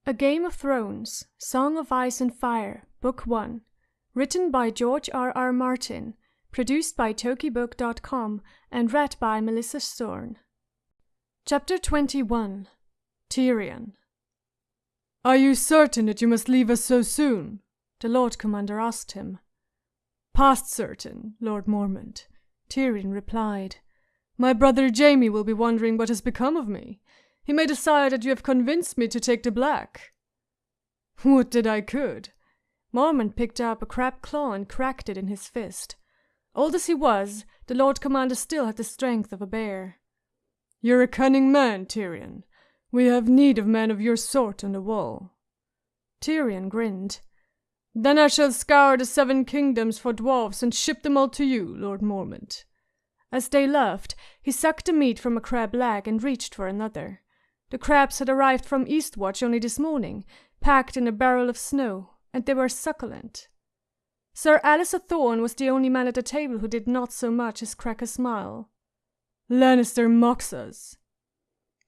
A Game of Thrones, Song of Ice and Fire, Book 1, written by George R.R. Martin, produced by Tokibook.com, and read by Melissa Storn. Chapter 21. Tyrion. "Are you certain that you must leave us so soon?" the Lord Commander asked him. "Past certain, Lord Mormont," Tyrion replied. "My brother Jaime will be wondering what has become of me. He may decide that you have convinced me to take the black." "Would that I could." Mormont picked up a crab claw and cracked it in his fist. Old as he was, the Lord Commander still had the strength of a bear. "You're a cunning man, Tyrion. We have need of men of your sort on the wall." Tyrion grinned. "Then I shall scour the 7 kingdoms for dwarves and ship them all to you, Lord Mormont." As they laughed, he sucked the meat from a crab leg and reached for another. The crabs had arrived from Eastwatch only this morning, packed in a barrel of snow, and they were succulent. Sir Alliser Thorne was the only man at the table who did not so much as crack a smile. "Lannister mocks us."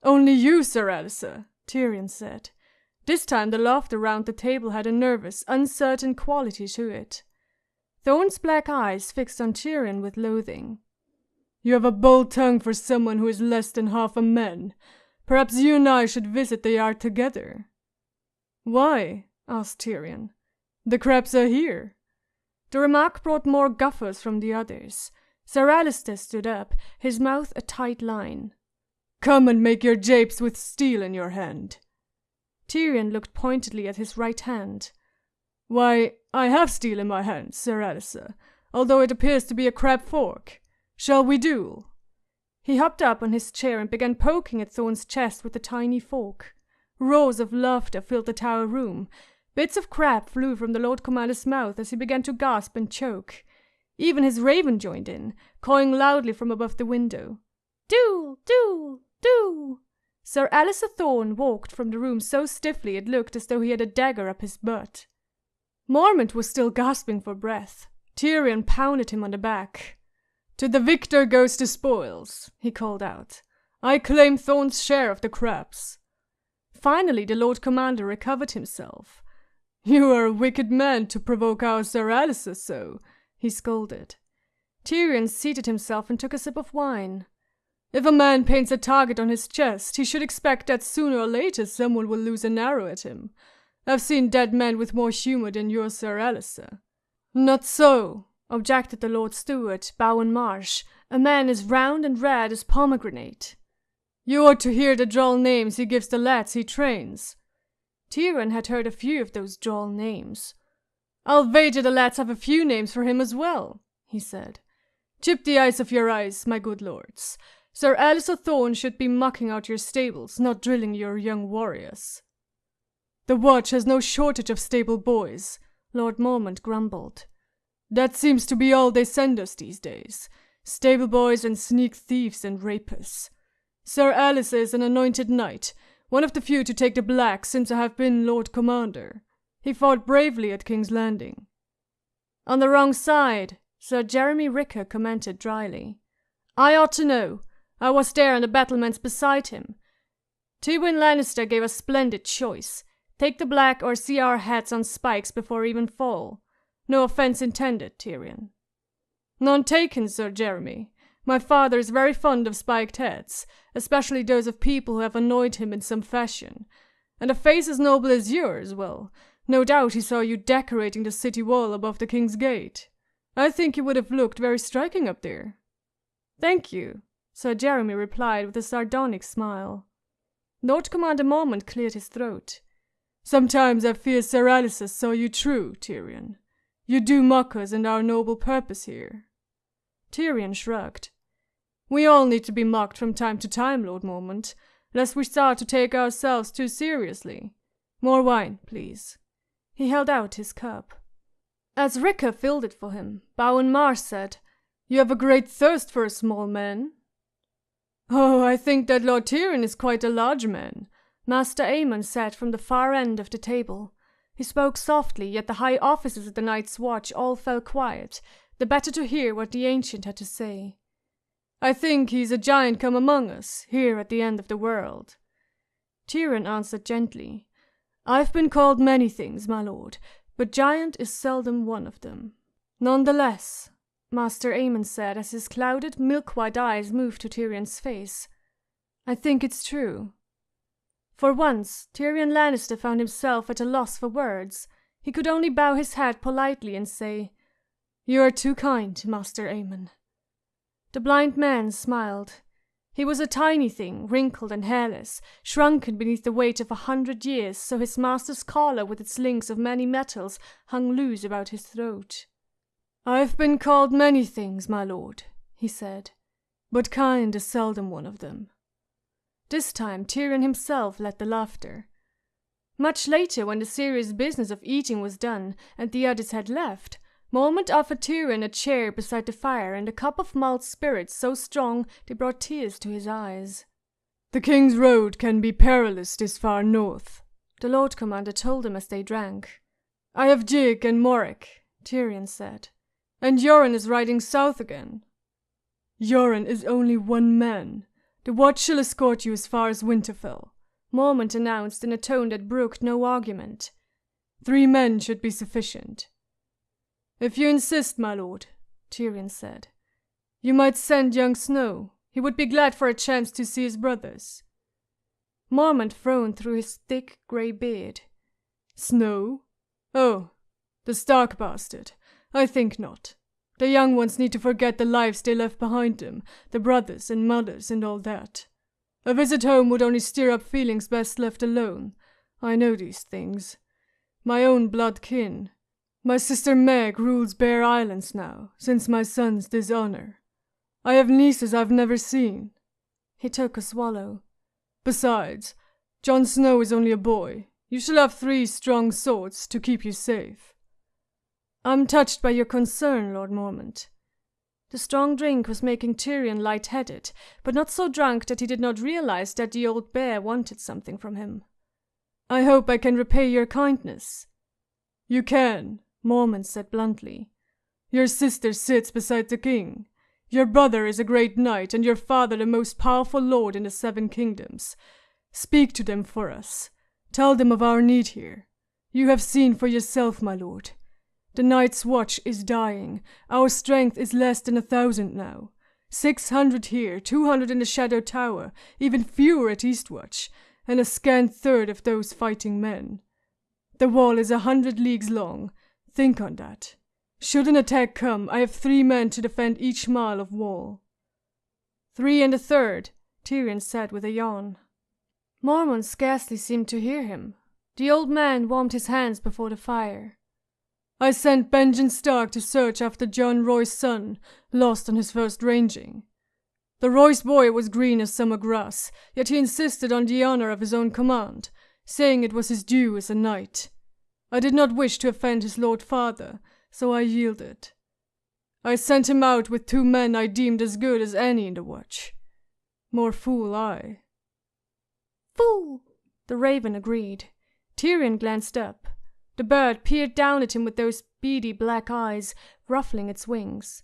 "Only you, Sir Alliser," Tyrion said. This time the laughter round the table had a nervous, uncertain quality to it. Thorne's black eyes fixed on Tyrion with loathing. "You have a bold tongue for someone who is less than half a man. Perhaps you and I should visit the yard together." "Why?" asked Tyrion. "The crabs are here." The remark brought more guffers from the others. Sir Alliser stood up, his mouth a tight line. "Come and make your japes with steel in your hand." Tyrion looked pointedly at his right hand. "Why, I have steel in my hand, Sir Alliser, although it appears to be a crab fork. Shall we duel?" He hopped up on his chair and began poking at Thorne's chest with the tiny fork. Roars of laughter filled the tower room. Bits of crab flew from the Lord Commander's mouth as he began to gasp and choke. Even his raven joined in, cawing loudly from above the window. "Duel! Duel! Duel!" Sir Alliser Thorne walked from the room so stiffly it looked as though he had a dagger up his butt. Mormont was still gasping for breath. Tyrion pounded him on the back. "To the victor goes the spoils," he called out. "I claim Thorne's share of the crabs." Finally the Lord Commander recovered himself. "You are a wicked man to provoke our Sir Alliser so," he scolded. Tyrion seated himself and took a sip of wine. "If a man paints a target on his chest, he should expect that sooner or later someone will lose an arrow at him. I've seen dead men with more humor than your Sir Alliser." "Not so," objected the Lord Steward, Bowen Marsh, a man as round and red as pomegranate. "You ought to hear the droll names he gives the lads he trains." Tyrion had heard a few of those droll names. "I'll wager the lads have a few names for him as well," he said. "Chip the eyes of your eyes, my good lords. Sir Alliser Thorne should be mucking out your stables, not drilling your young warriors." "The Watch has no shortage of stable boys," Lord Mormont grumbled. "That seems to be all they send us these days. Stable boys and sneak thieves and rapists. Sir Alliser is an anointed knight, one of the few to take the black since I have been Lord Commander. He fought bravely at King's Landing." "On the wrong side," Sir Jeremy Ricker commented dryly. "I ought to know. I was there on the battlements beside him. Tywin Lannister gave a splendid choice. Take the black or see our heads on spikes before even fall. No offense intended, Tyrion." "None taken, Sir Jeremy. My father is very fond of spiked heads, especially those of people who have annoyed him in some fashion. And a face as noble as yours, well, no doubt he saw you decorating the city wall above the King's Gate. I think you would have looked very striking up there." "Thank you," Sir Jeremy replied with a sardonic smile. Lord Commander Mormont cleared his throat. "Sometimes I fear Sir Alliser saw you true, Tyrion. You do mock us and our noble purpose here." Tyrion shrugged. "We all need to be mocked from time to time, Lord Mormont, lest we start to take ourselves too seriously. More wine, please." He held out his cup. As Ricker filled it for him, Bowen Marsh said, "You have a great thirst for a small man." "Oh, I think that Lord Tyrion is quite a large man," Master Aemon said from the far end of the table. He spoke softly, yet the high officers at the Night's Watch all fell quiet, the better to hear what the ancient had to say. "I think he's a giant come among us, here at the end of the world." Tyrion answered gently, I've been called many things, my lord, but giant is seldom one of them. Nonetheless, Master Aemon said as his clouded, milk-white eyes moved to Tyrion's face, I think it's true. For once, Tyrion Lannister found himself at a loss for words. He could only bow his head politely and say, You are too kind, Master Aemon. The blind man smiled. He was a tiny thing, wrinkled and hairless, shrunken beneath the weight of 100 years, so his master's collar with its links of many metals hung loose about his throat. I've been called many things, my lord, he said, but kind is seldom one of them. This time Tyrion himself led the laughter. Much later, when the serious business of eating was done and the others had left, Mormont offered Tyrion a chair beside the fire and a cup of mulled spirits so strong they brought tears to his eyes. The King's Road can be perilous this far north, the Lord Commander told him as they drank. I have Jig and Morrick, Tyrion said, and Yoren is riding south again. Yoren is only one man. The watch shall escort you as far as Winterfell, Mormont announced in a tone that brooked no argument. 3 men should be sufficient. If you insist, my lord, Tyrion said, you might send young Snow. He would be glad for a chance to see his brothers. Mormont frowned through his thick grey beard. Snow? Oh, the Stark bastard. I think not. The young ones need to forget the lives they left behind them, the brothers and mothers and all that. A visit home would only stir up feelings best left alone. I know these things. My own blood kin. My sister Meg rules Bear Islands now, since my son's dishonor. I have nieces I've never seen. He took a swallow. Besides, Jon Snow is only a boy. You shall have 3 strong swords to keep you safe. I'm touched by your concern, Lord Mormont. The strong drink was making Tyrion light-headed, but not so drunk that he did not realize that the old bear wanted something from him. I hope I can repay your kindness. You can, Mormont said bluntly. Your sister sits beside the king. Your brother is a great knight, and your father the most powerful lord in the 7 kingdoms. Speak to them for us. Tell them of our need here. You have seen for yourself, my lord. The Night's Watch is dying. Our strength is less than 1,000 now. 600 here, 200 in the Shadow Tower, even fewer at Eastwatch, and a scant third of those fighting men. The wall is 100 leagues long. Think on that. Should an attack come, I have 3 men to defend each mile of wall. 3 1/3, Tyrion said with a yawn. Mormont scarcely seemed to hear him. The old man warmed his hands before the fire. I sent Benjen Stark to search after Jon Roy's son, lost on his first ranging. The Roy's boy was green as summer grass, yet he insisted on the honor of his own command, saying it was his due as a knight. I did not wish to offend his lord father, so I yielded. I sent him out with 2 men I deemed as good as any in the watch. More fool I. Fool, the raven agreed. Tyrion glanced up. The bird peered down at him with those beady black eyes, ruffling its wings.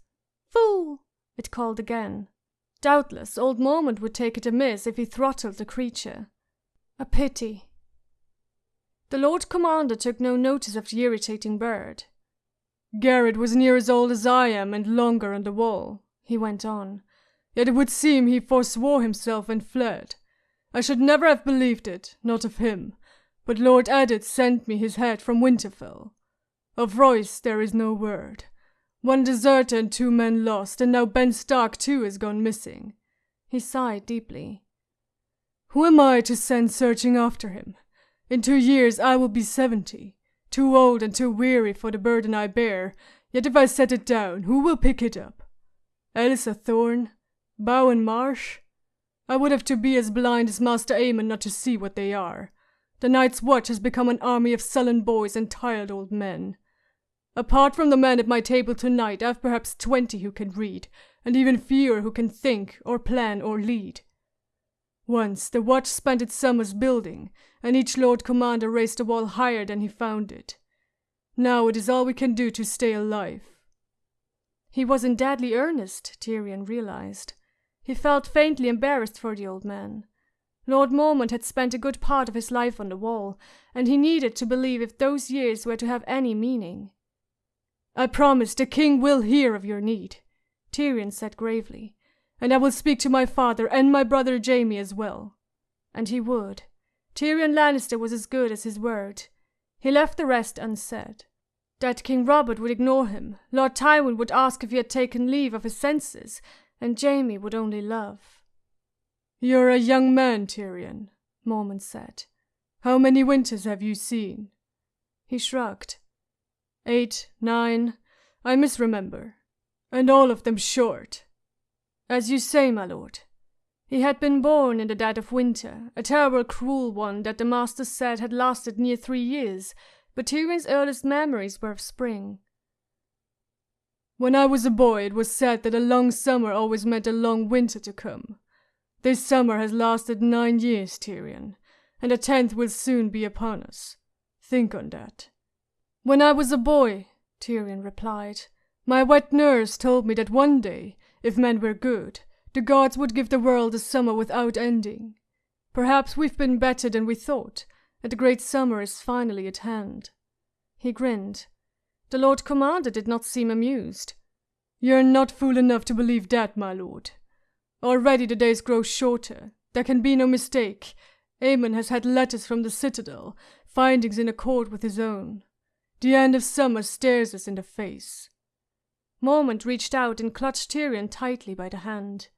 Fool, it called again. Doubtless old Mormont would take it amiss if he throttled the creature. A pity. The Lord Commander took no notice of the irritating bird. Garrett was near as old as I am and longer on the wall, he went on. Yet it would seem he forswore himself and fled. I should never have believed it, not of him. But Lord Eddard sent me his head from Winterfell. Of Royce there is no word. 1 deserter and 2 men lost, and now Ben Stark too has gone missing. He sighed deeply. Who am I to send searching after him? In 2 years I will be 70, too old and too weary for the burden I bear, yet if I set it down, who will pick it up? Elsa Thorne? Bowen Marsh? I would have to be as blind as Master Aemon not to see what they are. The Night's Watch has become an army of sullen boys and tired old men. Apart from the men at my table tonight, I have perhaps 20 who can read, and even fewer who can think, or plan, or lead. Once the Watch spent its summers building, and each Lord Commander raised a wall higher than he found it. Now it is all we can do to stay alive. He was in deadly earnest, Tyrion realized. He felt faintly embarrassed for the old man. Lord Mormont had spent a good part of his life on the Wall, and he needed to believe if those years were to have any meaning. "I promise the king will hear of your need," Tyrion said gravely, "and I will speak to my father and my brother Jaime as well." And he would. Tyrion Lannister was as good as his word. He left the rest unsaid. That King Robert would ignore him, Lord Tywin would ask if he had taken leave of his senses, and Jaime would only love. "You're a young man, Tyrion," Mormont said. "How many winters have you seen?" He shrugged. 8, 9, I misremember, and all of them short." "As you say, my lord." He had been born in the dead of winter, a terrible cruel one that the masters said had lasted near 3 years, but Tyrion's earliest memories were of spring. "When I was a boy it was said that a long summer always meant a long winter to come. This summer has lasted 9 years, Tyrion, and the 10th will soon be upon us. Think on that." "When I was a boy," Tyrion replied, "my wet nurse told me that one day, if men were good, the gods would give the world a summer without ending. Perhaps we've been better than we thought, and the great summer is finally at hand." He grinned. The Lord Commander did not seem amused. "You're not fool enough to believe that, my lord. Already the days grow shorter. There can be no mistake. Aemon has had letters from the Citadel, findings in accord with his own. The end of summer stares us in the face." Mormont reached out and clutched Tyrion tightly by the hand.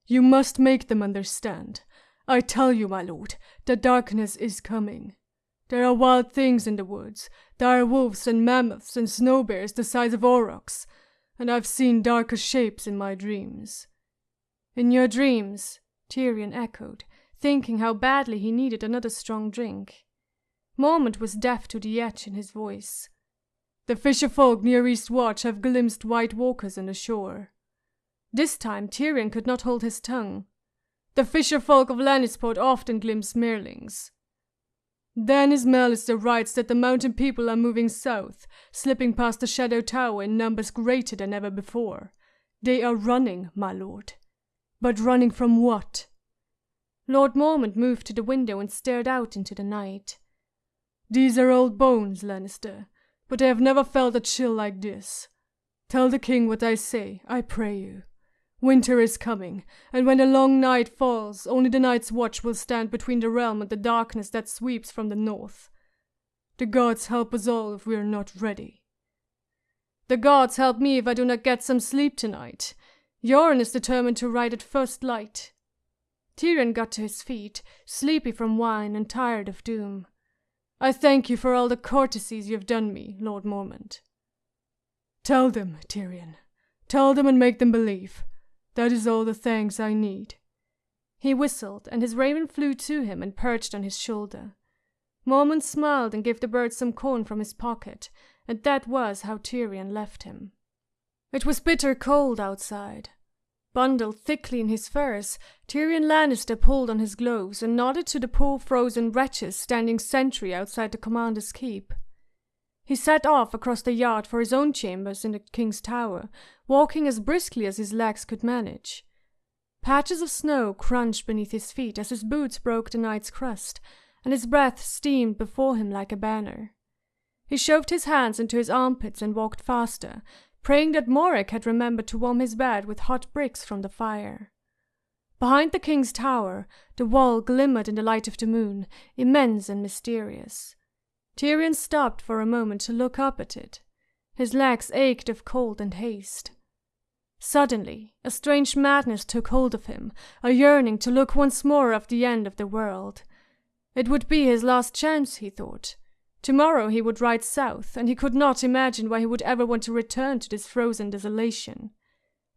"You must make them understand. I tell you, my lord, the darkness is coming. There are wild things in the woods, dire wolves and mammoths and snow bears the size of aurochs, and I've seen darker shapes in my dreams." "In your dreams?" Tyrion echoed, thinking how badly he needed another strong drink. Mormont was deaf to the edge in his voice. "The fisher folk near East Watch have glimpsed white walkers on the shore." This time Tyrion could not hold his tongue. "The fisher folk of Lannisport often glimpse merlings." "Then his Mallister writes that the mountain people are moving south, slipping past the Shadow Tower in numbers greater than ever before. They are running, my lord. But running from what?" Lord Mormont moved to the window and stared out into the night. "These are old bones, Lannister, but I have never felt a chill like this. Tell the king what I say, I pray you. Winter is coming, and when the long night falls, only the Night's Watch will stand between the realm and the darkness that sweeps from the north. The gods help us all if we are not ready." "The gods help me if I do not get some sleep tonight. Yoren is determined to ride at first light." Tyrion got to his feet, sleepy from wine and tired of doom. "I thank you for all the courtesies you have done me, Lord Mormont." "Tell them, Tyrion. Tell them and make them believe. That is all the thanks I need." He whistled, and his raven flew to him and perched on his shoulder. Mormont smiled and gave the bird some corn from his pocket, and that was how Tyrion left him. It was bitter cold outside. Bundled thickly in his furs, Tyrion Lannister pulled on his gloves and nodded to the poor frozen wretches standing sentry outside the commander's keep. He set off across the yard for his own chambers in the king's tower, walking as briskly as his legs could manage. Patches of snow crunched beneath his feet as his boots broke the night's crust, and his breath steamed before him like a banner. He shoved his hands into his armpits and walked faster, praying that Morek had remembered to warm his bed with hot bricks from the fire. Behind the king's tower, the wall glimmered in the light of the moon, immense and mysterious. Tyrion stopped for a moment to look up at it. His legs ached of cold and haste. Suddenly, a strange madness took hold of him, a yearning to look once more of the end of the world. It would be his last chance, he thought. Tomorrow he would ride south, and he could not imagine why he would ever want to return to this frozen desolation.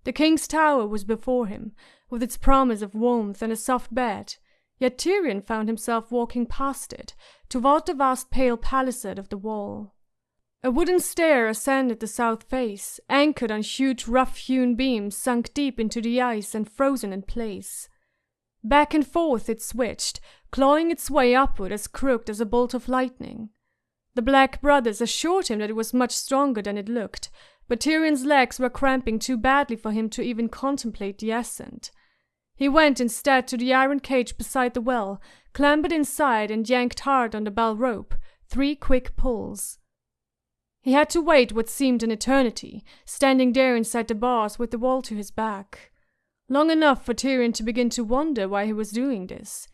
The king's tower was before him, with its promise of warmth and a soft bed, yet Tyrion found himself walking past it, toward the vast pale palisade of the wall. A wooden stair ascended the south face, anchored on huge rough-hewn beams sunk deep into the ice and frozen in place. Back and forth it switched, clawing its way upward as crooked as a bolt of lightning. The Black Brothers assured him that it was much stronger than it looked, but Tyrion's legs were cramping too badly for him to even contemplate the ascent. He went instead to the iron cage beside the well, clambered inside and yanked hard on the bell rope, 3 quick pulls. He had to wait what seemed an eternity, standing there inside the bars with the wall to his back. Long enough for Tyrion to begin to wonder why he was doing this.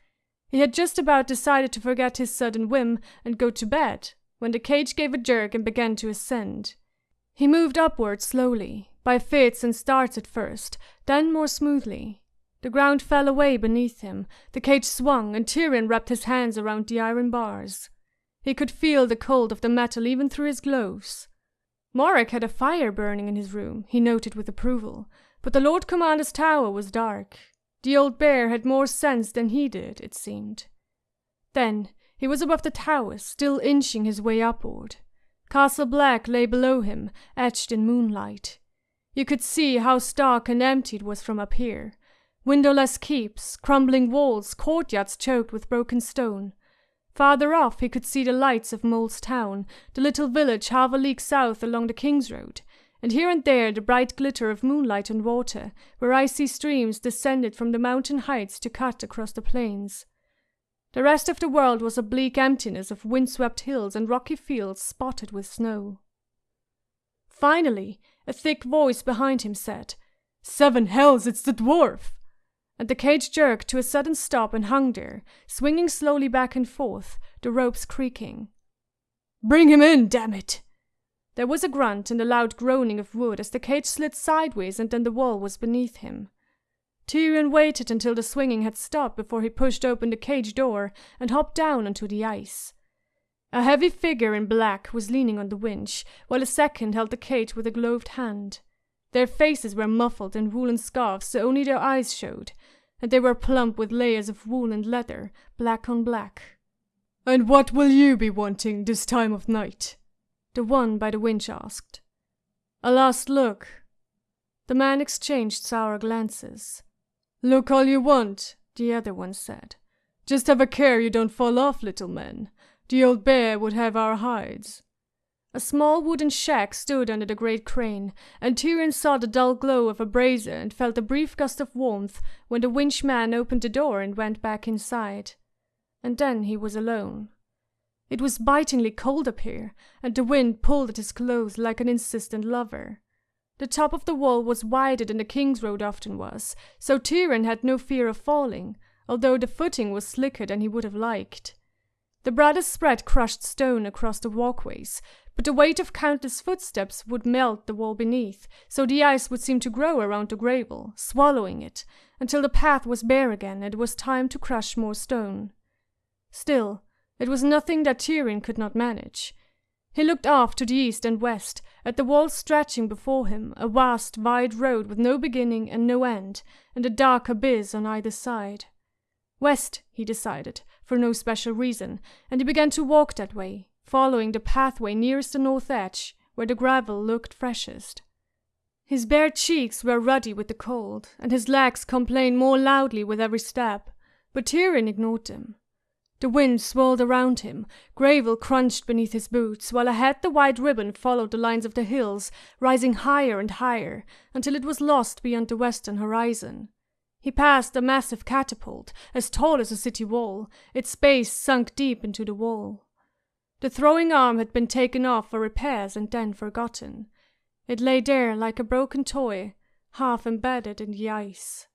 He had just about decided to forget his sudden whim and go to bed, when the cage gave a jerk and began to ascend. He moved upward slowly, by fits and starts at first, then more smoothly. The ground fell away beneath him, the cage swung, and Tyrion wrapped his hands around the iron bars. He could feel the cold of the metal even through his gloves. Morag had a fire burning in his room, he noted with approval, but the Lord Commander's tower was dark. The old bear had more sense than he did, it seemed. Then he was above the tower, still inching his way upward. Castle Black lay below him, etched in moonlight. You could see how stark and empty it was from up here. Windowless keeps, crumbling walls, courtyards choked with broken stone. Farther off he could see the lights of Mole's Town, the little village half a league south along the King's Road, and here and there the bright glitter of moonlight on water, where icy streams descended from the mountain heights to cut across the plains. The rest of the world was a bleak emptiness of windswept hills and rocky fields spotted with snow. Finally, a thick voice behind him said, "7 hells, it's the dwarf!" And the cage jerked to a sudden stop and hung there, swinging slowly back and forth, the ropes creaking. "Bring him in, damn it!" There was a grunt and a loud groaning of wood as the cage slid sideways and then the wall was beneath him. Tyrion waited until the swinging had stopped before he pushed open the cage door and hopped down onto the ice. A heavy figure in black was leaning on the winch, while a second held the cage with a gloved hand. Their faces were muffled in woolen scarves so only their eyes showed, and they were plump with layers of wool and leather, black on black. "And what will you be wanting this time of night?" the one by the winch asked. "A last look." The man exchanged sour glances. "Look all you want," the other one said. "Just have a care you don't fall off, little man. The old bear would have our hides." A small wooden shack stood under the great crane, and Tyrion saw the dull glow of a brazier and felt a brief gust of warmth when the winch man opened the door and went back inside. And then he was alone. It was bitingly cold up here, and the wind pulled at his clothes like an insistent lover. The top of the wall was wider than the King's Road often was, so Tyrion had no fear of falling, although the footing was slicker than he would have liked. The brothers spread crushed stone across the walkways, but the weight of countless footsteps would melt the wall beneath, so the ice would seem to grow around the gravel, swallowing it, until the path was bare again and it was time to crush more stone. Still, it was nothing that Tyrion could not manage. He looked off to the east and west, at the wall stretching before him, a vast, wide road with no beginning and no end, and a dark abyss on either side. West, he decided, for no special reason, and he began to walk that way, following the pathway nearest the north edge, where the gravel looked freshest. His bare cheeks were ruddy with the cold, and his legs complained more loudly with every step, but Tyrion ignored them. The wind swirled around him, gravel crunched beneath his boots, while ahead the white ribbon followed the lines of the hills, rising higher and higher, until it was lost beyond the western horizon. He passed a massive catapult, as tall as a city wall, its base sunk deep into the wall. The throwing arm had been taken off for repairs and then forgotten. It lay there like a broken toy, half embedded in the ice.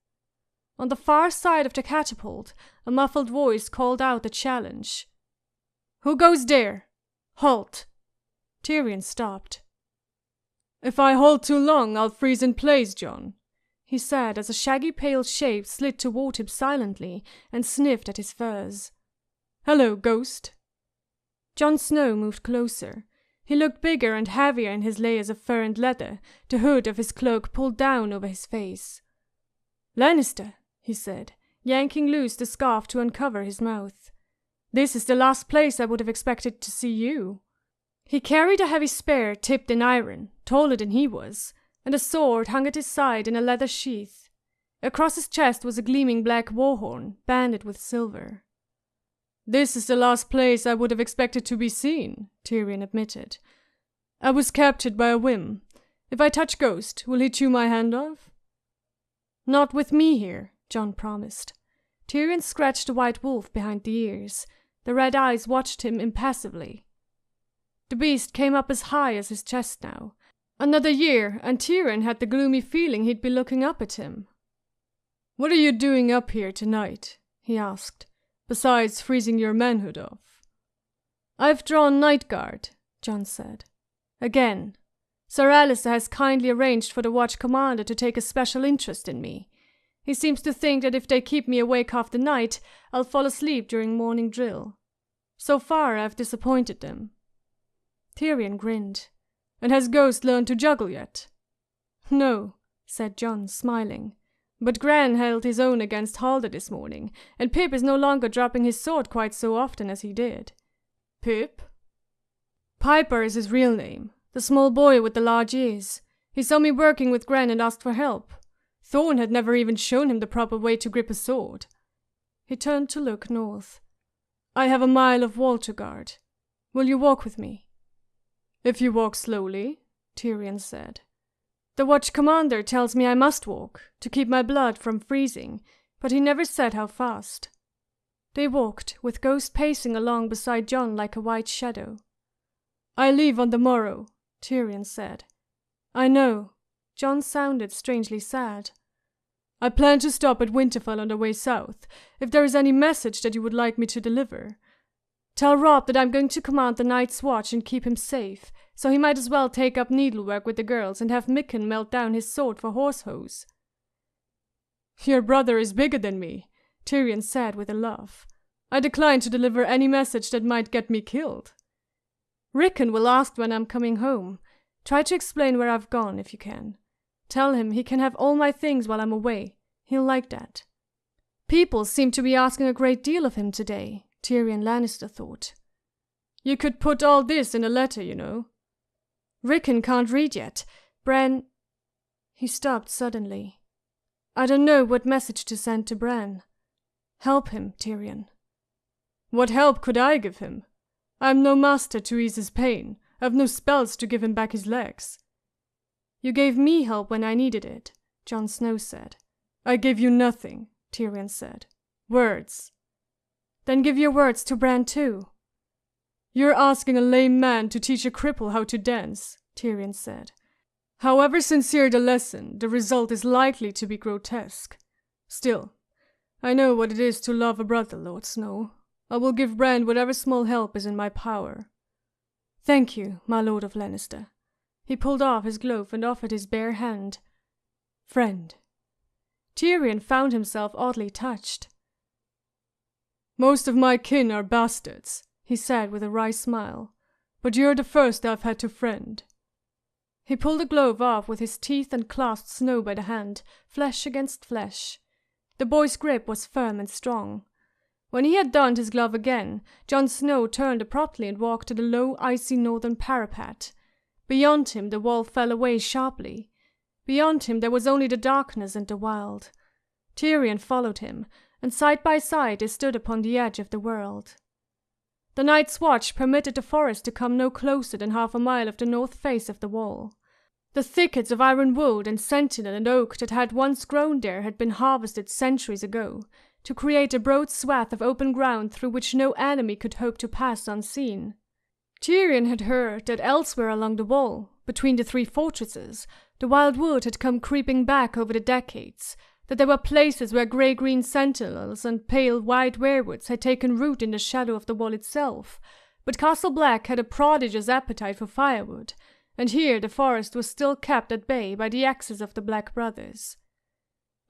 On the far side of the catapult, a muffled voice called out a challenge. "Who goes there? Halt!" Tyrion stopped. "If I hold too long, I'll freeze in place, John," he said as a shaggy pale shape slid toward him silently and sniffed at his furs. "Hello, ghost." Jon Snow moved closer. He looked bigger and heavier in his layers of fur and leather, the hood of his cloak pulled down over his face. "Lannister," he said, yanking loose the scarf to uncover his mouth. "This is the last place I would have expected to see you." He carried a heavy spear tipped in iron, taller than he was, and a sword hung at his side in a leather sheath. Across his chest was a gleaming black warhorn, banded with silver. "This is the last place I would have expected to be seen," Tyrion admitted. "I was captured by a whim. If I touch Ghost, will he chew my hand off?" "Not with me here," Jon promised. Tyrion scratched the white wolf behind the ears. The red eyes watched him impassively. The beast came up as high as his chest now. Another year, and Tyrion had the gloomy feeling he'd be looking up at him. "What are you doing up here tonight?" he asked, "besides freezing your manhood off?" "I've drawn night guard," Jon said. "Again. Sir Alistair has kindly arranged for the watch commander to take a special interest in me. He seems to think that if they keep me awake half the night, I'll fall asleep during morning drill. So far, I've disappointed them." Tyrion grinned. "And has Ghost learned to juggle yet?" "No," said Jon, smiling. "But Gran held his own against Halder this morning, and Pip is no longer dropping his sword quite so often as he did." "Pip?" "Piper is his real name. The small boy with the large ears. He saw me working with Gran and asked for help. Thorne had never even shown him the proper way to grip a sword." He turned to look north. "I have a mile of wall to guard. Will you walk with me?" "If you walk slowly," Tyrion said. "The watch commander tells me I must walk, to keep my blood from freezing, but he never said how fast." They walked, with Ghost pacing along beside Jon like a white shadow. "I leave on the morrow," Tyrion said. "I know." Jon sounded strangely sad. "I plan to stop at Winterfell on the way south, if there is any message that you would like me to deliver. Tell Robb that I'm going to command the Night's Watch and keep him safe, so he might as well take up needlework with the girls and have Mikken melt down his sword for horse hose." "Your brother is bigger than me," Tyrion said with a laugh. "I decline to deliver any message that might get me killed." "Rickon will ask when I'm coming home. Try to explain where I've gone, if you can. Tell him he can have all my things while I'm away. He'll like that." People seem to be asking a great deal of him today, Tyrion Lannister thought. "You could put all this in a letter, you know." "Rickon can't read yet. Bran—" He stopped suddenly. "I don't know what message to send to Bran. Help him, Tyrion." "What help could I give him? I'm no master to ease his pain. I've no spells to give him back his legs." "You gave me help when I needed it," Jon Snow said. "I gave you nothing," Tyrion said. "Words." "Then give your words to Bran too." "You're asking a lame man to teach a cripple how to dance," Tyrion said. "However sincere the lesson, the result is likely to be grotesque. Still, I know what it is to love a brother, Lord Snow. I will give Bran whatever small help is in my power." "Thank you, my Lord of Lannister." He pulled off his glove and offered his bare hand. "Friend." Tyrion found himself oddly touched. "Most of my kin are bastards," he said with a wry smile, "but you're the first I've had to friend." He pulled the glove off with his teeth and clasped Snow by the hand, flesh against flesh. The boy's grip was firm and strong. When he had donned his glove again, Jon Snow turned abruptly and walked to the low, icy northern parapet. Beyond him the wall fell away sharply. Beyond him there was only the darkness and the wild. Tyrion followed him, and side by side they stood upon the edge of the world. The Night's Watch permitted the forest to come no closer than half a mile of the north face of the wall. The thickets of ironwood and sentinel and oak that had once grown there had been harvested centuries ago, to create a broad swath of open ground through which no enemy could hope to pass unseen. Tyrion had heard that elsewhere along the wall, between the three fortresses, the wild wood had come creeping back over the decades, that there were places where grey-green sentinels and pale white weirwoods had taken root in the shadow of the wall itself, but Castle Black had a prodigious appetite for firewood, and here the forest was still kept at bay by the axes of the Black Brothers.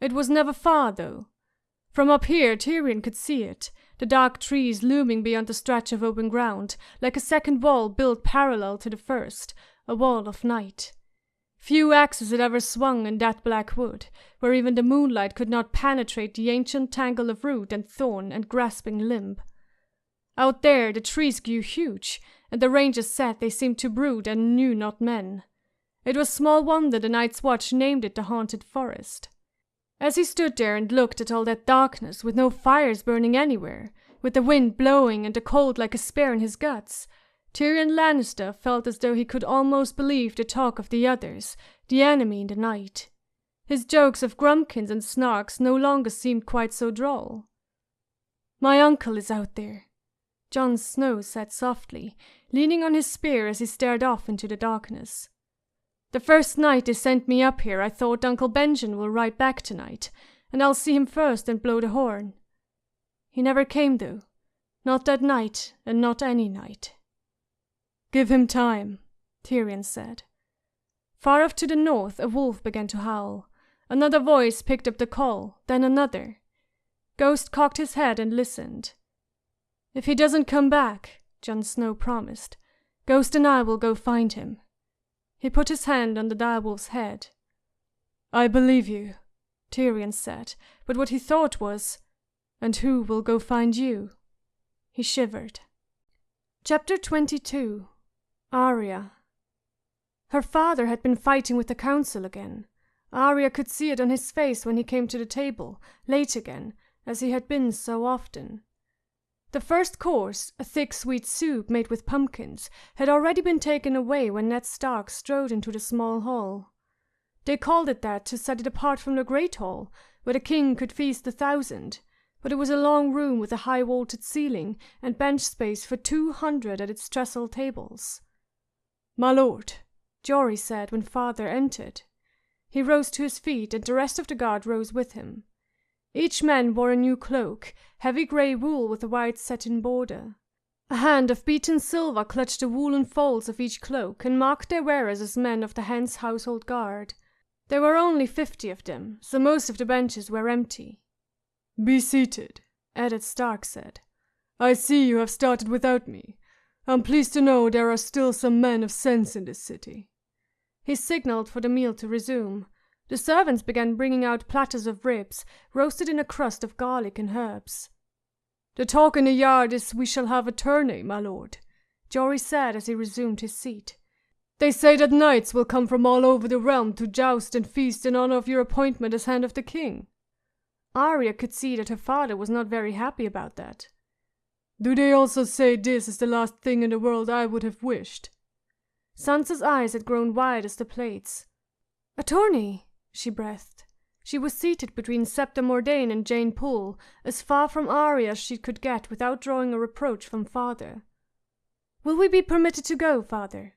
It was never far, though. From up here Tyrion could see it, the dark trees looming beyond the stretch of open ground, like a second wall built parallel to the first, a wall of night. Few axes had ever swung in that black wood, where even the moonlight could not penetrate the ancient tangle of root and thorn and grasping limb. Out there the trees grew huge, and the rangers said they seemed to brood and knew not men. It was small wonder the Night's Watch named it the Haunted Forest. As he stood there and looked at all that darkness, with no fires burning anywhere, with the wind blowing and the cold like a spear in his guts, Tyrion Lannister felt as though he could almost believe the talk of the others, the enemy in the night. His jokes of grumpkins and snarks no longer seemed quite so droll. "My uncle is out there," Jon Snow said softly, leaning on his spear as he stared off into the darkness. "The first night they sent me up here I thought Uncle Benjen will ride back tonight, and I'll see him first and blow the horn. He never came though, not that night and not any night." "Give him time," Tyrion said. Far off to the north a wolf began to howl. Another voice picked up the call, then another. Ghost cocked his head and listened. "If he doesn't come back," Jon Snow promised, "Ghost and I will go find him." He put his hand on the direwolf's head. "I believe you," Tyrion said, but what he thought was, "And who will go find you?" He shivered. Chapter 22. Arya. Her father had been fighting with the council again. Arya could see it on his face when he came to the table, late again, as he had been so often. The first course, a thick sweet soup made with pumpkins, had already been taken away when Ned Stark strode into the small hall. They called it that to set it apart from the great hall, where the king could feast 1,000, but it was a long room with a high vaulted ceiling and bench space for 200 at its trestle tables. "My lord," Jory said when father entered. He rose to his feet and the rest of the guard rose with him. Each man wore a new cloak, heavy grey wool with a white satin border. A hand of beaten silver clutched the woolen folds of each cloak and marked their wearers as men of the Hens household guard. There were only 50 of them, so most of the benches were empty. "Be seated," Eddard Stark said. "I see you have started without me. I'm pleased to know there are still some men of sense in this city." He signaled for the meal to resume. The servants began bringing out platters of ribs, roasted in a crust of garlic and herbs. "The talk in the yard is we shall have a tourney, my lord," Jory said as he resumed his seat. "They say that knights will come from all over the realm to joust and feast in honor of your appointment as Hand of the King." Arya could see that her father was not very happy about that. "Do they also say this is the last thing in the world I would have wished?" Sansa's eyes had grown wide as the plates. "A tourney," she breathed. She was seated between Septa Mordane and Jane Poole, as far from Arya as she could get without drawing a reproach from father. "Will we be permitted to go, father?"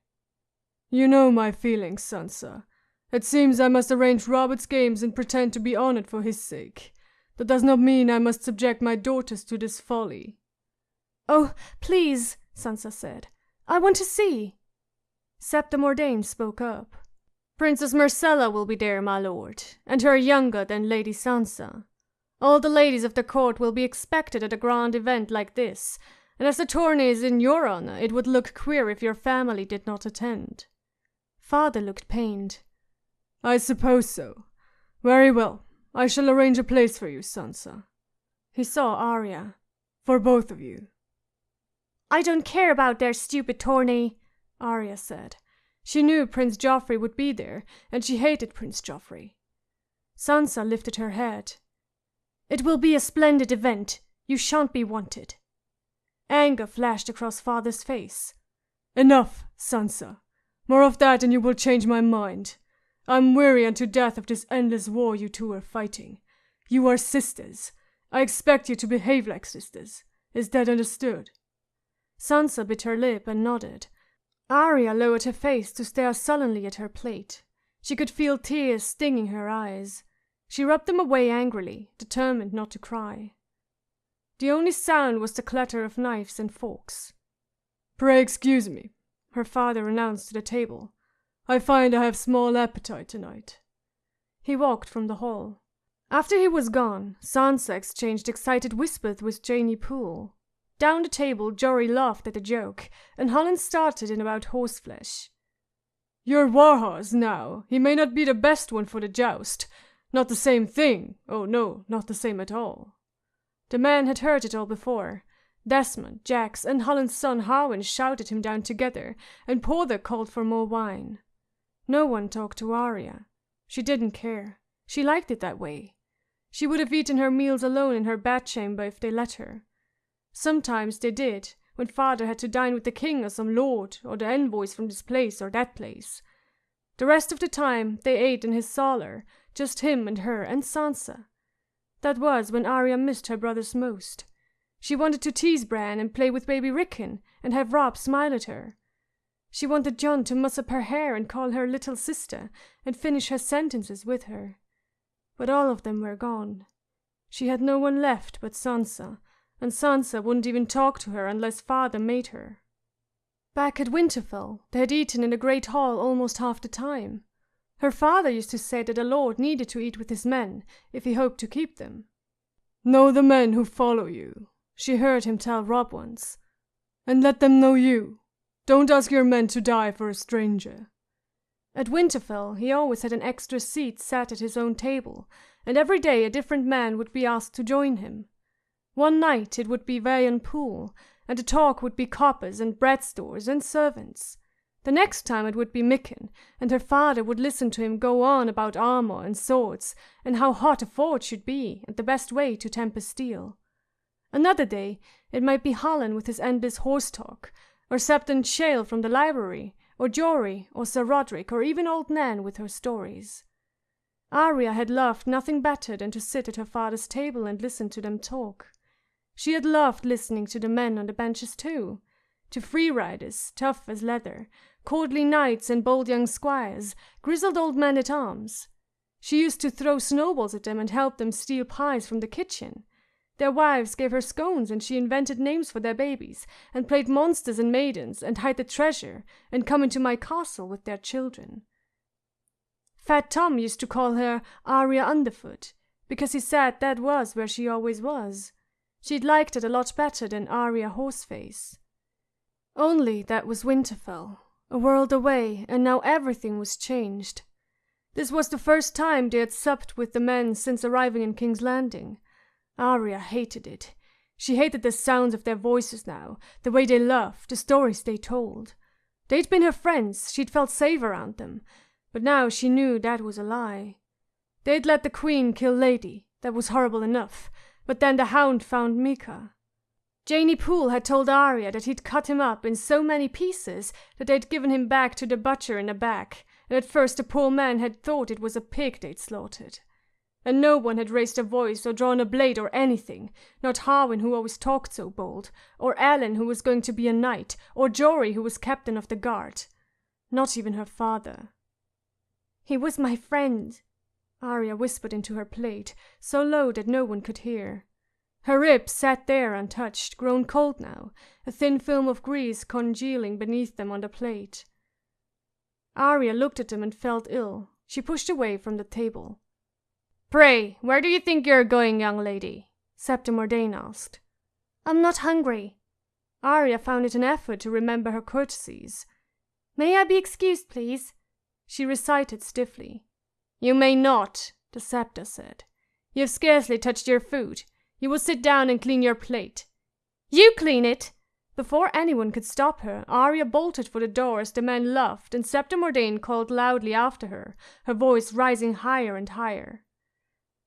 "You know my feelings, Sansa. It seems I must arrange Robert's games and pretend to be honored for his sake. That does not mean I must subject my daughters to this folly." "Oh, please," Sansa said. "I want to see." Septa Mordane spoke up. "Princess Myrcella will be there, my lord, and her younger than Lady Sansa. All the ladies of the court will be expected at a grand event like this, and as the tourney is in your honor, it would look queer if your family did not attend." Father looked pained. "I suppose so. Very well. I shall arrange a place for you, Sansa." He saw Arya. "For both of you." "I don't care about their stupid tourney," Arya said. She knew Prince Joffrey would be there, and she hated Prince Joffrey. Sansa lifted her head. "It will be a splendid event. You shan't be wanted." Anger flashed across father's face. "Enough, Sansa. More of that and you will change my mind. I'm weary unto death of this endless war you two are fighting. You are sisters. I expect you to behave like sisters. Is that understood?" Sansa bit her lip and nodded. Arya lowered her face to stare sullenly at her plate. She could feel tears stinging her eyes. She rubbed them away angrily, determined not to cry. The only sound was the clatter of knives and forks. "Pray excuse me," her father announced to the table. "I find I have small appetite tonight." He walked from the hall. After he was gone, Sansa exchanged excited whispers with Janie Poole. Down the table, Jory laughed at the joke, and Holland started in about horseflesh. "Your warhorse, now. He may not be the best one for the joust. Not the same thing. Oh no, not the same at all." The man had heard it all before. Desmond, Jax, and Holland's son Harwin shouted him down together, and Porter called for more wine. No one talked to Arya. She didn't care. She liked it that way. She would have eaten her meals alone in her bedchamber if they let her. Sometimes they did, when father had to dine with the king or some lord, or the envoys from this place or that place. The rest of the time they ate in his solar, just him and her and Sansa. That was when Arya missed her brothers most. She wanted to tease Bran and play with baby Rickon and have Robb smile at her. She wanted Jon to muss up her hair and call her little sister and finish her sentences with her. But all of them were gone. She had no one left but Sansa, and Sansa wouldn't even talk to her unless father made her. Back at Winterfell, they had eaten in the great hall almost half the time. Her father used to say that a lord needed to eat with his men if he hoped to keep them. "Know the men who follow you," she heard him tell Robb once, "and let them know you. Don't ask your men to die for a stranger." At Winterfell, he always had an extra seat sat at his own table, and every day a different man would be asked to join him. One night it would be Veyon Poole, and the talk would be coppers and bread stores and servants. The next time it would be Mikken, and her father would listen to him go on about armor and swords, and how hot a ford should be, and the best way to temper steel. Another day it might be Hallan with his endless horse talk, or Septon Shale from the library, or Jory, or Sir Roderick, or even old Nan with her stories. Arya had loved nothing better than to sit at her father's table and listen to them talk. She had loved listening to the men on the benches too, to free-riders, tough as leather, courtly knights and bold young squires, grizzled old men-at-arms. She used to throw snowballs at them and help them steal pies from the kitchen. Their wives gave her scones, and she invented names for their babies, and played monsters and maidens, and hide the treasure, and come into my castle with their children. Fat Tom used to call her Arya Underfoot, because he said that was where she always was. She'd liked it a lot better than Arya Horseface. Only that was Winterfell, a world away, and now everything was changed. This was the first time they had supped with the men since arriving in King's Landing. Arya hated it. She hated the sounds of their voices now, the way they laughed, the stories they told. They'd been her friends, she'd felt safe around them, but now she knew that was a lie. They'd let the Queen kill Lady, that was horrible enough, but then the Hound found Mika. Janey Poole had told Arya that he'd cut him up in so many pieces that they'd given him back to the butcher in the back, and at first the poor man had thought it was a pig they'd slaughtered. And no one had raised a voice or drawn a blade or anything, not Harwin, who always talked so bold, or Alan, who was going to be a knight, or Jory, who was captain of the guard. Not even her father. "He was my friend," Arya whispered into her plate, so low that no one could hear. Her ribs sat there untouched, grown cold now, a thin film of grease congealing beneath them on the plate. Arya looked at them and felt ill. She pushed away from the table. "Pray, where do you think you're going, young lady?" Septon Mordane asked. "I'm not hungry." Arya found it an effort to remember her courtesies. "May I be excused, please?" she recited stiffly. "You may not," the Septa said. "You have scarcely touched your food. You will sit down and clean your plate." "You clean it!" Before anyone could stop her, Arya bolted for the door as the men laughed, and Septon Mordane called loudly after her, her voice rising higher and higher.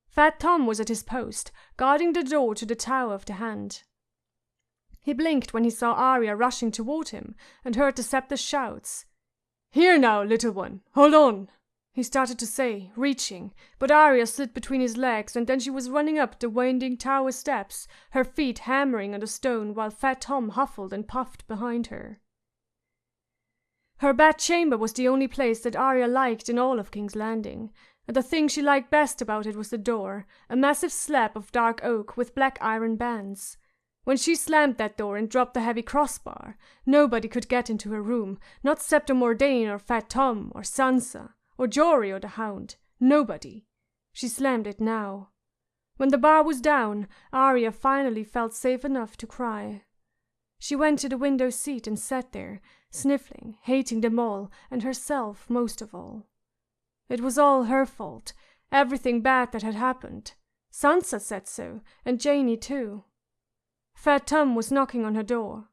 Fat Tom was at his post, guarding the door to the Tower of the Hand. He blinked when he saw Arya rushing toward him, and heard the Septa's shouts. "Here now, little one, hold on!" he started to say, reaching, but Arya slid between his legs, and then she was running up the winding tower steps, her feet hammering on the stone, while Fat Tom huffled and puffed behind her. Her bed chamber was the only place that Arya liked in all of King's Landing, and the thing she liked best about it was the door, a massive slab of dark oak with black iron bands. When she slammed that door and dropped the heavy crossbar, nobody could get into her room, not Septon Mordane or Fat Tom or Sansa, or Jory or the Hound, nobody. She slammed it now. When the bar was down, Arya finally felt safe enough to cry. She went to the window seat and sat there, sniffling, hating them all, and herself most of all. It was all her fault, everything bad that had happened. Sansa said so, and Janey too. Fat Tom was knocking on her door.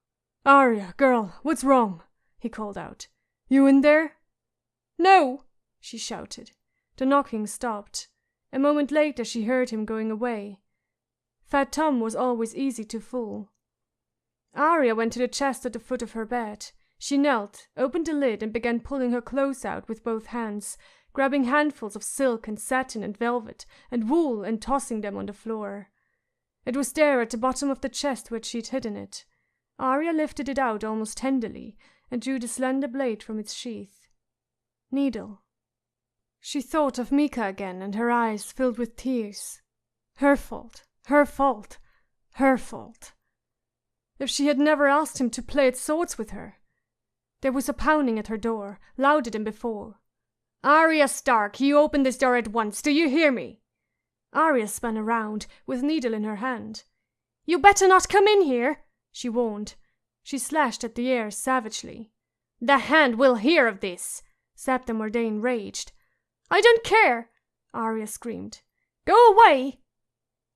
"Arya, girl, what's wrong?" he called out. "You in there?" "No!" she shouted. The knocking stopped. A moment later she heard him going away. Fat Tom was always easy to fool. Arya went to the chest at the foot of her bed. She knelt, opened the lid, and began pulling her clothes out with both hands, grabbing handfuls of silk and satin and velvet and wool and tossing them on the floor. It was there at the bottom of the chest where she'd hidden it. Arya lifted it out almost tenderly and drew the slender blade from its sheath. Needle. She thought of Mika again, and her eyes filled with tears. Her fault, her fault, her fault. If she had never asked him to play at swords with her. There was a pounding at her door, louder than before. "Arya Stark, you open this door at once, do you hear me?" Arya spun around, with Needle in her hand. "You better not come in here," she warned. She slashed at the air savagely. "The Hand will hear of this!" Septa Mordane raged. "I don't care!" Arya screamed. "Go away!"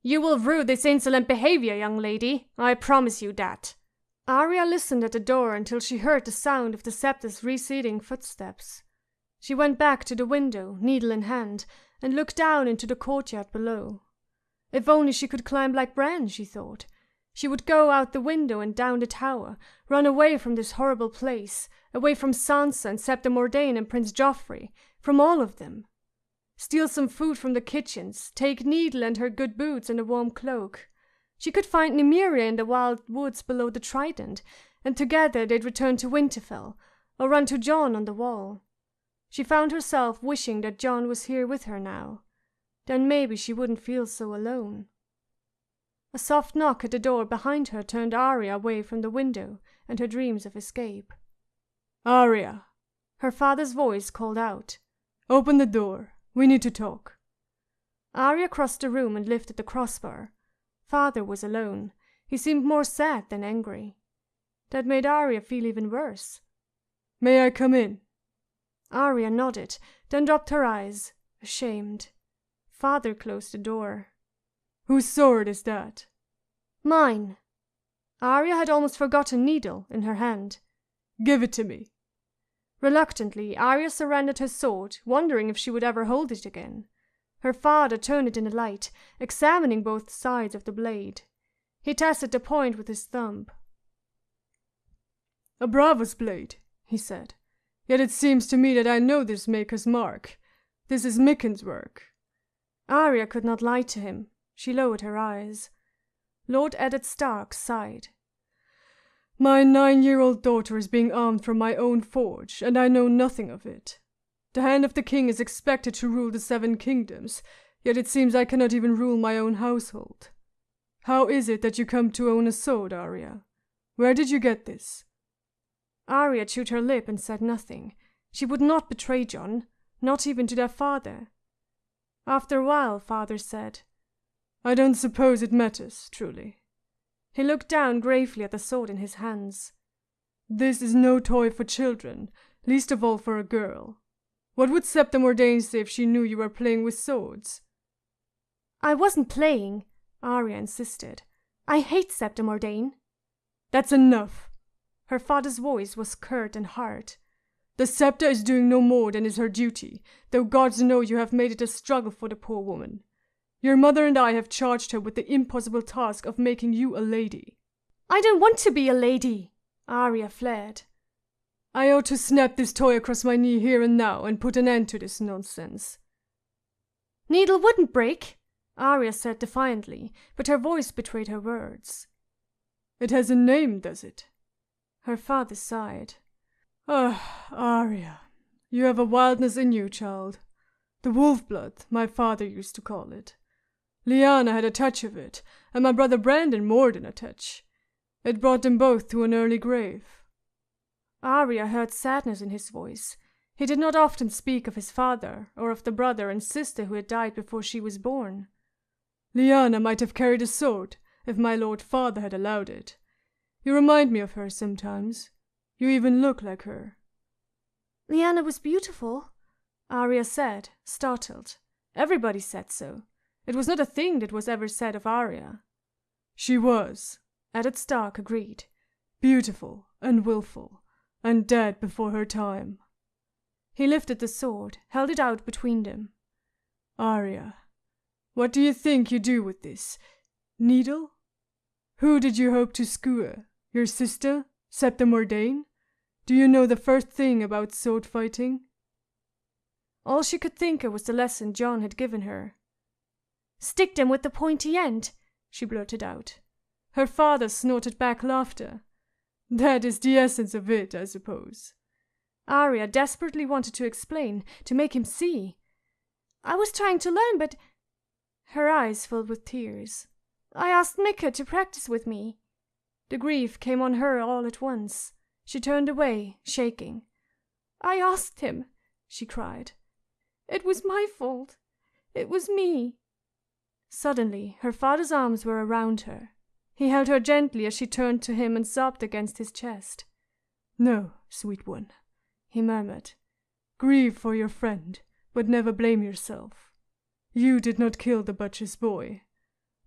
"You will rue this insolent behavior, young lady. I promise you that." Arya listened at the door until she heard the sound of the Septa's receding footsteps. She went back to the window, needle in hand, and looked down into the courtyard below. If only she could climb like Bran, she thought. She would go out the window and down the tower, run away from this horrible place, away from Sansa and Septa Mordane and Prince Joffrey, from all of them. Steal some food from the kitchens, take Needle and her good boots and a warm cloak. She could find Nymeria in the wild woods below the Trident, and together they'd return to Winterfell, or run to Jon on the Wall. She found herself wishing that Jon was here with her now. Then maybe she wouldn't feel so alone. A soft knock at the door behind her turned Arya away from the window and her dreams of escape. "Arya!" Her father's voice called out. "Open the door. We need to talk." Arya crossed the room and lifted the crossbar. Father was alone. He seemed more sad than angry. That made Arya feel even worse. "May I come in?" Arya nodded, then dropped her eyes, ashamed. Father closed the door. "Whose sword is that?" "Mine." Arya had almost forgotten Needle in her hand. "Give it to me." Reluctantly, Arya surrendered her sword, wondering if she would ever hold it again. Her father turned it in the light, examining both sides of the blade. He tested the point with his thumb. "A Braavos blade," he said. "Yet it seems to me that I know this maker's mark. This is Mikken's work." Arya could not lie to him. She lowered her eyes. Lord Eddard Stark sighed. "My 9-year-old daughter is being armed from my own forge, and I know nothing of it. The hand of the king is expected to rule the 7 kingdoms, yet it seems I cannot even rule my own household. How is it that you come to own a sword, Arya? Where did you get this?" Arya chewed her lip and said nothing. She would not betray Jon, not even to their father. After a while, Father said, "I don't suppose it matters, truly." He looked down gravely at the sword in his hands. "This is no toy for children, least of all for a girl. What would Septa Mordane say if she knew you were playing with swords?" "I wasn't playing," Arya insisted. "I hate Septa Mordane." "That's enough." Her father's voice was curt and hard. "The scepter is doing no more than is her duty, though gods know you have made it a struggle for the poor woman. Your mother and I have charged her with the impossible task of making you a lady." "I don't want to be a lady," Arya flared. "I ought to snap this toy across my knee here and now and put an end to this nonsense." "Needle wouldn't break," Arya said defiantly, but her voice betrayed her words. "It has a name, does it?" Her father sighed. "Ah, Arya, you have a wildness in you, child. The wolf blood, my father used to call it. Lyanna had a touch of it, and my brother Brandon more than a touch. It brought them both to an early grave." Arya heard sadness in his voice. He did not often speak of his father, or of the brother and sister who had died before she was born. "Lyanna might have carried a sword, if my lord father had allowed it. You remind me of her sometimes. You even look like her." "Lyanna was beautiful," Arya said, startled. Everybody said so. It was not a thing that was ever said of Arya. "She was," Eddard Stark agreed. "Beautiful and willful, and dead before her time." He lifted the sword, held it out between them. "Arya, what do you think you do with this? Needle? Who did you hope to skewer? Your sister, Septa Mordane? Do you know the first thing about sword fighting?" All she could think of was the lesson John had given her. "Stick them with the pointy end," she blurted out. Her father snorted back laughter. "That is the essence of it, I suppose." Arya desperately wanted to explain, to make him see. "I was trying to learn, but—" Her eyes filled with tears. "I asked Micah to practice with me." The grief came on her all at once. She turned away, shaking. "I asked him," she cried. "It was my fault. It was me." Suddenly, her father's arms were around her. He held her gently as she turned to him and sobbed against his chest. "No, sweet one," he murmured. "Grieve for your friend, but never blame yourself. You did not kill the butcher's boy.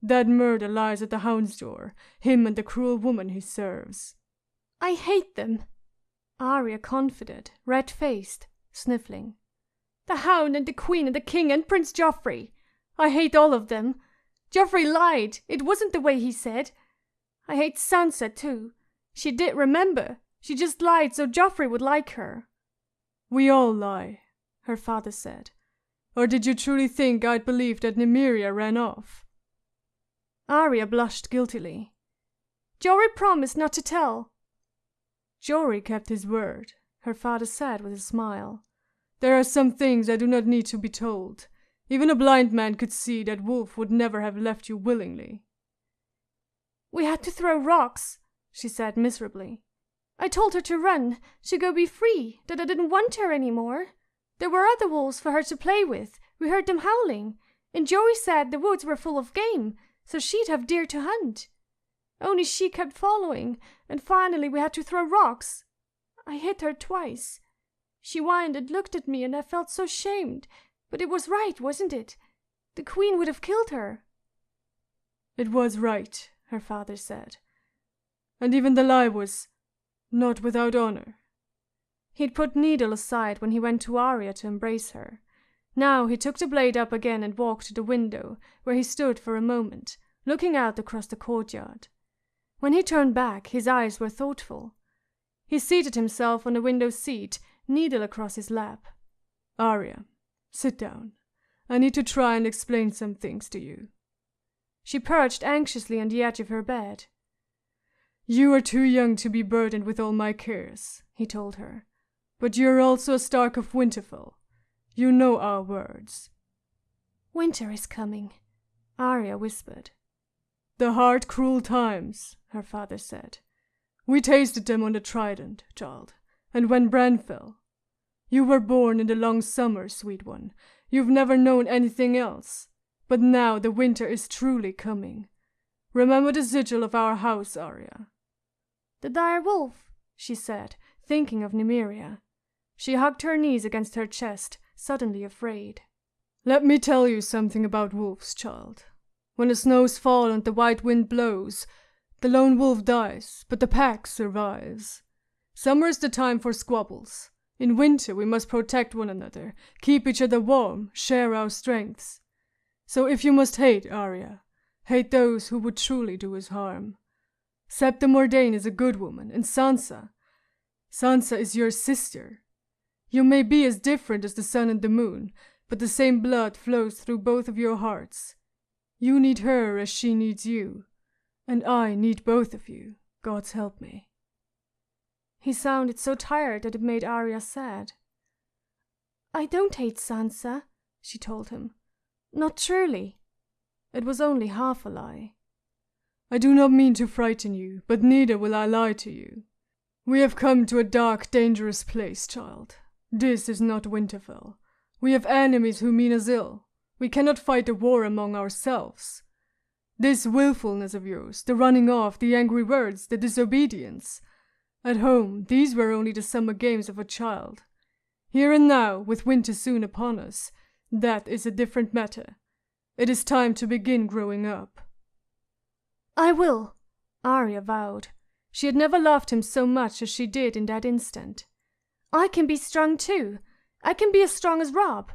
That murder lies at the hound's door, him and the cruel woman he serves." "I hate them," Arya confided, red-faced, sniffling. "The hound and the queen and the king and Prince Joffrey. I hate all of them. Joffrey lied. It wasn't the way he said. I hate Sansa, too. She did remember. She just lied so Joffrey would like her." "We all lie," her father said. "Or did you truly think I'd believe that Nymeria ran off?" Arya blushed guiltily. "Jory promised not to tell." "Jory kept his word," her father said with a smile. "There are some things that do not need to be told. Even a blind man could see that Wolf would never have left you willingly." "We had to throw rocks," she said miserably. "I told her to run, to go be free, that I didn't want her anymore. There were other wolves for her to play with. We heard them howling. And Jory said the woods were full of game, so she'd have deer to hunt. Only she kept following, and finally we had to throw rocks. I hit her twice. She whined and looked at me, and I felt so shamed. But it was right, wasn't it? The queen would have killed her." "It was right," her father said. "And even the lie was not without honor." He'd put Needle aside when he went to Arya to embrace her. Now he took the blade up again and walked to the window, where he stood for a moment, looking out across the courtyard. When he turned back, his eyes were thoughtful. He seated himself on the window seat, Needle across his lap. "Arya, sit down. I need to try and explain some things to you." She perched anxiously on the edge of her bed. "You are too young to be burdened with all my cares," he told her. "But you are also a Stark of Winterfell. You know our words." "Winter is coming," Arya whispered. "The hard, cruel times," her father said. "We tasted them on the Trident, child, and when Bran fell. You were born in the long summer, sweet one. You've never known anything else. But now the winter is truly coming. Remember the sigil of our house, Arya." "The dire wolf," she said, thinking of Nymeria. She hugged her knees against her chest, suddenly afraid. "Let me tell you something about wolves, child. When the snows fall and the white wind blows, the lone wolf dies, but the pack survives. Summer is the time for squabbles. In winter we must protect one another, keep each other warm, share our strengths. So if you must hate, Arya, hate those who would truly do us harm. Septa Mordane is a good woman, and Sansa is your sister. You may be as different as the sun and the moon, but the same blood flows through both of your hearts. You need her as she needs you, and I need both of you, God's help me." He sounded so tired that it made Arya sad. "I don't hate Sansa," she told him. "Not truly." It was only half a lie. "I do not mean to frighten you, but neither will I lie to you. We have come to a dark, dangerous place, child. This is not Winterfell. We have enemies who mean us ill. We cannot fight a war among ourselves. This willfulness of yours, the running off, the angry words, the disobedience. At home, these were only the summer games of a child. Here and now, with winter soon upon us, that is a different matter. It is time to begin growing up." "I will," Arya vowed. She had never loved him so much as she did in that instant. "I can be strong too. I can be as strong as Robb."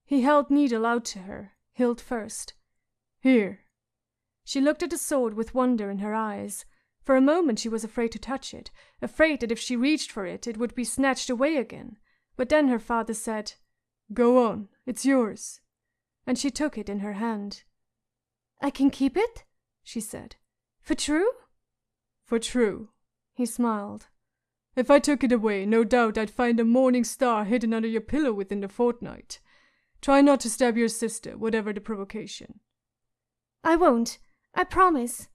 He held Needle out to her, hilt first. "Here." She looked at the sword with wonder in her eyes. For a moment she was afraid to touch it, afraid that if she reached for it, it would be snatched away again. But then her father said, "Go on, it's yours." And she took it in her hand. "I can keep it?" she said. "For true?" "For true," he smiled. "If I took it away, no doubt I'd find a morning star hidden under your pillow within a fortnight. Try not to stab your sister, whatever the provocation." "I won't. I promise."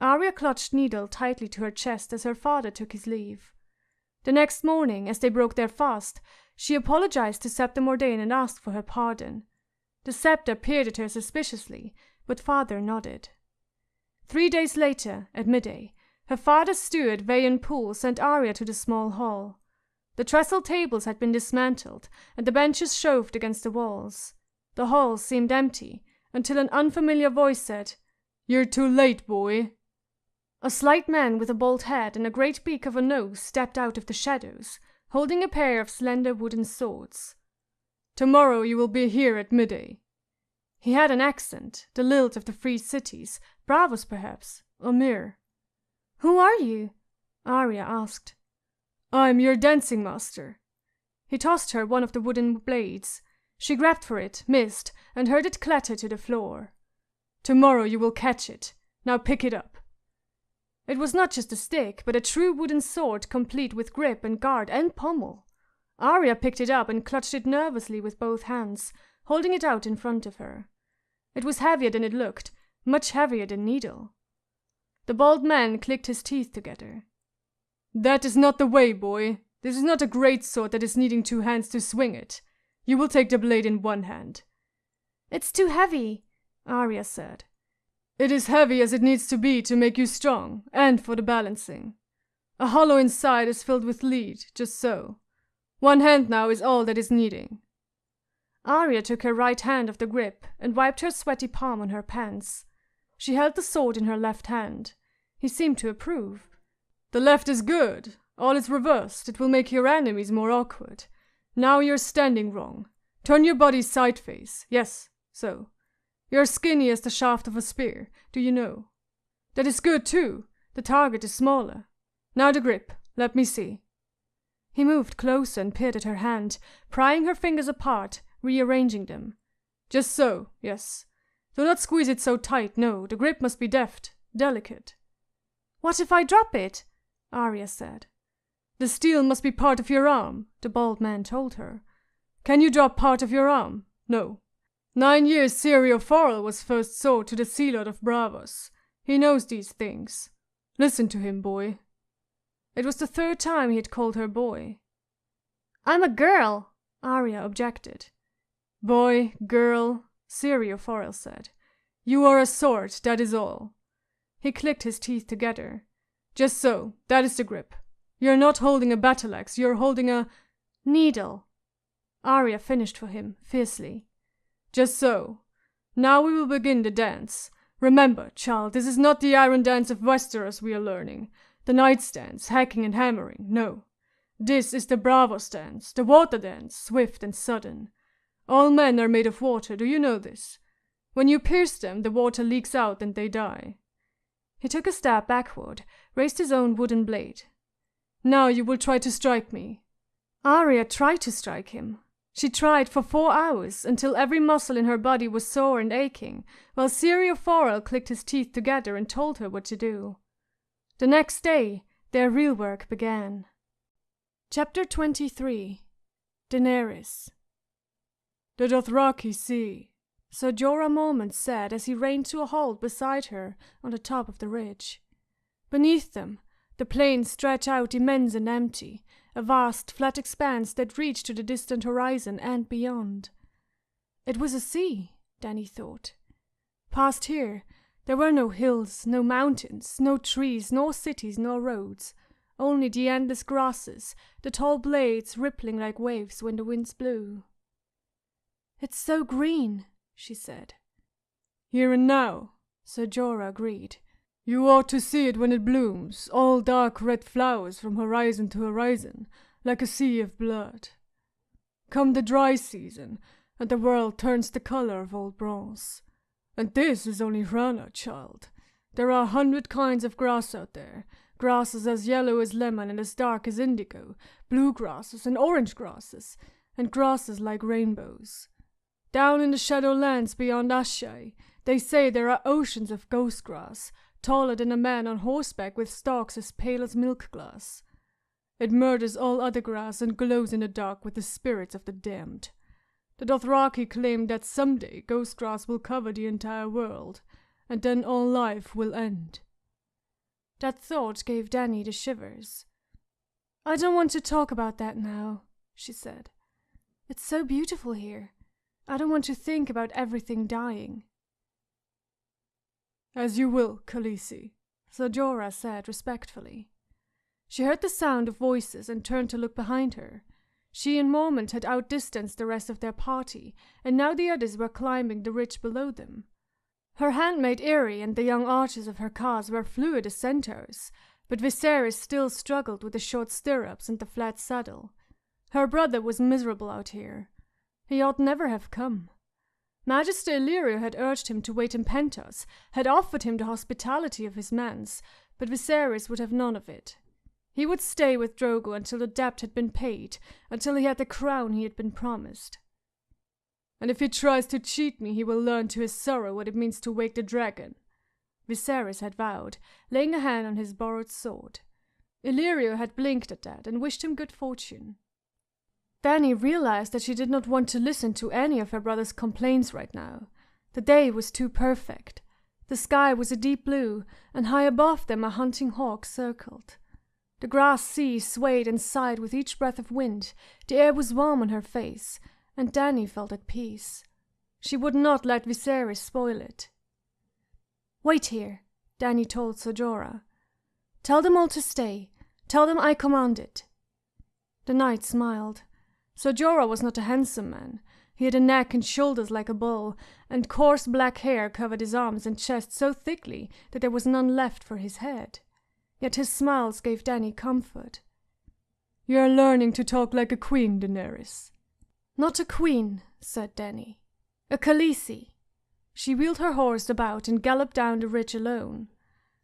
Arya clutched Needle tightly to her chest as her father took his leave. The next morning, as they broke their fast, she apologized to Septa Mordane and asked for her pardon. The Septa peered at her suspiciously, but father nodded. 3 days later, at midday, her father's steward Vayan Poole sent Arya to the small hall. The trestle tables had been dismantled, and the benches shoved against the walls. The hall seemed empty, until an unfamiliar voice said, "You're too late, boy." A slight man with a bald head and a great beak of a nose stepped out of the shadows, holding a pair of slender wooden swords. "Tomorrow you will be here at midday." He had an accent, the lilt of the free cities, Braavos perhaps, or Myr. "Who are you?" Arya asked. "I'm your dancing master." He tossed her one of the wooden blades. She grabbed for it, missed, and heard it clatter to the floor. "Tomorrow you will catch it. Now pick it up." It was not just a stick, but a true wooden sword complete with grip and guard and pommel. Arya picked it up and clutched it nervously with both hands, holding it out in front of her. It was heavier than it looked, much heavier than Needle. The bald man clicked his teeth together. "That is not the way, boy. This is not a great sword that is needing 2 hands to swing it. You will take the blade in 1 hand. "It's too heavy," Arya said. "It is heavy as it needs to be to make you strong, and for the balancing. A hollow inside is filled with lead, just so. 1 hand now is all that is needing." Arya took her right hand off the grip and wiped her sweaty palm on her pants. She held the sword in her left hand. He seemed to approve. "The left is good. All is reversed. It will make your enemies more awkward. Now you're standing wrong. Turn your body side face. Yes, so. You're skinny as the shaft of a spear, do you know? That is good too. The target is smaller. Now the grip. Let me see." He moved closer and peered at her hand, prying her fingers apart, rearranging them. "Just so, yes. Do not squeeze it so tight, no. The grip must be deft, delicate." "What if I drop it?" Arya said. "The steel must be part of your arm," the bald man told her. "Can you drop part of your arm? No. 9 years Sirio Forel was first sword to the Sea Lord of Braavos. He knows these things. Listen to him, boy." It was the 3rd time he had called her boy. "I'm a girl," Arya objected. "Boy, girl," Sirio Forel said. "You are a sword, that is all." He clicked his teeth together. "Just so, that is the grip. You're not holding a battle axe, you're holding a needle." Arya finished for him, fiercely. "Just so. Now we will begin the dance. Remember, child, this is not the iron dance of Westeros we are learning. The knight's dance, hacking and hammering, no. This is the Braavos dance, the water dance, swift and sudden. All men are made of water, do you know this? When you pierce them, the water leaks out and they die." He took a step backward, raised his own wooden blade. "Now you will try to strike me." Arya tried to strike him. She tried for 4 hours, until every muscle in her body was sore and aching, while Sirio Forel clicked his teeth together and told her what to do. The next day, their real work began. Chapter 23. Daenerys. "The Dothraki see," Ser Jorah Mormont said as he reined to a halt beside her on the top of the ridge. Beneath them, the plains stretch out immense and empty, a vast flat expanse that reached to the distant horizon and beyond. It was a sea, Dany thought. Past here, there were no hills, no mountains, no trees, nor cities, nor roads, only the endless grasses, the tall blades rippling like waves when the winds blew. "It's so green," she said. "Here and now," Ser Jorah agreed. "You ought to see it when it blooms, all dark red flowers from horizon to horizon, like a sea of blood. Come the dry season, and the world turns the color of old bronze. And this is only Rana, child. There are 100 kinds of grass out there. Grasses as yellow as lemon and as dark as indigo, blue grasses and orange grasses, and grasses like rainbows. Down in the Shadowlands beyond Ashai, they say there are oceans of ghost grass, taller than a man on horseback with stalks as pale as milk glass. It murders all other grass and glows in the dark with the spirits of the damned. The Dothraki claim that someday ghost grass will cover the entire world, and then all life will end. That thought gave Dany the shivers. "I don't want to talk about that now," she said. "It's so beautiful here. I don't want to think about everything dying." "As you will, Khaleesi," Ser Jorah said respectfully. She heard the sound of voices and turned to look behind her. She and Mormont had outdistanced the rest of their party, and now the others were climbing the ridge below them. Her handmaid Irri and the young archers of her cause were fluid as centaurs, but Viserys still struggled with the short stirrups and the flat saddle. Her brother was miserable out here. He ought never have come. Magister Illyrio had urged him to wait in Pentos, had offered him the hospitality of his mans, but Viserys would have none of it. He would stay with Drogo until the debt had been paid, until he had the crown he had been promised. "And if he tries to cheat me, he will learn to his sorrow what it means to wake the dragon," Viserys had vowed, laying a hand on his borrowed sword. Illyrio had blinked at that and wished him good fortune. Dany realized that she did not want to listen to any of her brother's complaints right now. The day was too perfect. The sky was a deep blue, and high above them a hunting hawk circled. The grass sea swayed and sighed with each breath of wind, the air was warm on her face, and Dany felt at peace. She would not let Viserys spoil it. "Wait here," Dany told Ser Jorah. "Tell them all to stay. Tell them I command it." The knight smiled. Ser Jorah was not a handsome man. He had a neck and shoulders like a bull, and coarse black hair covered his arms and chest so thickly that there was none left for his head. Yet his smiles gave Dany comfort. "You are learning to talk like a queen, Daenerys." "Not a queen," said Dany. "A Khaleesi." She wheeled her horse about and galloped down the ridge alone.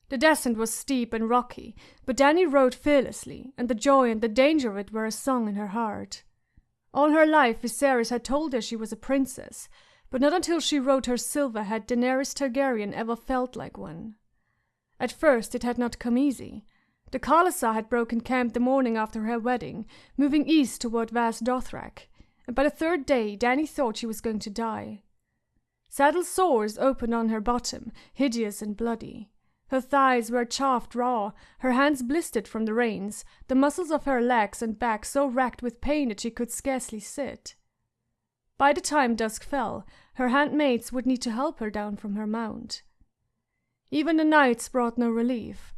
The descent was steep and rocky, but Dany rode fearlessly, and the joy and the danger of it were a song in her heart. All her life Viserys had told her she was a princess, but not until she rode her silver had Daenerys Targaryen ever felt like one. At first it had not come easy. The Khalasar had broken camp the morning after her wedding, moving east toward vast Dothrak, and by the third day Dany thought she was going to die. Saddle sores opened on her bottom, hideous and bloody. Her thighs were chafed raw, her hands blistered from the reins, the muscles of her legs and back so racked with pain that she could scarcely sit. By the time dusk fell, her handmaids would need to help her down from her mount. Even the nights brought no relief.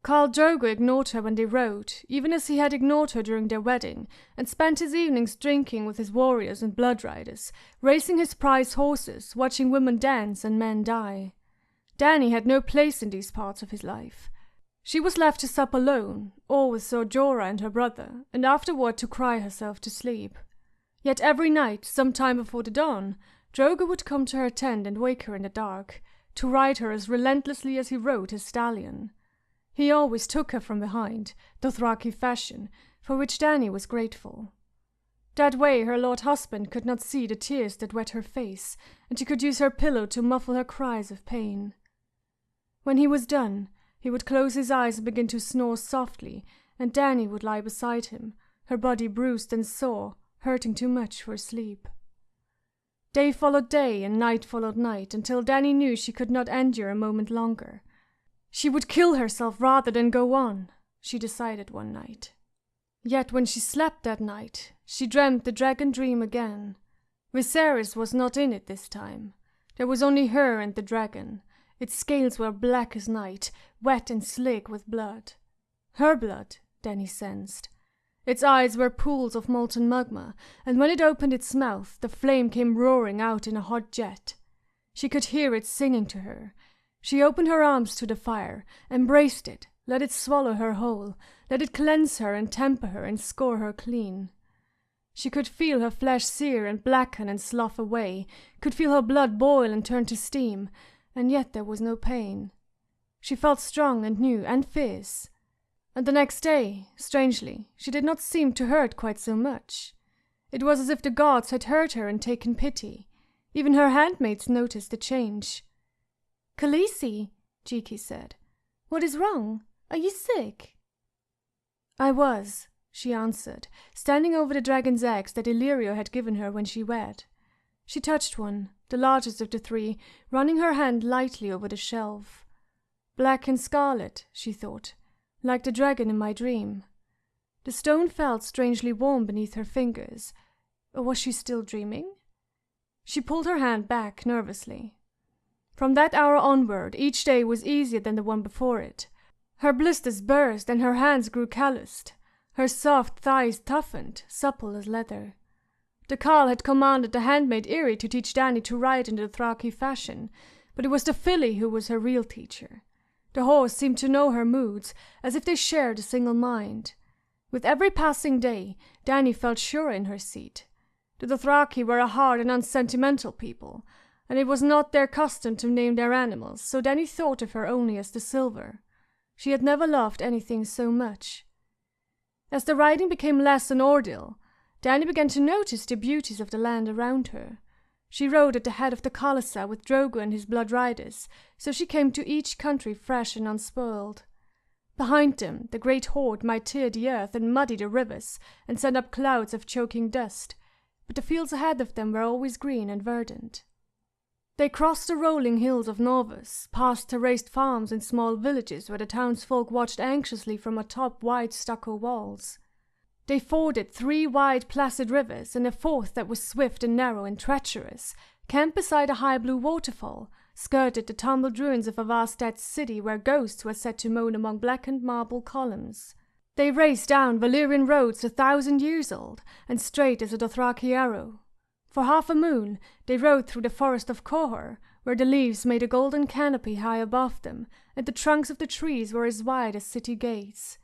Khal Drogo ignored her when they rode, even as he had ignored her during their wedding, and spent his evenings drinking with his warriors and blood riders, racing his prize horses, watching women dance and men die. Dany had no place in these parts of his life. She was left to sup alone, or with Ser Jorah and her brother, and afterward to cry herself to sleep. Yet every night, some time before the dawn, Drogo would come to her tent and wake her in the dark, to ride her as relentlessly as he rode his stallion. He always took her from behind, Dothraki fashion, for which Dany was grateful. That way her lord husband could not see the tears that wet her face, and she could use her pillow to muffle her cries of pain. When he was done, he would close his eyes and begin to snore softly, and Dany would lie beside him, her body bruised and sore, hurting too much for sleep. Day followed day and night followed night, until Dany knew she could not endure a moment longer. She would kill herself rather than go on, she decided one night. Yet when she slept that night, she dreamt the dragon dream again. Viserys was not in it this time. There was only her and the dragon. Its scales were black as night, wet and slick with blood. Her blood, Dany sensed. Its eyes were pools of molten magma, and when it opened its mouth, the flame came roaring out in a hot jet. She could hear it singing to her. She opened her arms to the fire, embraced it, let it swallow her whole, let it cleanse her and temper her and score her clean. She could feel her flesh sear and blacken and slough away, could feel her blood boil and turn to steam, and yet there was no pain. She felt strong and new and fierce. And the next day, strangely, she did not seem to hurt quite so much. It was as if the gods had heard her and taken pity. Even her handmaids noticed the change. "Khaleesi," Jiki said, "what is wrong? Are you sick?" "I was," she answered, standing over the dragon's eggs that Illyrio had given her when she wed. She touched one, the largest of the three, running her hand lightly over the shelf. Black and scarlet, she thought, like the dragon in my dream. The stone felt strangely warm beneath her fingers. Or was she still dreaming? She pulled her hand back nervously. From that hour onward, each day was easier than the one before it. Her blisters burst and her hands grew calloused. Her soft thighs toughened, supple as leather. The Carl had commanded the handmaid Irri to teach Dany to ride in the Dothraki fashion, but it was the filly who was her real teacher. The horse seemed to know her moods, as if they shared a single mind. With every passing day, Dany felt surer in her seat. The Dothraki were a hard and unsentimental people, and it was not their custom to name their animals, so Dany thought of her only as the Silver. She had never loved anything so much. As the riding became less an ordeal, Dany began to notice the beauties of the land around her. She rode at the head of the Khalasa with Drogo and his blood riders, so she came to each country fresh and unspoiled. Behind them, the great horde might tear the earth and muddy the rivers and send up clouds of choking dust, but the fields ahead of them were always green and verdant. They crossed the rolling hills of Norvus, past terraced farms and small villages where the townsfolk watched anxiously from atop wide stucco walls. They forded 3 wide placid rivers and a 4th that was swift and narrow and treacherous, camped beside a high blue waterfall, skirted the tumbled ruins of a vast dead city where ghosts were said to moan among blackened marble columns. They raced down Valyrian roads 1,000 years old, and straight as a Dothraki arrow. For half a moon, they rode through the forest of Qohor, where the leaves made a golden canopy high above them, and the trunks of the trees were as wide as city gates.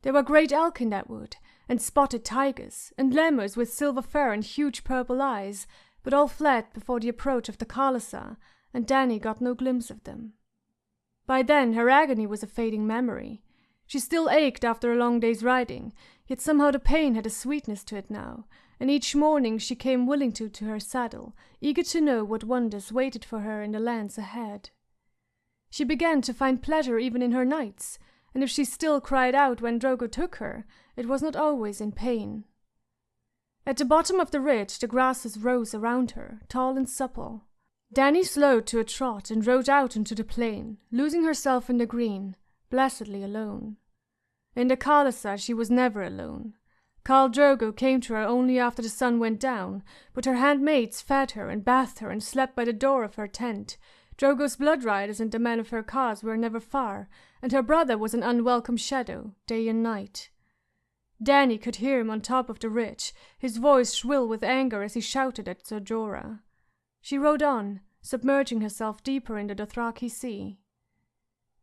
There were great elk in that wood, and spotted tigers, and lemurs with silver fur and huge purple eyes, but all fled before the approach of the Khalasa, and Dany got no glimpse of them. By then her agony was a fading memory. She still ached after a long day's riding, yet somehow the pain had a sweetness to it now, and each morning she came willing to her saddle, eager to know what wonders waited for her in the lands ahead. She began to find pleasure even in her nights, and if she still cried out when Drogo took her, it was not always in pain. At the bottom of the ridge the grasses rose around her, tall and supple. Dany slowed to a trot and rode out into the plain, losing herself in the green, blessedly alone. In the Khalasa she was never alone. Khal Drogo came to her only after the sun went down, but her handmaids fed her and bathed her and slept by the door of her tent. Drogo's blood riders and the men of her cause were never far, and her brother was an unwelcome shadow, day and night. Dany could hear him on top of the ridge, his voice shrill with anger as he shouted at Ser Jorah. She rode on, submerging herself deeper in the Dothraki sea.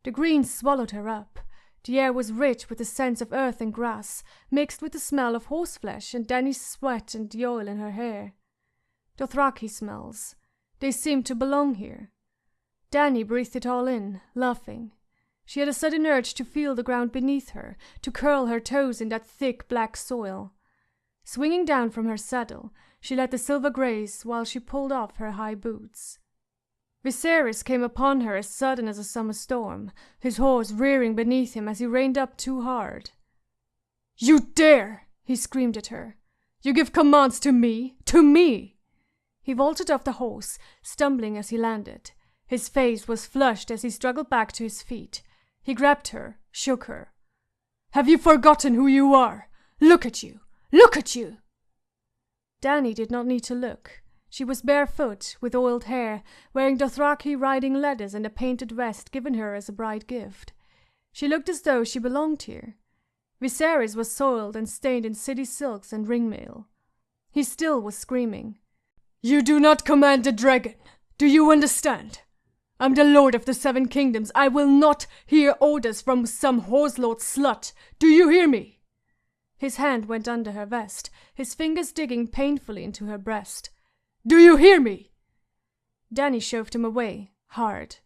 The green swallowed her up. The air was rich with the scents of earth and grass, mixed with the smell of horseflesh and Dany's sweat and the oil in her hair. Dothraki smells. They seemed to belong here. Dany breathed it all in, laughing. She had a sudden urge to feel the ground beneath her, to curl her toes in that thick black soil. Swinging down from her saddle, she let the silver graze while she pulled off her high boots. Viserys came upon her as sudden as a summer storm, his horse rearing beneath him as he reined up too hard. "You dare!" he screamed at her. "You give commands to me! To me!" He vaulted off the horse, stumbling as he landed. His face was flushed as he struggled back to his feet. He grabbed her, shook her. "Have you forgotten who you are? Look at you! Look at you!" Dany did not need to look. She was barefoot, with oiled hair, wearing Dothraki riding leathers and a painted vest given her as a bride gift. She looked as though she belonged here. Viserys was soiled and stained in city silks and ringmail. He still was screaming. "You do not command the dragon! Do you understand? I'm the Lord of the 7 Kingdoms. I will not hear orders from some horselord slut. Do you hear me?" His hand went under her vest, his fingers digging painfully into her breast. "Do you hear me?" Dany shoved him away, hard.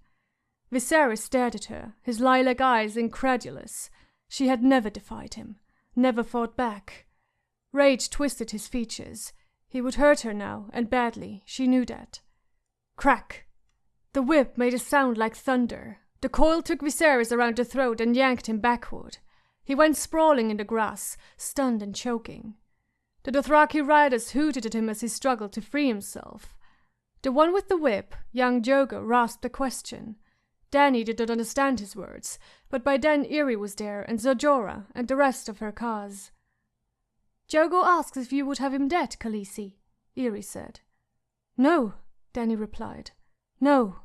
Viserys stared at her, his lilac eyes incredulous. She had never defied him, never fought back. Rage twisted his features. He would hurt her now, and badly, she knew that. Crack! The whip made a sound like thunder. The coil took Viserys around the throat and yanked him backward. He went sprawling in the grass, stunned and choking. The Dothraki riders hooted at him as he struggled to free himself. The one with the whip, young Jogo, rasped a question. Dany did not understand his words, but by then Irri was there, and Ser Jorah, and the rest of her Khaz. "Jogo asks if you would have him dead, Khaleesi," Irri said. "No," Dany replied. "No."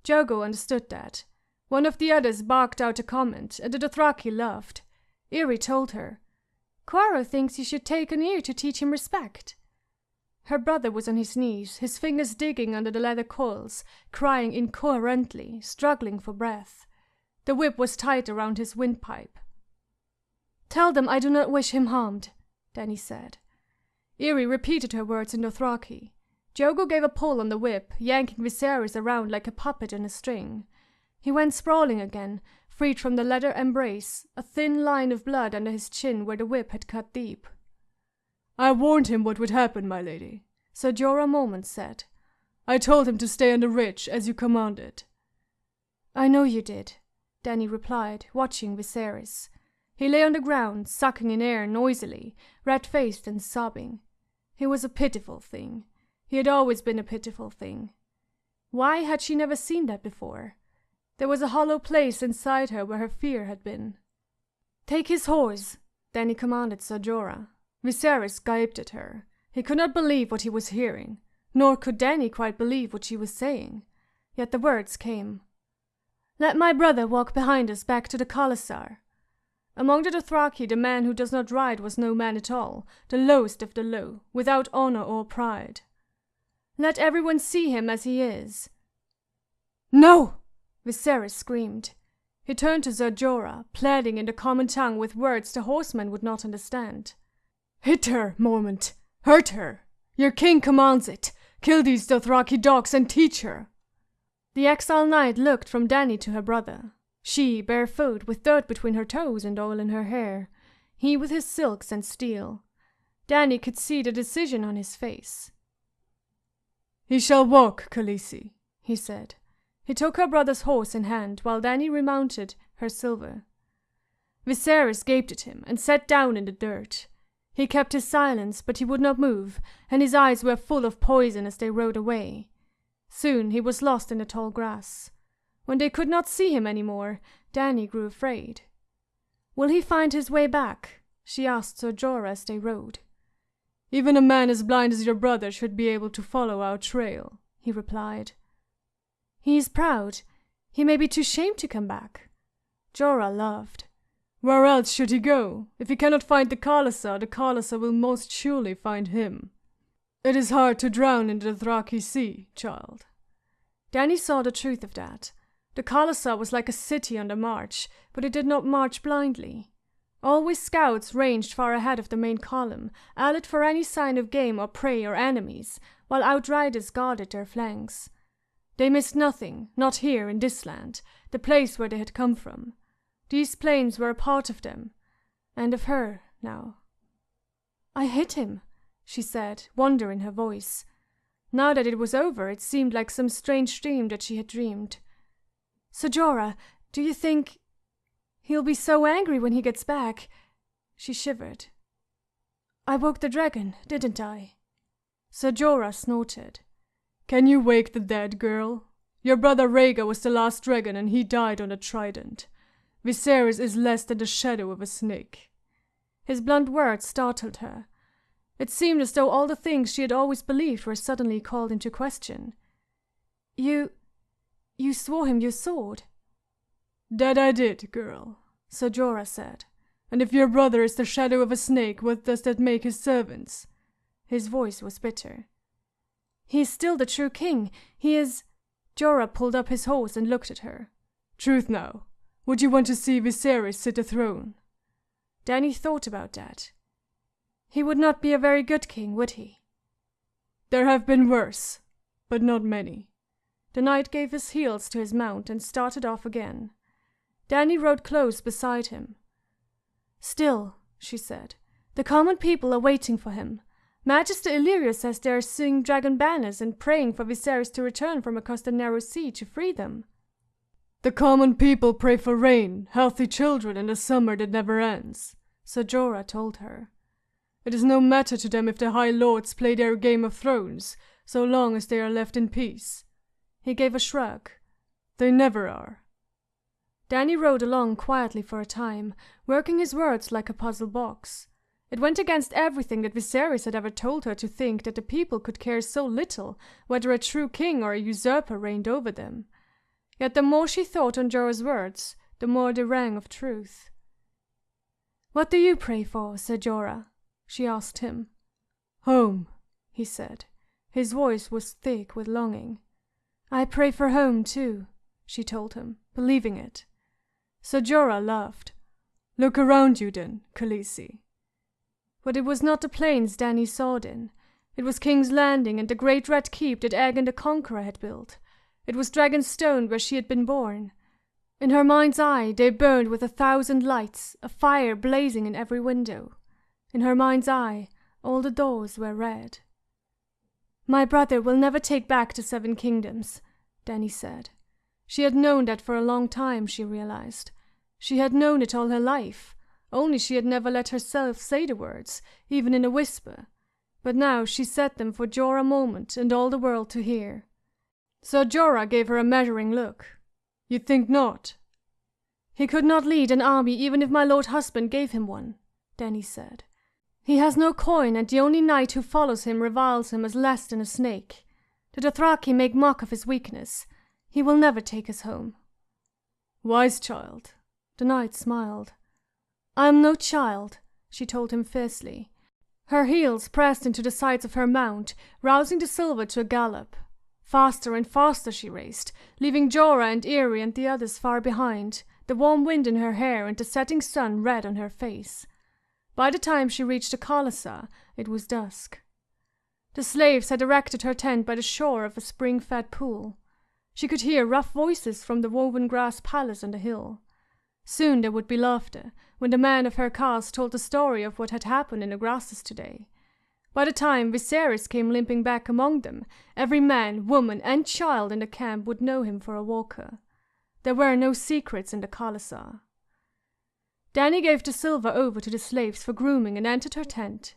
Jogo understood that. One of the others barked out a comment, and the Dothraki laughed. Irri told her, "Quaro thinks you should take an ear to teach him respect." Her brother was on his knees, his fingers digging under the leather coils, crying incoherently, struggling for breath. The whip was tight around his windpipe. "Tell them I do not wish him harmed," Dany said. Irri repeated her words in Dothraki. Jogo gave a pull on the whip, yanking Viserys around like a puppet on a string. He went sprawling again, freed from the leather embrace, a thin line of blood under his chin where the whip had cut deep. "I warned him what would happen, my lady," Ser Jorah Mormont said. "I told him to stay on the ridge, as you commanded." "I know you did," Dany replied, watching Viserys. He lay on the ground, sucking in air noisily, red-faced and sobbing. He was a pitiful thing. He had always been a pitiful thing. Why had she never seen that before? There was a hollow place inside her where her fear had been. "Take his horse," Dany commanded Ser Jorah. Viserys gaped at her. He could not believe what he was hearing, nor could Dany quite believe what she was saying. Yet the words came. "Let my brother walk behind us back to the khalasar." Among the Dothraki, the man who does not ride was no man at all, the lowest of the low, without honor or pride. "Let everyone see him as he is." "No!" Viserys screamed. He turned to Ser Jorah, pleading in the common tongue with words the horsemen would not understand. "Hit her, Mormont! Hurt her! Your king commands it! Kill these Dothraki dogs and teach her!" The exiled knight looked from Dany to her brother. She, barefoot, with dirt between her toes and oil in her hair. He with his silks and steel. Dany could see the decision on his face. "He shall walk, Khaleesi," he said. He took her brother's horse in hand, while Dany remounted her silver. Viserys gaped at him and sat down in the dirt. He kept his silence, but he would not move, and his eyes were full of poison as they rode away. Soon he was lost in the tall grass. When they could not see him any more, Dany grew afraid. "Will he find his way back?" she asked Ser Jorah as they rode. "Even a man as blind as your brother should be able to follow our trail," he replied. "He is proud. He may be too shamed to come back." Jorah laughed. "Where else should he go? If he cannot find the khalasar will most surely find him. It is hard to drown in the Dothraki Sea, child." Dany saw the truth of that. The khalasar was like a city on the march, but it did not march blindly. Always scouts ranged far ahead of the main column, alert for any sign of game or prey or enemies, while outriders guarded their flanks. They missed nothing, not here in this land, the place where they had come from. These plains were a part of them, and of her now. "I hit him," she said, wonder in her voice. Now that it was over, it seemed like some strange dream that she had dreamed. "Ser Jorah, do you think... he'll be so angry when he gets back?" She shivered. "I woke the dragon, didn't I?" Ser Jorah snorted. "Can you wake the dead, girl? Your brother Rhaegar was the last dragon and he died on a trident. Viserys is less than the shadow of a snake." His blunt words startled her. It seemed as though all the things she had always believed were suddenly called into question. You swore him your sword." "That I did, girl," Ser Jorah said. "And if your brother is the shadow of a snake, what does that make his servants?" His voice was bitter. "He is still the true king. He is..." Jorah pulled up his horse and looked at her. "Truth now. Would you want to see Viserys sit the throne?" Dany thought about that. He would not be a very good king, would he? "There have been worse, but not many." The knight gave his heels to his mount and started off again. Dany rode close beside him. "Still," she said, "the common people are waiting for him. Magister Illyrio says they are seeing dragon banners and praying for Viserys to return from across the narrow sea to free them." "The common people pray for rain, healthy children, and a summer that never ends," Ser Jorah told her. "It is no matter to them if the High Lords play their Game of Thrones, so long as they are left in peace." He gave a shrug. "They never are." Dany rode along quietly for a time, working his words like a puzzle box. It went against everything that Viserys had ever told her to think that the people could care so little whether a true king or a usurper reigned over them. Yet the more she thought on Jorah's words, the more they rang of truth. "What do you pray for, Ser Jorah?" she asked him. "Home," he said. His voice was thick with longing. "I pray for home, too," she told him, believing it. Ser Jorah laughed. "Look around you then, Khaleesi." But it was not the plains Dany saw in. It was King's Landing and the great red keep that Aegon the Conqueror had built. It was Dragonstone where she had been born. In her mind's eye they burned with 1,000 lights, a fire blazing in every window. In her mind's eye all the doors were red. "My brother will never take back the 7 kingdoms," Dany said. She had known that for a long time, she realized. She had known it all her life, only she had never let herself say the words, even in a whisper. But now she said them for Jorah Mormont and all the world to hear. Ser Jorah gave her a measuring look. "You think not?" "He could not lead an army even if my lord husband gave him one," Dany said. "He has no coin, and the only knight who follows him reviles him as less than a snake. The Dothraki make mock of his weakness. He will never take us home." "Wise child." The knight smiled. "I am no child," she told him fiercely. Her heels pressed into the sides of her mount, rousing the silver to a gallop. Faster and faster she raced, leaving Jorah and Irri and the others far behind, the warm wind in her hair and the setting sun red on her face. By the time she reached the Khalasar, it was dusk. The slaves had erected her tent by the shore of a spring-fed pool. She could hear rough voices from the woven grass palace on the hill. Soon there would be laughter, when the man of her caste told the story of what had happened in the grasses today. By the time Viserys came limping back among them, every man, woman, and child in the camp would know him for a walker. There were no secrets in the Khalasar. Dany gave the silver over to the slaves for grooming and entered her tent.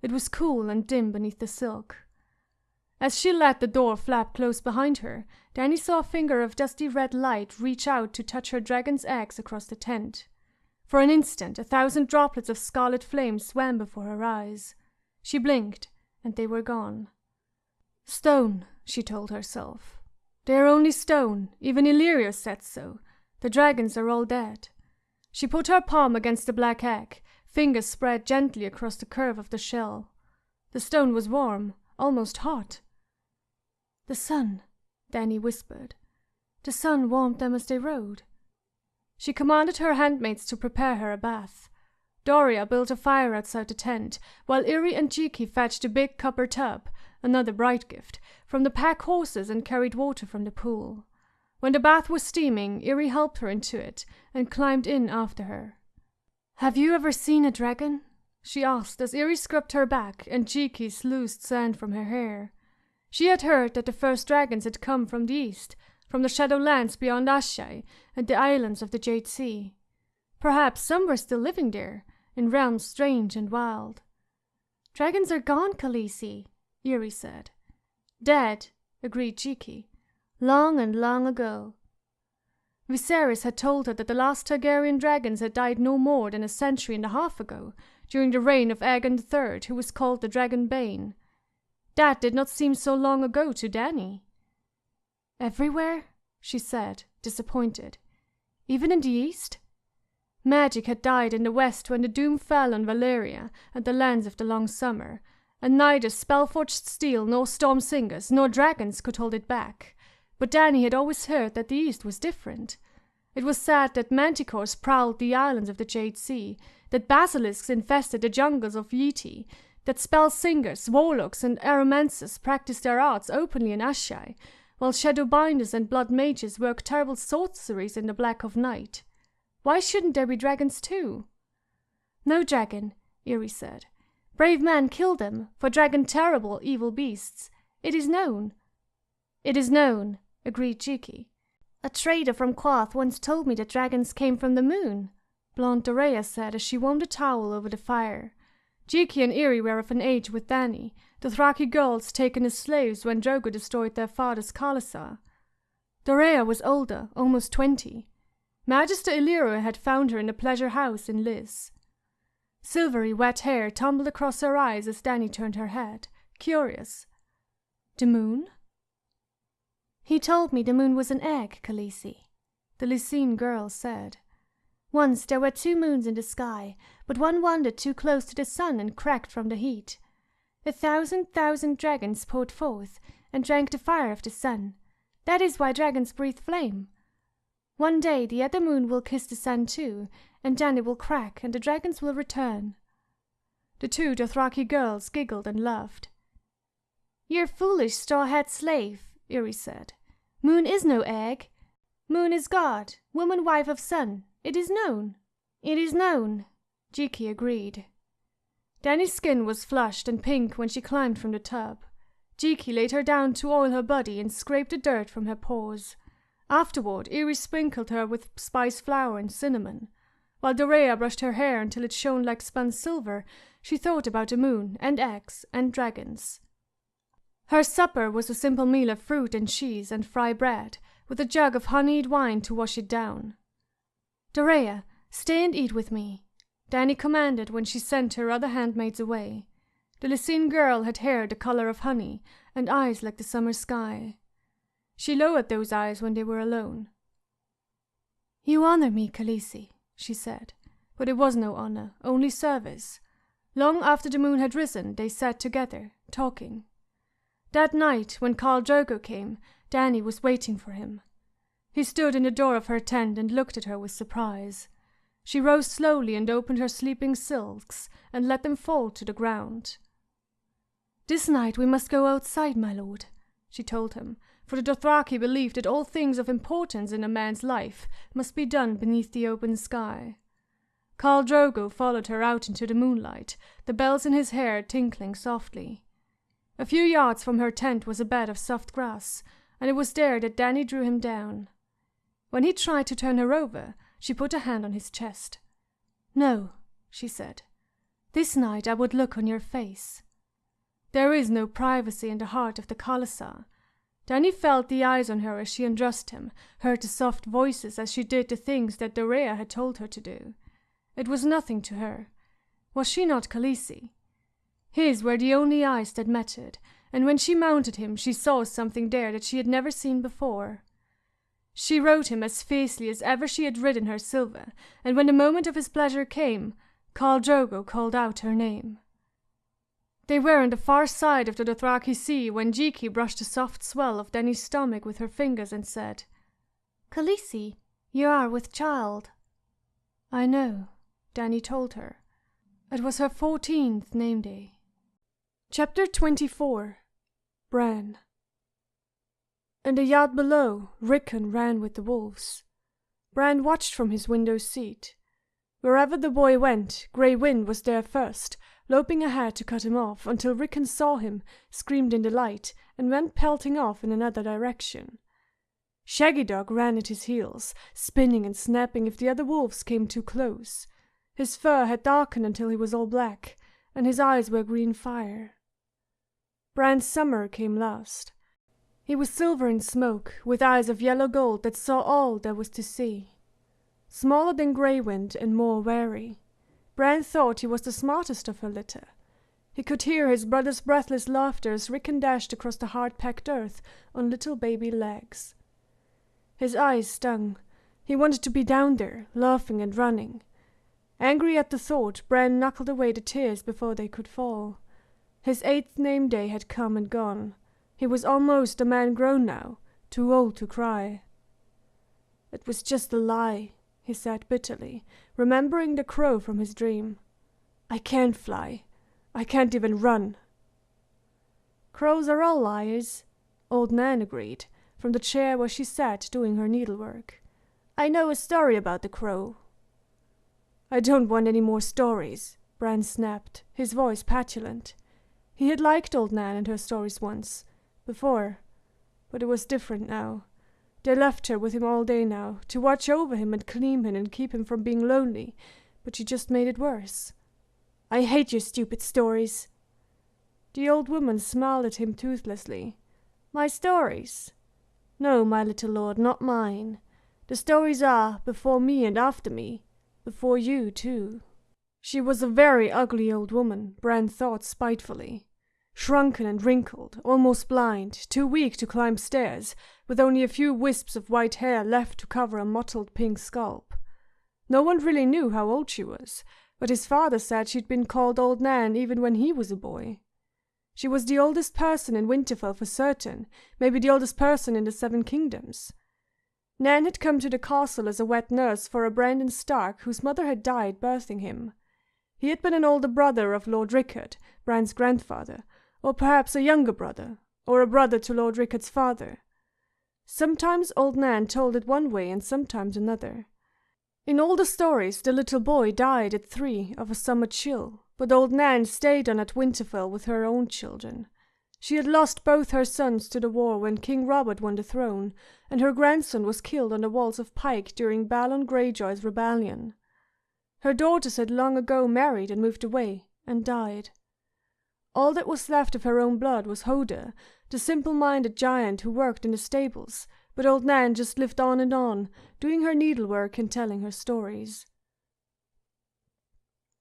It was cool and dim beneath the silk. As she let the door flap close behind her, Dany saw a finger of dusty red light reach out to touch her dragon's eggs across the tent. For an instant 1,000 droplets of scarlet flame swam before her eyes. She blinked, and they were gone. "Stone," she told herself. "They are only stone, even Illyrio said so. The dragons are all dead." She put her palm against the black egg, fingers spread gently across the curve of the shell. The stone was warm, almost hot. "The sun," Dany whispered. "The sun warmed them as they rode." She commanded her handmaids to prepare her a bath. Doria built a fire outside the tent, while Irri and Jiki fetched a big copper tub, another bright gift, from the pack horses and carried water from the pool. When the bath was steaming, Irri helped her into it and climbed in after her. "Have you ever seen a dragon?" she asked as Irri scrubbed her back and Jiki sleuthed sand from her hair. She had heard that the first dragons had come from the east, from the Shadowlands beyond Asshai and the islands of the Jade Sea. Perhaps some were still living there, in realms strange and wild. "Dragons are gone, Khaleesi," Irri said. "Dead," agreed Jiki. "Long and long ago." Viserys had told her that the last Targaryen dragons had died no more than a century and a half ago, during the reign of Aegon III, who was called the Dragonbane. That did not seem so long ago to Dany. "Everywhere?" she said, disappointed. "Even in the east?" Magic had died in the west when the doom fell on Valyria and the lands of the long summer, and neither spell-forged steel nor storm singers nor dragons could hold it back. But Dany had always heard that the east was different. It was said that manticores prowled the islands of the Jade Sea, that basilisks infested the jungles of Yeti, that spell singers, warlocks, and aromancers practiced their arts openly in Asshai, while shadow binders and blood mages work terrible sorceries in the black of night. Why shouldn't there be dragons too? No dragon, Eerie said. Brave men kill them, for dragon terrible, evil beasts. It is known. It is known, agreed Jiki. A trader from Quath once told me that dragons came from the moon, blonde Dorea said as she warmed a towel over the fire. Jiki and Eerie were of an age with Dani, the Thraki girls taken as slaves when Drogo destroyed their father's Khalasar. Dorea was older, almost 20. Magister Illyrio had found her in a pleasure house in Liz. Silvery, wet hair tumbled across her eyes as Dani turned her head, curious. The moon? He told me the moon was an egg, Khaleesi, the Lysine girl said. Once there were 2 moons in the sky, but one wandered too close to the sun and cracked from the heat. 1,000 dragons poured forth and drank the fire of the sun. That is why dragons breathe flame. One day the other moon will kiss the sun too, and then it will crack and the dragons will return. The 2 Dothraki girls giggled and laughed. You're foolish, straw-hat slave, Eerie said. Moon is no egg. Moon is God, woman wife of sun. It is known. It is known, Jiki agreed. Dani's skin was flushed and pink when she climbed from the tub. Jiki laid her down to oil her body and scrape the dirt from her paws. Afterward, Eerie sprinkled her with spice flour and cinnamon. While Dorea brushed her hair until it shone like spun silver, she thought about the moon and eggs and dragons. Her supper was a simple meal of fruit and cheese and fry bread, with a jug of honeyed wine to wash it down. Dorea, stay and eat with me, Dani commanded when she sent her other handmaids away. The Lysine girl had hair the color of honey and eyes like the summer sky. She lowered those eyes when they were alone. You honor me, Khaleesi, she said, but it was no honor, only service. Long after the moon had risen, they sat together, talking. That night, when Khal Drogo came, Dani was waiting for him. He stood in the door of her tent and looked at her with surprise. She rose slowly and opened her sleeping silks and let them fall to the ground. This night we must go outside, my lord, she told him, for the Dothraki believed that all things of importance in a man's life must be done beneath the open sky. Khal Drogo followed her out into the moonlight, the bells in his hair tinkling softly. A few yards from her tent was a bed of soft grass, and it was there that Dani drew him down. When he tried to turn her over, she put a hand on his chest. No, she said. This night I would look on your face. There is no privacy in the heart of the Khalasar. Dani felt the eyes on her as she undressed him, heard the soft voices as she did the things that Dorea had told her to do. It was nothing to her. Was she not Khaleesi? His were the only eyes that mattered, and when she mounted him she saw something there that she had never seen before. She rode him as fiercely as ever she had ridden her Silva, and when the moment of his pleasure came, Khal Drogo called out her name. They were on the far side of the Dothraki Sea when Jiki brushed the soft swell of Dani's stomach with her fingers and said, Khaleesi, you are with child. I know, Dani told her. It was her 14th name day. Chapter 24. Bran. In the yard below, Rickon ran with the wolves. Bran watched from his window seat. Wherever the boy went, Grey Wind was there first, loping ahead to cut him off until Rickon saw him, screamed in delight, and went pelting off in another direction. Shaggy Dog ran at his heels, spinning and snapping if the other wolves came too close. His fur had darkened until he was all black, and his eyes were green fire. Bran's summer came last. He was silver in smoke, with eyes of yellow gold that saw all there was to see. Smaller than Grey Wind and more wary, Bran thought he was the smartest of her litter. He could hear his brother's breathless laughter as Rickon dashed across the hard-packed earth on little baby legs. His eyes stung. He wanted to be down there, laughing and running. Angry at the thought, Bran knuckled away the tears before they could fall. His 8th name day had come and gone. He was almost a man grown now, too old to cry. It was just a lie, he said bitterly, remembering the crow from his dream. I can't fly. I can't even run. Crows are all liars, Old Nan agreed, from the chair where she sat doing her needlework. "I know a story about the crow." "I don't want any more stories," Bran snapped, his voice petulant. He had liked old Nan and her stories once, before, but it was different now. They left her with him all day now, to watch over him and clean him and keep him from being lonely, but she just made it worse. "I hate your stupid stories." The old woman smiled at him toothlessly. "My stories? No, my little lord, not mine. The stories are before me and after me, before you, too." She was a very ugly old woman, Bran thought spitefully. Shrunken and wrinkled, almost blind, too weak to climb stairs, with only a few wisps of white hair left to cover a mottled pink scalp. No one really knew how old she was, but his father said she'd been called Old Nan even when he was a boy. She was the oldest person in Winterfell for certain, maybe the oldest person in the Seven Kingdoms. Nan had come to the castle as a wet nurse for a Brandon Stark whose mother had died birthing him. He had been an older brother of Lord Rickard, Bran's grandfather, or perhaps a younger brother, or a brother to Lord Rickard's father. Sometimes old Nan told it one way and sometimes another. In all the stories, the little boy died at 3 of a summer chill, but old Nan stayed on at Winterfell with her own children. She had lost both her sons to the war when King Robert won the throne, and her grandson was killed on the walls of Pike during Balon Greyjoy's rebellion. Her daughters had long ago married and moved away, and died. All that was left of her own blood was Hoder, the simple-minded giant who worked in the stables, but old Nan just lived on, doing her needlework and telling her stories.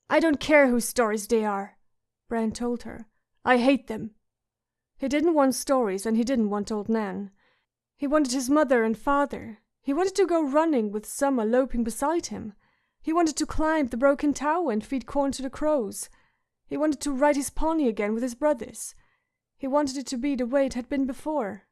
"I don't care whose stories they are," Bran told her. "I hate them." He didn't want stories, and he didn't want old Nan. He wanted his mother and father. He wanted to go running with Summer loping beside him. He wanted to climb the broken tower and feed corn to the crows. He wanted to ride his pony again with his brothers. He wanted it to be the way it had been before.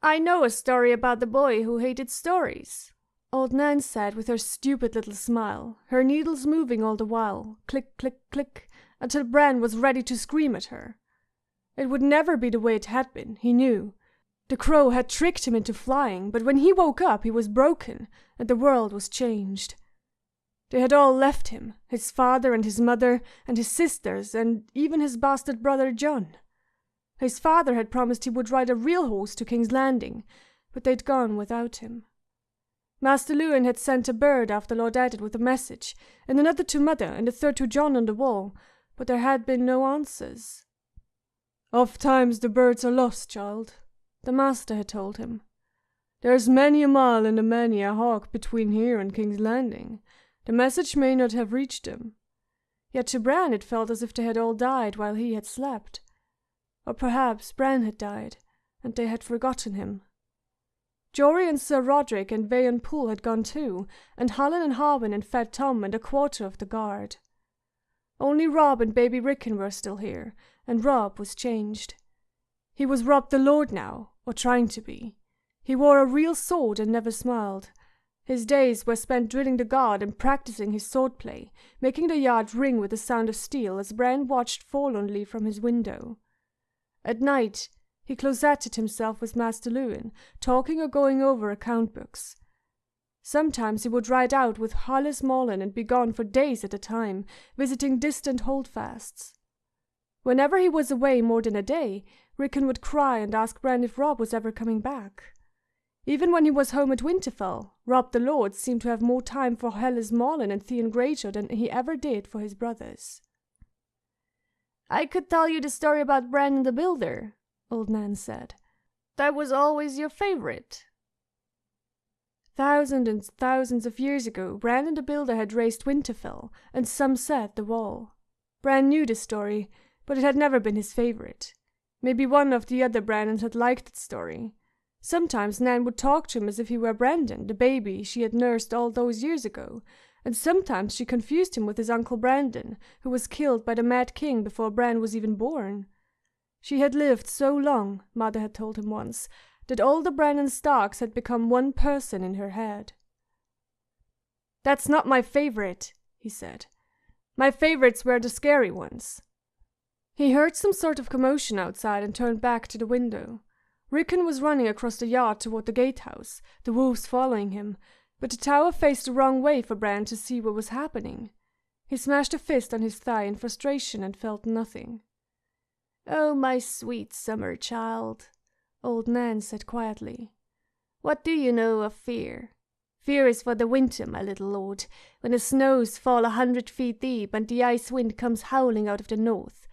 "I know a story about the boy who hated stories," old Nan said with her stupid little smile, her needles moving all the while, click, click, click, until Bran was ready to scream at her. It would never be the way it had been, he knew. The crow had tricked him into flying, but when he woke up he was broken, and the world was changed. They had all left him, his father and his mother and his sisters and even his bastard brother Jon. His father had promised he would ride a real horse to King's Landing, but they'd gone without him. Master Luwin had sent a bird after Lord Eddard with a message, and another to Mother and a third to Jon on the wall, but there had been no answers. "Oft times the birds are lost, child," the master had told him. "There's many a mile and a many a hawk between here and King's Landing. The message may not have reached them." Yet to Bran it felt as if they had all died while he had slept. Or perhaps Bran had died, and they had forgotten him. Jory and Sir Roderick and Vayon Poole had gone too, and Hallen and Harwin and Fat Tom and a quarter of the guard. Only Robb and baby Rickon were still here, and Robb was changed. He was Robb the Lord now, or trying to be. He wore a real sword and never smiled. His days were spent drilling the guard and practicing his swordplay, making the yard ring with the sound of steel as Bran watched forlornly from his window. At night, he closeted himself with Master Luwin, talking or going over account books. Sometimes he would ride out with Harles Morlen and be gone for days at a time, visiting distant holdfasts. Whenever he was away more than a day, Rickon would cry and ask Bran if Robb was ever coming back. Even when he was home at Winterfell, Robb the Lord seemed to have more time for Harles Morlen and Theon Greyjoy than he ever did for his brothers. "I could tell you the story about Bran the Builder," old Nan said. "That was always your favorite." Thousands and thousands of years ago, Bran the Builder had raised Winterfell, and some said the Wall. Bran knew the story, but it had never been his favorite. Maybe one of the other Brandons had liked the story. Sometimes Nan would talk to him as if he were Brandon, the baby she had nursed all those years ago, and sometimes she confused him with his uncle Brandon, who was killed by the Mad King before Bran was even born. She had lived so long, Mother had told him once, that all the Brandon Starks had become one person in her head. "That's not my favorite," he said. "My favorites were the scary ones." He heard some sort of commotion outside and turned back to the window. Rickon was running across the yard toward the gatehouse, the wolves following him, but the tower faced the wrong way for Bran to see what was happening. He smashed a fist on his thigh in frustration and felt nothing. "Oh, my sweet summer child," old Nan said quietly. "What do you know of fear? Fear is for the winter, my little lord, when the snows fall 100 feet deep and the ice wind comes howling out of the north.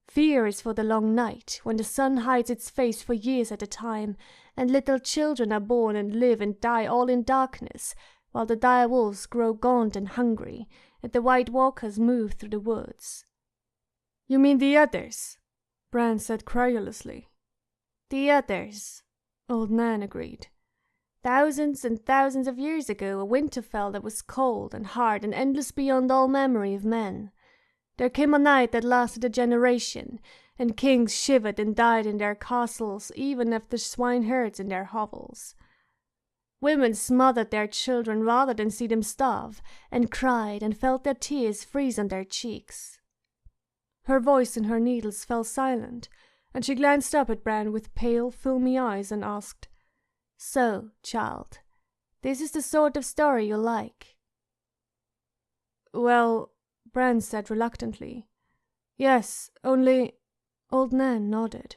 Fear is for the long night, when the sun hides its face for years at a time, and little children are born and live and die all in darkness, while the dire wolves grow gaunt and hungry, and the white walkers move through the woods." "You mean the others?" Bran said querulously. "The others," old Nan agreed. "Thousands and thousands of years ago a winter fell that was cold and hard and endless beyond all memory of men. There came a night that lasted a generation, and kings shivered and died in their castles even after swineherds in their hovels. Women smothered their children rather than see them starve, and cried and felt their tears freeze on their cheeks." Her voice and her needles fell silent, and she glanced up at Bran with pale, filmy eyes and asked, "So, child, this is the sort of story you like?" "Well," Bran said reluctantly, "yes, only—" Old Nan nodded.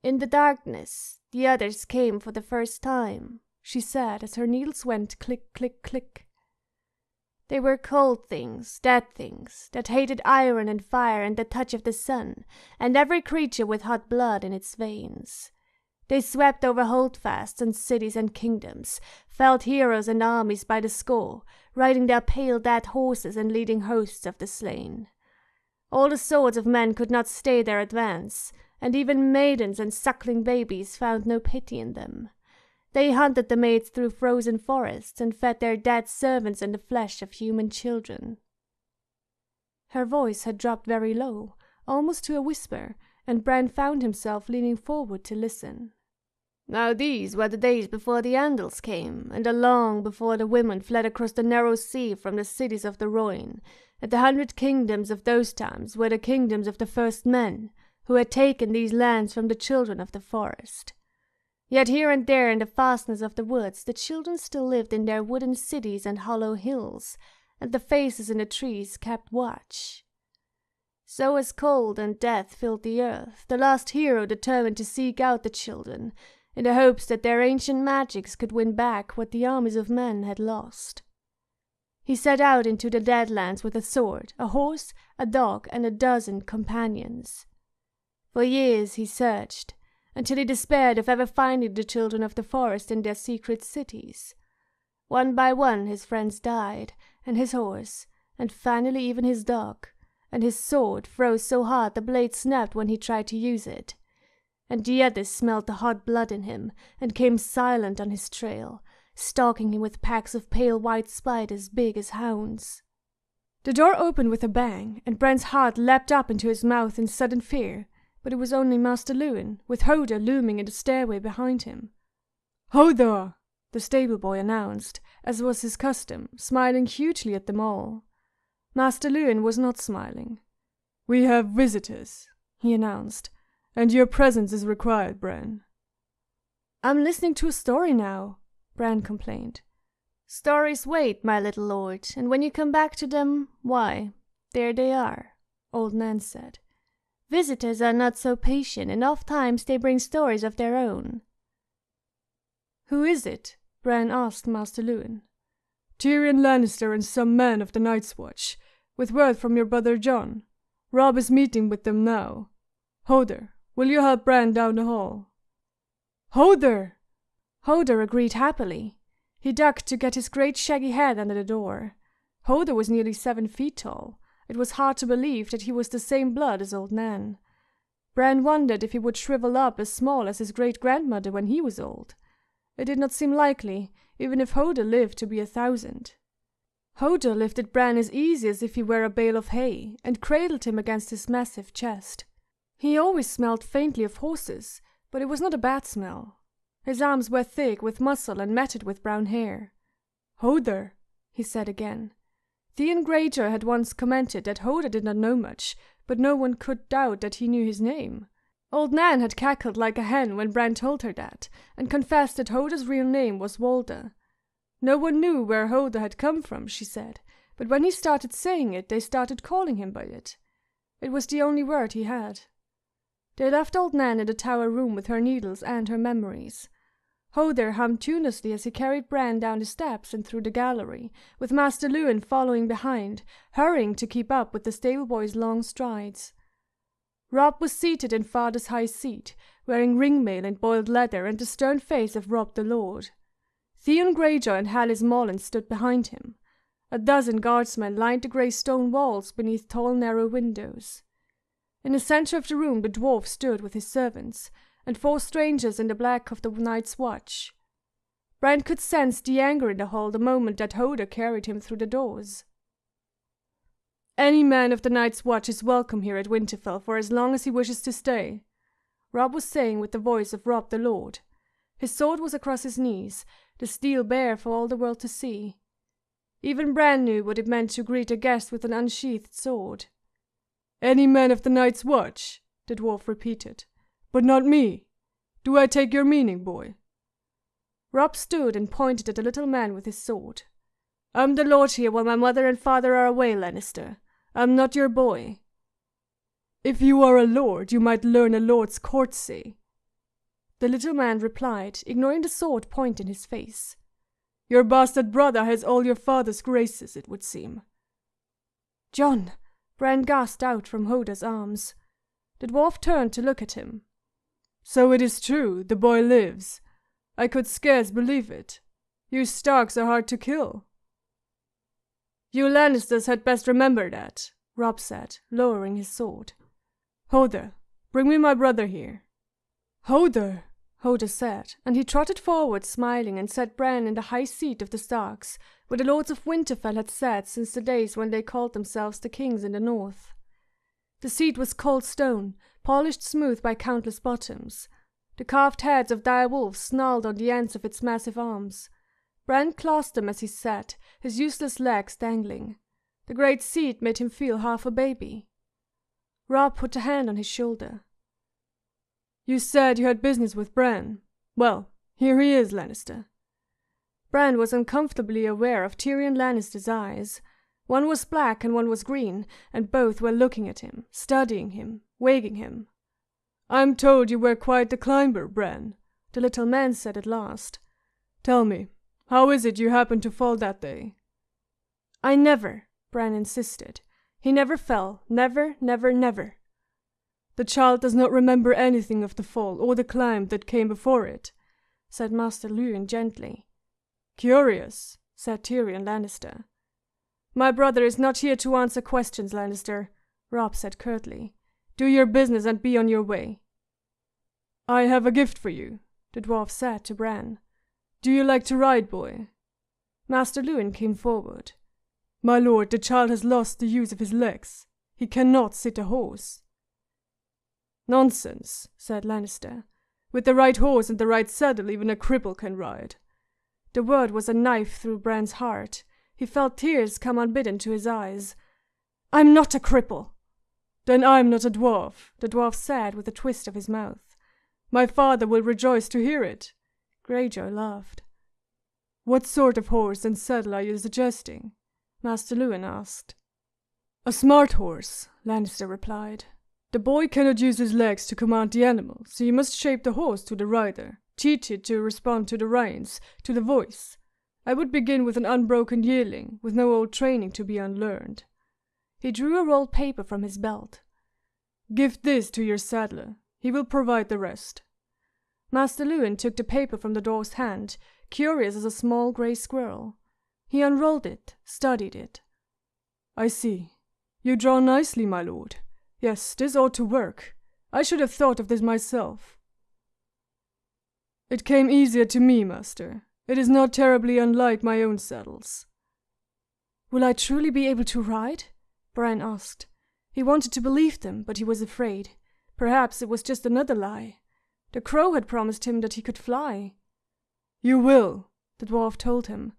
"In the darkness, the others came for the first time," she said as her needles went click, click, click. "They were cold things, dead things, that hated iron and fire and the touch of the sun, and every creature with hot blood in its veins. They swept over holdfasts and cities and kingdoms, felled heroes and armies by the score, riding their pale dead horses and leading hosts of the slain. All the swords of men could not stay their advance, and even maidens and suckling babies found no pity in them. They hunted the maids through frozen forests and fed their dead servants in the flesh of human children." Her voice had dropped very low, almost to a whisper, and Bran found himself leaning forward to listen. "Now these were the days before the Andals came, and long before the women fled across the narrow sea from the cities of the Rhoyne, and the 100 kingdoms of those times were the kingdoms of the first men, who had taken these lands from the children of the forest. Yet here and there in the fastness of the woods the children still lived in their wooden cities and hollow hills, and the faces in the trees kept watch. So as cold and death filled the earth, the last hero determined to seek out the children, in the hopes that their ancient magics could win back what the armies of men had lost. He set out into the Deadlands with a sword, a horse, a dog, and a dozen companions. For years he searched, until he despaired of ever finding the children of the forest in their secret cities. One by one his friends died, and his horse, and finally even his dog, and his sword froze so hard the blade snapped when he tried to use it. And the others smelled the hot blood in him, and came silent on his trail, stalking him with packs of pale white spiders big as hounds. The door opened with a bang, and Bran's heart leapt up into his mouth in sudden fear, but it was only Master Luwin, with Hodor looming in the stairway behind him. "Hodor!" the stable boy announced, as was his custom, smiling hugely at them all. Master Luwin was not smiling. "We have visitors," he announced, "and your presence is required, Bran." "I'm listening to a story now," Bran complained. "Stories wait, my little lord, and when you come back to them, why, there they are," old Nan said. "Visitors are not so patient, and oft-times they bring stories of their own." "Who is it?" Bran asked Master Luwin. "Tyrion Lannister and some men of the Night's Watch, with word from your brother Jon. Robb is meeting with them now. Hodor, will you help Bran down the hall?" "Hodor!" Hodor agreed happily. He ducked to get his great shaggy head under the door. Hodor was nearly 7 feet tall. It was hard to believe that he was the same blood as old Nan. Bran wondered if he would shrivel up as small as his great-grandmother when he was old. It did not seem likely, even if Hodor lived to be 1,000. Hodor lifted Bran as easy as if he were a bale of hay, and cradled him against his massive chest. He always smelled faintly of horses, but it was not a bad smell. His arms were thick with muscle and matted with brown hair. "Hodor," he said again. Theon Greyjoy had once commented that Hodor did not know much, but no one could doubt that he knew his name. Old Nan had cackled like a hen when Bran told her that, and confessed that Hoda's real name was Walda. No one knew where Hoda had come from, she said, but when he started saying it, they started calling him by it. It was the only word he had. They left old Nan in the tower room with her needles and her memories. Hodor hummed tunelessly as he carried Bran down the steps and through the gallery, with Master Luwin following behind, hurrying to keep up with the stable boy's long strides. Robb was seated in Father's high seat, wearing ringmail and boiled leather and the stern face of Robb the Lord. Theon Greyjoy and Hallis Mollin stood behind him. A dozen guardsmen lined the grey stone walls beneath tall narrow windows. In the centre of the room the dwarf stood with his servants, and 4 strangers in the black of the Night's Watch. Bran could sense the anger in the hall the moment that Hodor carried him through the doors. "Any man of the Night's Watch is welcome here at Winterfell for as long as he wishes to stay," Robb was saying with the voice of Robb the Lord. His sword was across his knees, the steel bare for all the world to see. Even Bran knew what it meant to greet a guest with an unsheathed sword. "Any man of the Night's Watch," the dwarf repeated. "But not me. Do I take your meaning, boy?" Robb stood and pointed at the little man with his sword. "I'm the lord here while my mother and father are away, Lannister. I'm not your boy." "If you are a lord, you might learn a lord's courtesy," the little man replied, ignoring the sword point in his face. "Your bastard brother has all your father's graces, it would seem." "Jon!" Bran gasped out from Hodor's arms. The dwarf turned to look at him. "So it is true, the boy lives. I could scarce believe it. You Starks are hard to kill." "You Lannisters had best remember that," Robb said, lowering his sword. "Hodor, bring me my brother here." "Hodor," Hodor said, and he trotted forward smiling and set Bran in the high seat of the Starks, where the lords of Winterfell had sat since the days when they called themselves the kings in the north. The seat was cold stone, polished smooth by countless bottoms. The carved heads of dire wolves snarled on the ends of its massive arms. Bran clasped them as he sat, his useless legs dangling. The great seat made him feel half a baby. Robb put a hand on his shoulder. "You said you had business with Bran. Well, here he is, Lannister." Bran was uncomfortably aware of Tyrion Lannister's eyes. One was black and one was green, and both were looking at him, studying him, weighing him. "I'm told you were quite the climber, Bran," the little man said at last. "Tell me, how is it you happened to fall that day?" "I never," Bran insisted. "He never fell. Never, never, never." "The child does not remember anything of the fall or the climb that came before it," said Master Luwin gently. "Curious," said Tyrion Lannister. "My brother is not here to answer questions, Lannister," Robb said curtly. "Do your business and be on your way." "I have a gift for you," the dwarf said to Bran. "Do you like to ride, boy?" Master Luwin came forward. "My lord, the child has lost the use of his legs. He cannot sit a horse." "Nonsense," said Lannister. "With the right horse and the right saddle, even a cripple can ride." The word was a knife through Bran's heart. He felt tears come unbidden to his eyes. "I'm not a cripple." "Then I'm not a dwarf," the dwarf said with a twist of his mouth. "My father will rejoice to hear it." Greyjoy laughed. "What sort of horse and saddle are you suggesting?" Master Luwin asked. "A smart horse," Lannister replied. "The boy cannot use his legs to command the animal, so you must shape the horse to the rider, teach it to respond to the reins, to the voice. I would begin with an unbroken yearling, with no old training to be unlearned." He drew a rolled paper from his belt. "Give this to your saddler. He will provide the rest." Master Luwin took the paper from the dwarf's hand, curious as a small grey squirrel. He unrolled it, studied it. "I see. You draw nicely, my lord. Yes, this ought to work. I should have thought of this myself." "It came easier to me, master. It is not terribly unlike my own saddles." "Will I truly be able to ride?" Bran asked. He wanted to believe them, but he was afraid. Perhaps it was just another lie. The crow had promised him that he could fly. "You will," the dwarf told him.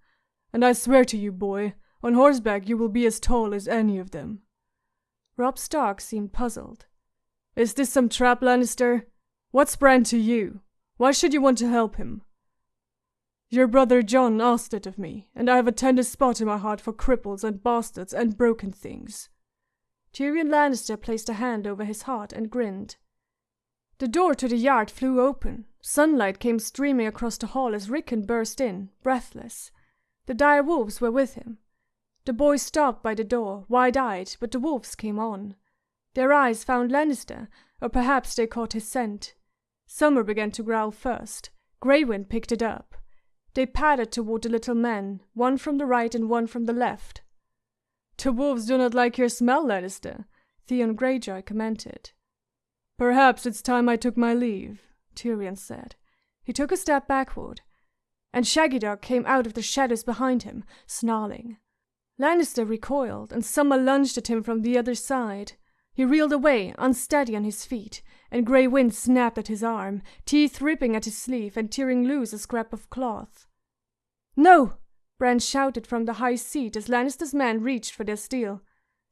"And I swear to you, boy, on horseback you will be as tall as any of them." Robb Stark seemed puzzled. Is this some trap, Lannister? What's Bran to you? Why should you want to help him? Your brother Jon asked it of me, and I have a tender spot in my heart for cripples and bastards and broken things. Tyrion Lannister placed a hand over his heart and grinned. The door to the yard flew open. Sunlight came streaming across the hall as Rickon burst in, breathless. The dire wolves were with him. The boys stopped by the door, wide-eyed, but the wolves came on. Their eyes found Lannister, or perhaps they caught his scent. Summer began to growl first. Grey Wind picked it up. They padded toward the little men, one from the right and one from the left. "The wolves do not like your smell, Lannister," Theon Greyjoy commented. "Perhaps it's time I took my leave," Tyrion said. He took a step backward, and Shaggydog came out of the shadows behind him, snarling. Lannister recoiled, and Summer lunged at him from the other side. He reeled away, unsteady on his feet, and Grey Wind snapped at his arm, teeth ripping at his sleeve and tearing loose a scrap of cloth. "No!" Bran shouted from the high seat as Lannister's men reached for their steel.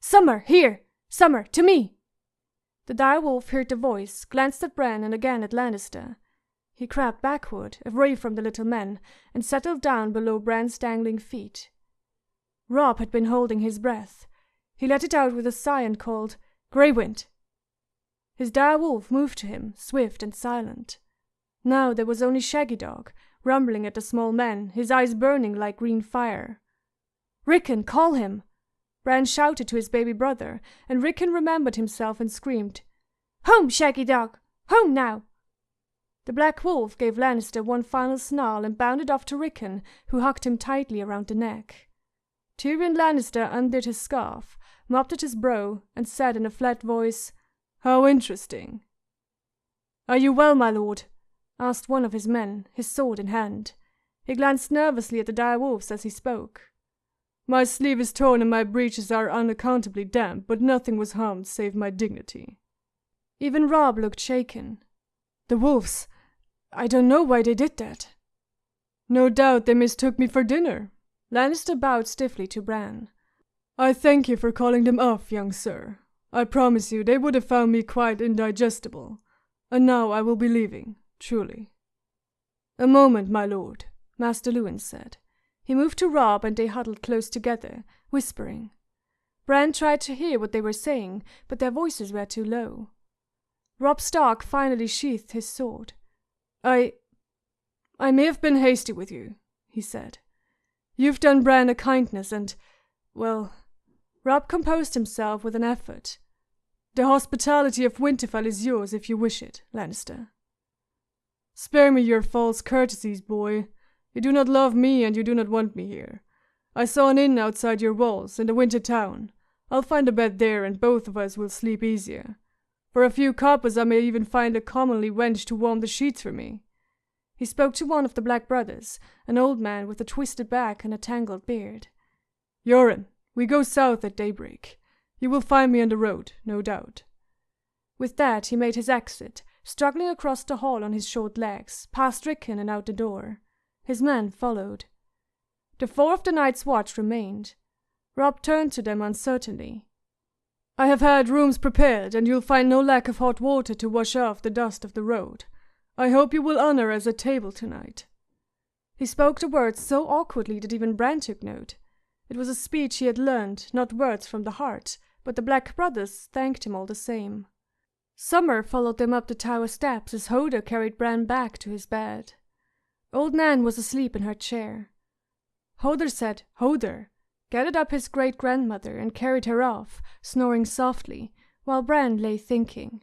"Summer, here! Summer, to me!" The direwolf heard the voice, glanced at Bran and again at Lannister. He crept backward, away from the little men, and settled down below Bran's dangling feet. Robb had been holding his breath. He let it out with a sigh and called, "Grey Wind!" His direwolf moved to him, swift and silent. Now there was only Shaggydog, rumbling at the small men, his eyes burning like green fire. "Rickon, call him!" Bran shouted to his baby brother, and Rickon remembered himself and screamed, "Home, Shaggydog! Home now!" The black wolf gave Lannister one final snarl and bounded off to Rickon, who hugged him tightly around the neck. Tyrion Lannister undid his scarf, mopped at his brow, and said in a flat voice, "How interesting." "Are you well, my lord?" asked one of his men, his sword in hand. He glanced nervously at the direwolves as he spoke. "My sleeve is torn and my breeches are unaccountably damp, but nothing was harmed save my dignity." Even Robb looked shaken. "The wolves, I don't know why they did that." "No doubt they mistook me for dinner." Lannister bowed stiffly to Bran. "I thank you for calling them off, young sir. I promise you they would have found me quite indigestible. And now I will be leaving, truly." "A moment, my lord," Master Luwin said. He moved to Robb and they huddled close together, whispering. Bran tried to hear what they were saying, but their voices were too low. Robb Stark finally sheathed his sword. I may have been hasty with you," he said. "You've done Bran a kindness and, well..." Robb composed himself with an effort. "The hospitality of Winterfell is yours if you wish it, Lannister." "Spare me your false courtesies, boy. You do not love me and you do not want me here. I saw an inn outside your walls, in the Winter Town. I'll find a bed there and both of us will sleep easier. For a few coppers I may even find a comely wench to warm the sheets for me." He spoke to one of the Black Brothers, an old man with a twisted back and a tangled beard. "Yoren, we go south at daybreak. You will find me on the road, no doubt." With that he made his exit, struggling across the hall on his short legs, past Rickon and out the door. His men followed. The 4 of the night's watch remained. Robb turned to them uncertainly. "I have had rooms prepared, and you'll find no lack of hot water to wash off the dust of the road. I hope you will honor us at table tonight." He spoke the words so awkwardly that even Bran took note. It was a speech he had learned, not words from the heart, but the Black Brothers thanked him all the same. Summer followed them up the tower steps as Hoder carried Bran back to his bed. Old Nan was asleep in her chair. Hoder said, "Hoder," gathered up his great-grandmother and carried her off, snoring softly, while Bran lay thinking.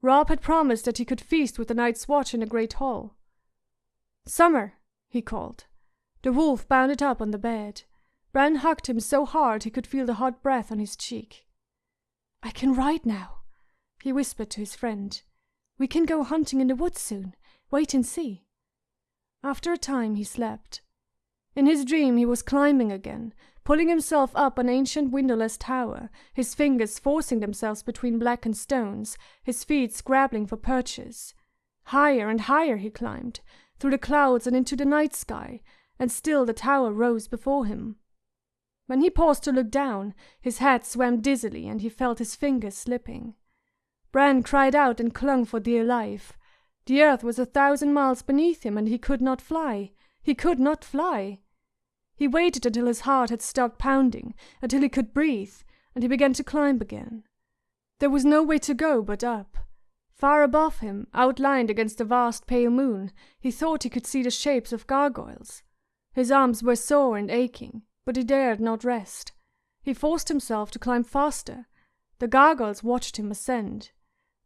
Robb had promised that he could feast with the Night's Watch in the great hall. "Summer," he called. The wolf bounded up on the bed. Bran hugged him so hard he could feel the hot breath on his cheek. "I can ride now," he whispered to his friend. "We can go hunting in the woods soon. Wait and see." After a time he slept. In his dream he was climbing again, pulling himself up an ancient windowless tower, his fingers forcing themselves between blackened stones, his feet scrabbling for perches. Higher and higher he climbed, through the clouds and into the night sky, and still the tower rose before him. When he paused to look down, his head swam dizzily and he felt his fingers slipping. Bran cried out and clung for dear life. The earth was 1,000 miles beneath him, and he could not fly. He could not fly. He waited until his heart had stopped pounding, until he could breathe, and he began to climb again. There was no way to go but up. Far above him, outlined against the vast pale moon, he thought he could see the shapes of gargoyles. His arms were sore and aching, but he dared not rest. He forced himself to climb faster. The gargoyles watched him ascend.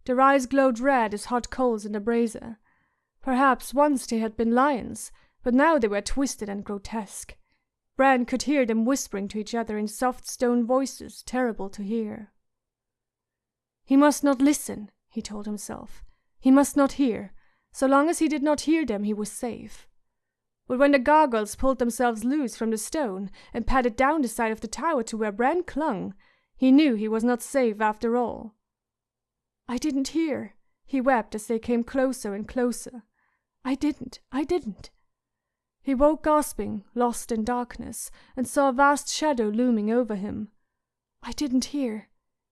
Their eyes glowed red as hot coals in a brazier. Perhaps once they had been lions, but now they were twisted and grotesque. Bran could hear them whispering to each other in soft stone voices, terrible to hear. He must not listen, he told himself. He must not hear. So long as he did not hear them, he was safe. But when the gargoyles pulled themselves loose from the stone and padded down the side of the tower to where Bran clung, he knew he was not safe after all. I didn't hear, he wept as they came closer and closer. I didn't. He woke gasping, lost in darkness, and saw a vast shadow looming over him. I didn't hear,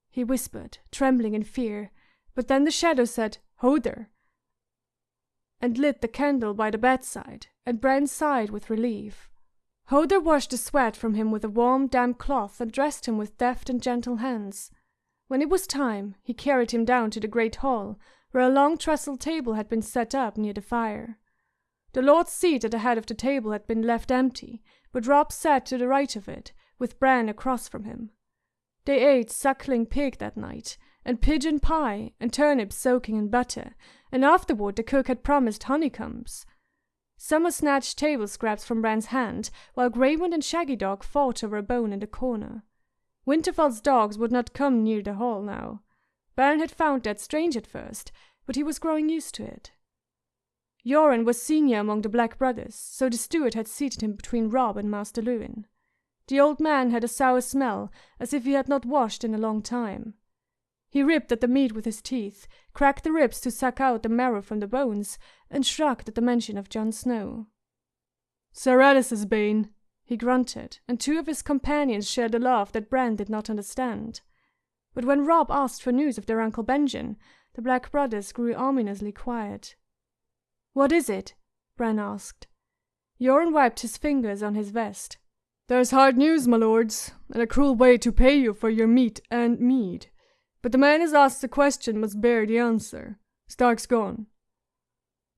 he whispered, trembling in fear, but then the shadow said, "Hodor," and lit the candle by the bedside, and Bran sighed with relief. Hodor washed the sweat from him with a warm, damp cloth and dressed him with deft and gentle hands. When it was time, he carried him down to the great hall, where a long trestle table had been set up near the fire. The Lord's seat at the head of the table had been left empty, but Robb sat to the right of it, with Bran across from him. They ate suckling pig that night, and pigeon pie, and turnips soaking in butter, and afterward the cook had promised honeycombs. Summer snatched table scraps from Bran's hand, while Greywind and Shaggy Dog fought over a bone in the corner. Winterfell's dogs would not come near the hall now. Bran had found that strange at first, but he was growing used to it. Yoren was senior among the Black Brothers, so the steward had seated him between Robb and Master Luwin. The old man had a sour smell, as if he had not washed in a long time. He ripped at the meat with his teeth, cracked the ribs to suck out the marrow from the bones, and shrugged at the mention of Jon Snow. "Sir Alice's bane," he grunted, and two of his companions shared a laugh that Bran did not understand. But when Robb asked for news of their Uncle Benjen, the Black Brothers grew ominously quiet. "What is it?" Bran asked. Yoren wiped his fingers on his vest. "There's hard news, my lords, and a cruel way to pay you for your meat and mead. But the man who asks the question must bear the answer. Stark's gone."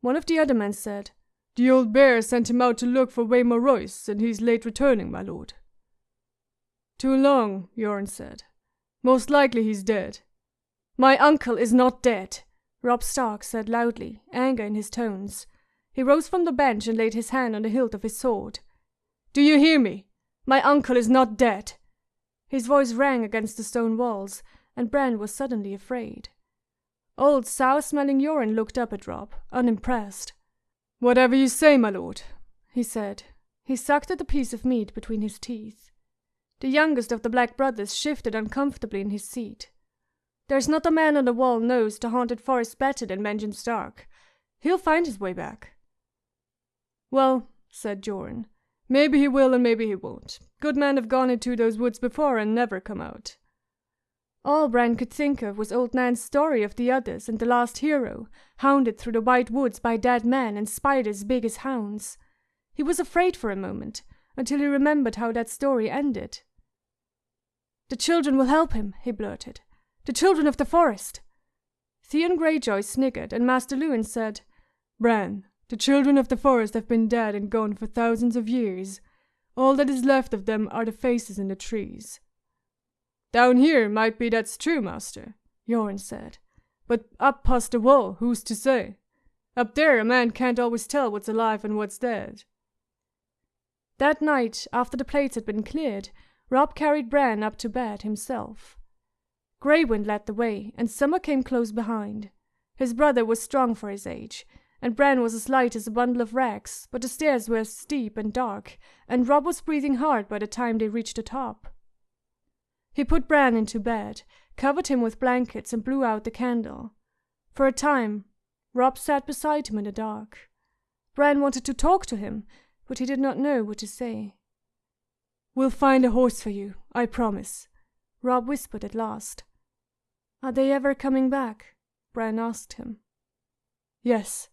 One of the other men said, "The old bear sent him out to look for Waymar Royce, and he's late returning, my lord." "Too long," Yoren said. "Most likely he's dead." "My uncle is not dead," Robb Stark said loudly, anger in his tones. He rose from the bench and laid his hand on the hilt of his sword. "Do you hear me? My uncle is not dead." His voice rang against the stone walls, and Bran was suddenly afraid. Old, sour-smelling Yoren looked up at Robb, unimpressed. "Whatever you say, my lord," he said. He sucked at a piece of meat between his teeth. The youngest of the Black Brothers shifted uncomfortably in his seat. "There's not a man on the wall knows the haunted forest better than Benjen Stark. He'll find his way back." "Well," said Yoren, "maybe he will and maybe he won't. Good men have gone into those woods before and never come out." All Bran could think of was old Nan's story of the others and the last hero, hounded through the white woods by dead men and spiders big as hounds. He was afraid for a moment, until he remembered how that story ended. "The children will help him," he blurted. "The children of the forest." Theon Greyjoy sniggered, and Master Luwin said, "Bran, the children of the forest have been dead and gone for thousands of years. All that is left of them are the faces in the trees." "Down here might be that's true, master," Yoren said. "But up past the wall, who's to say? Up there a man can't always tell what's alive and what's dead." That night, after the plates had been cleared, Robb carried Bran up to bed himself. Greywind led the way, and Summer came close behind. His brother was strong for his age, and Bran was as light as a bundle of rags, but the stairs were steep and dark, and Robb was breathing hard by the time they reached the top. He put Bran into bed, covered him with blankets, and blew out the candle. For a time, Robb sat beside him in the dark. Bran wanted to talk to him, but he did not know what to say. "We'll find a horse for you, I promise," Robb whispered at last. "Are they ever coming back?" Bran asked him. "Yes,"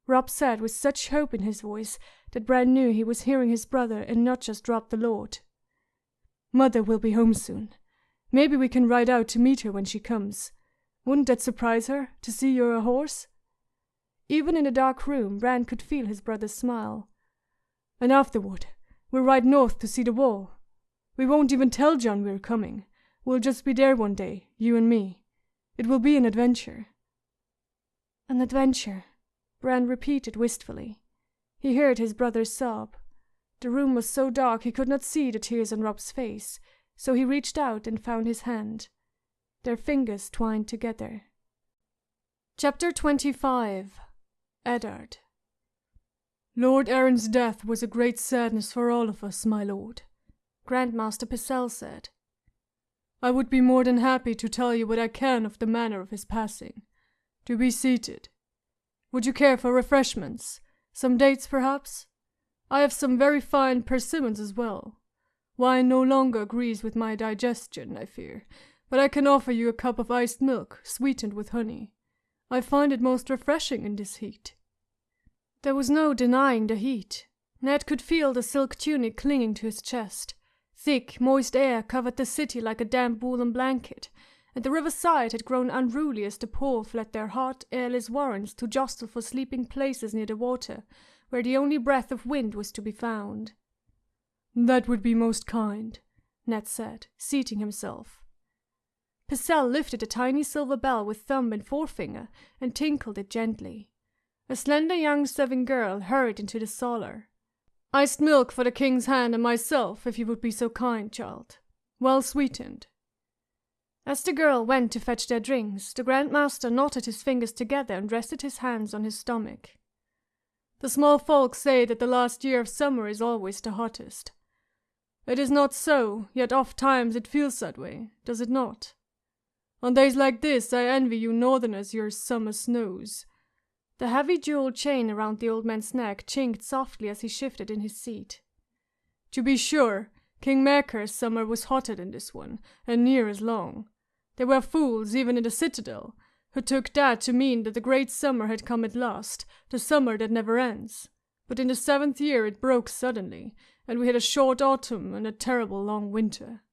Robb said with such hope in his voice that Bran knew he was hearing his brother and not just Robb the Lord. "Mother will be home soon. Maybe we can ride out to meet her when she comes. Wouldn't that surprise her, to see you're a horse?" Even in the dark room, Bran could feel his brother's smile. "And afterward, we'll ride north to see the wall. We won't even tell Jon we're coming. We'll just be there one day, you and me. It will be an adventure." "An adventure," Bran repeated wistfully. He heard his brother's sob. The room was so dark he could not see the tears on Robb's face, so he reached out and found his hand. Their fingers twined together. Chapter 25. Eddard. "Lord Arryn's death was a great sadness for all of us, my lord," Grandmaster Pycelle said. "I would be more than happy to tell you what I can of the manner of his passing. Do be seated. Would you care for refreshments? Some dates, perhaps? I have some very fine persimmons as well. Wine no longer agrees with my digestion, I fear, but I can offer you a cup of iced milk, sweetened with honey. I find it most refreshing in this heat." There was no denying the heat. Ned could feel the silk tunic clinging to his chest. Thick, moist air covered the city like a damp woolen blanket, and the riverside had grown unruly as the poor fled their hot, airless warrens to jostle for sleeping places near the water, where the only breath of wind was to be found. "That would be most kind," Ned said, seating himself. Pycelle lifted a tiny silver bell with thumb and forefinger and tinkled it gently. A slender young serving girl hurried into the solar. "Iced milk for the king's hand and myself, if you would be so kind, child. Well sweetened." As the girl went to fetch their drinks, the Grandmaster knotted his fingers together and rested his hands on his stomach. "The small folk say that the last year of summer is always the hottest. It is not so, yet oft times it feels that way, does it not? On days like this I envy you northerners your summer snows." The heavy jeweled chain around the old man's neck chinked softly as he shifted in his seat. "To be sure, King Maekar's summer was hotter than this one, and near as long. There were fools, even in the citadel, who took that to mean that the great summer had come at last, the summer that never ends. But in the 7th year it broke suddenly, and we had a short autumn and a terrible long winter.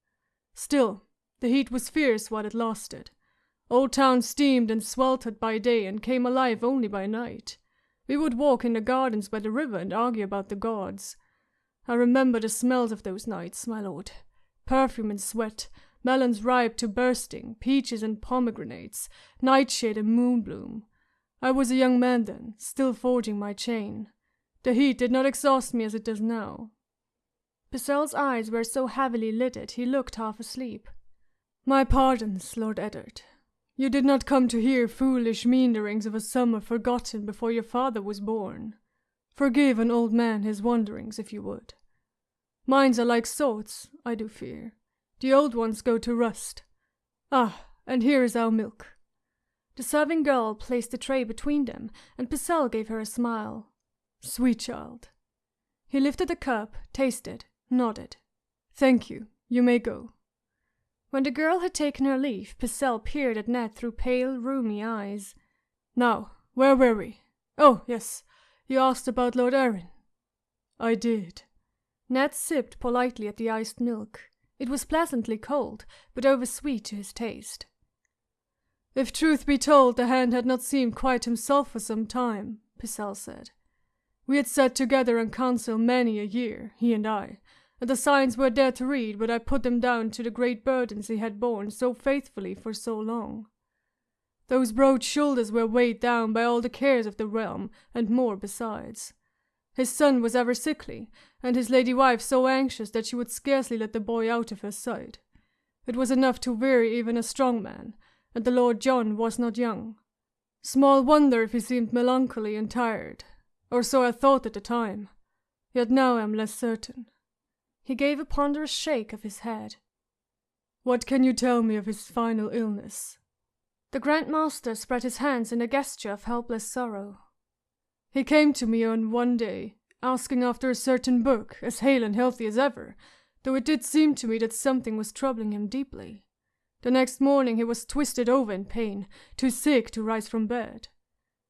Still, the heat was fierce while it lasted. Old Town steamed and sweltered by day and came alive only by night. We would walk in the gardens by the river and argue about the gods. I remember the smells of those nights, my lord. Perfume and sweat, melons ripe to bursting, peaches and pomegranates, nightshade and moonbloom. I was a young man then, still forging my chain. The heat did not exhaust me as it does now." Pycelle's eyes were so heavily lidded he looked half asleep. "My pardons, Lord Eddard. You did not come to hear foolish meanderings of a summer forgotten before your father was born. Forgive an old man his wanderings, if you would. Minds are like swords, I do fear. The old ones go to rust. Ah, and here is our milk." The serving girl placed the tray between them, and Pycelle gave her a smile. "Sweet child." He lifted the cup, tasted, nodded. "Thank you. You may go." When the girl had taken her leave, Pycelle peered at Ned through pale, rheumy eyes. "Now, where were we? Oh, yes, you asked about Lord Arryn." "I did." Ned sipped politely at the iced milk. It was pleasantly cold, but oversweet to his taste. "If truth be told, the hand had not seemed quite himself for some time," Pycelle said. "We had sat together in council many a year, he and I, and the signs were there to read, but I put them down to the great burdens he had borne so faithfully for so long. Those broad shoulders were weighed down by all the cares of the realm, and more besides. His son was ever sickly, and his lady wife so anxious that she would scarcely let the boy out of her sight. It was enough to weary even a strong man, and the Lord Jon was not young. Small wonder if he seemed melancholy and tired, or so I thought at the time, yet now I am less certain." He gave a ponderous shake of his head. "What can you tell me of his final illness?" The Grandmaster spread his hands in a gesture of helpless sorrow. "He came to me on one day, asking after a certain book, as hale and healthy as ever, though it did seem to me that something was troubling him deeply. The next morning he was twisted over in pain, too sick to rise from bed.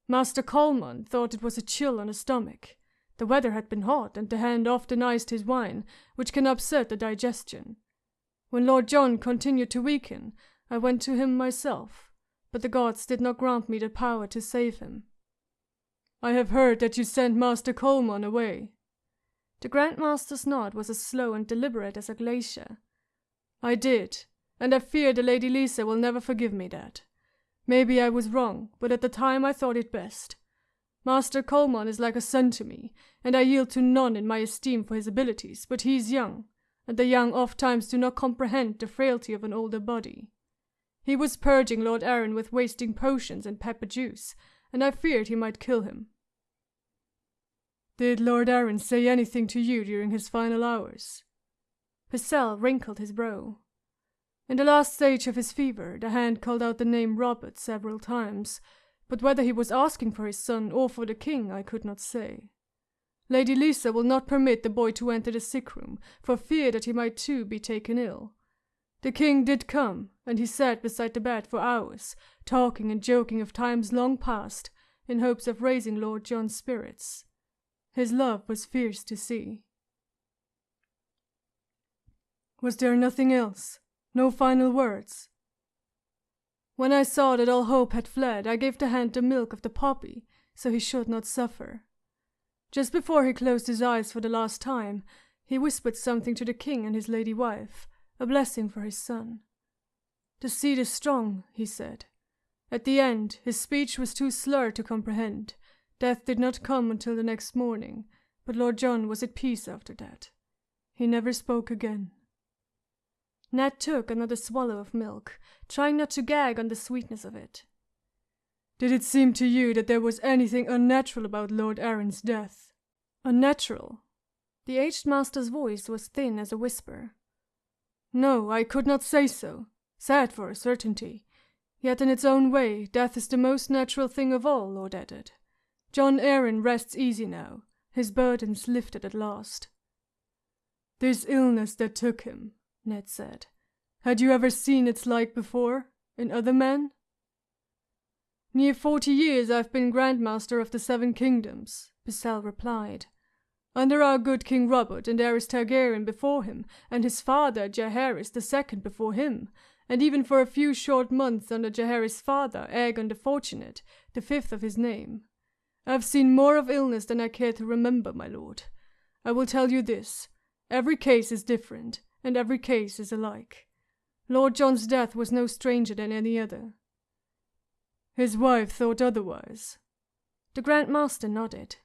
Master Coleman thought it was a chill on the stomach. The weather had been hot, and the hand often iced his wine, which can upset the digestion. When Lord John continued to weaken, I went to him myself, but the gods did not grant me the power to save him. I have heard that you sent Master Coleman away. The Grand Master's nod was as slow and deliberate as a glacier. I did, and I fear the Lady Lisa will never forgive me that. Maybe I was wrong, but at the time I thought it best. Master Coleman is like a son to me, and I yield to none in my esteem for his abilities, but he is young, and the young oft-times do not comprehend the frailty of an older body. He was purging Lord Arryn with wasting potions and pepper juice, and I feared he might kill him. Did Lord Arryn say anything to you during his final hours? Purcell wrinkled his brow. In the last stage of his fever, the hand called out the name Robert several times, but whether he was asking for his son or for the king I could not say. Lady Lisa will not permit the boy to enter the sick room, for fear that he might too be taken ill. The king did come, and he sat beside the bed for hours, talking and joking of times long past, in hopes of raising Lord John's spirits. His love was fierce to see. Was there nothing else? No final words? When I saw that all hope had fled, I gave the hand the milk of the poppy, so he should not suffer. Just before he closed his eyes for the last time, he whispered something to the king and his lady wife, a blessing for his son. The seed is strong, he said. At the end, his speech was too slurred to comprehend. Death did not come until the next morning, but Lord John was at peace after that. He never spoke again. Ned took another swallow of milk, trying not to gag on the sweetness of it. Did it seem to you that there was anything unnatural about Lord Arryn's death? Unnatural? The aged master's voice was thin as a whisper. No, I could not say so. Sad for a certainty. Yet in its own way, death is the most natural thing of all, Lord Eddard. John Arryn rests easy now, his burdens lifted at last. This illness that took him, Ned said. Had you ever seen its like before, in other men? Near 40 years I've been Grand Master of the 7 Kingdoms, Purcell replied. Under our good King Robert and Aerys Targaryen before him, and his father Jaehaerys II before him, and even for a few short months under Jaehaerys' father, Aegon the Fortunate, the 5th of his name. I've seen more of illness than I care to remember, my lord. I will tell you this, every case is different, and every case is alike. Lord John's death was no stranger than any other. His wife thought otherwise. The Grand Master nodded.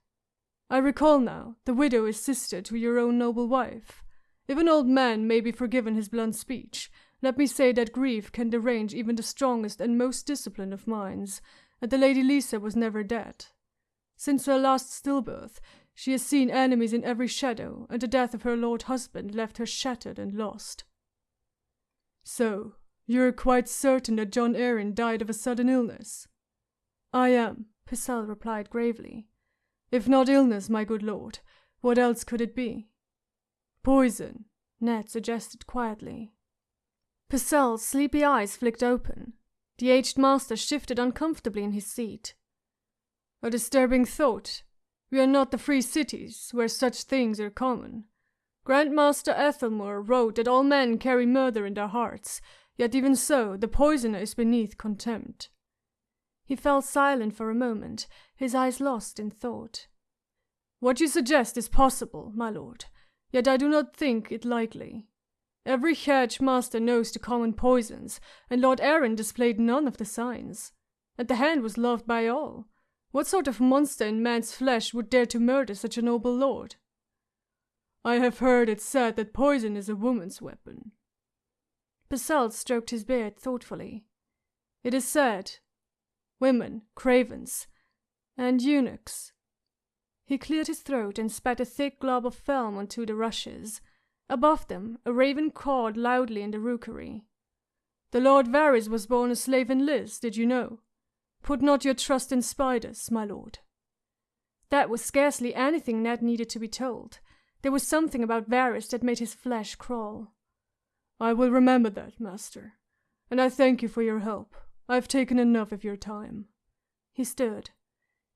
I recall now, the widow is sister to your own noble wife. If an old man may be forgiven his blunt speech, let me say that grief can derange even the strongest and most disciplined of minds, and the Lady Lisa was never dead. Since her last stillbirth, she has seen enemies in every shadow, and the death of her lord husband left her shattered and lost. So, you're quite certain that John Arryn died of a sudden illness? I am, Purcell replied gravely. If not illness, my good lord, what else could it be? Poison, Ned suggested quietly. Purcell's sleepy eyes flicked open. The aged master shifted uncomfortably in his seat. A disturbing thought. We are not the free cities, where such things are common. Grandmaster Ethelmore wrote that all men carry murder in their hearts, yet even so, the poisoner is beneath contempt. He fell silent for a moment, his eyes lost in thought. What you suggest is possible, my lord, yet I do not think it likely. Every hedge master knows the common poisons, and Lord Arryn displayed none of the signs. And the hand was loved by all. What sort of monster in man's flesh would dare to murder such a noble lord? I have heard it said that poison is a woman's weapon. Purcell stroked his beard thoughtfully. It is said. Women, cravens, and eunuchs. He cleared his throat and spat a thick glob of foam onto the rushes. Above them, a raven cawed loudly in the rookery. The Lord Varys was born a slave in Liz, did you know? Put not your trust in spiders, my lord. That was scarcely anything Ned needed to be told. There was something about Varys that made his flesh crawl. I will remember that, master. and I thank you for your help. I've taken enough of your time." He stood.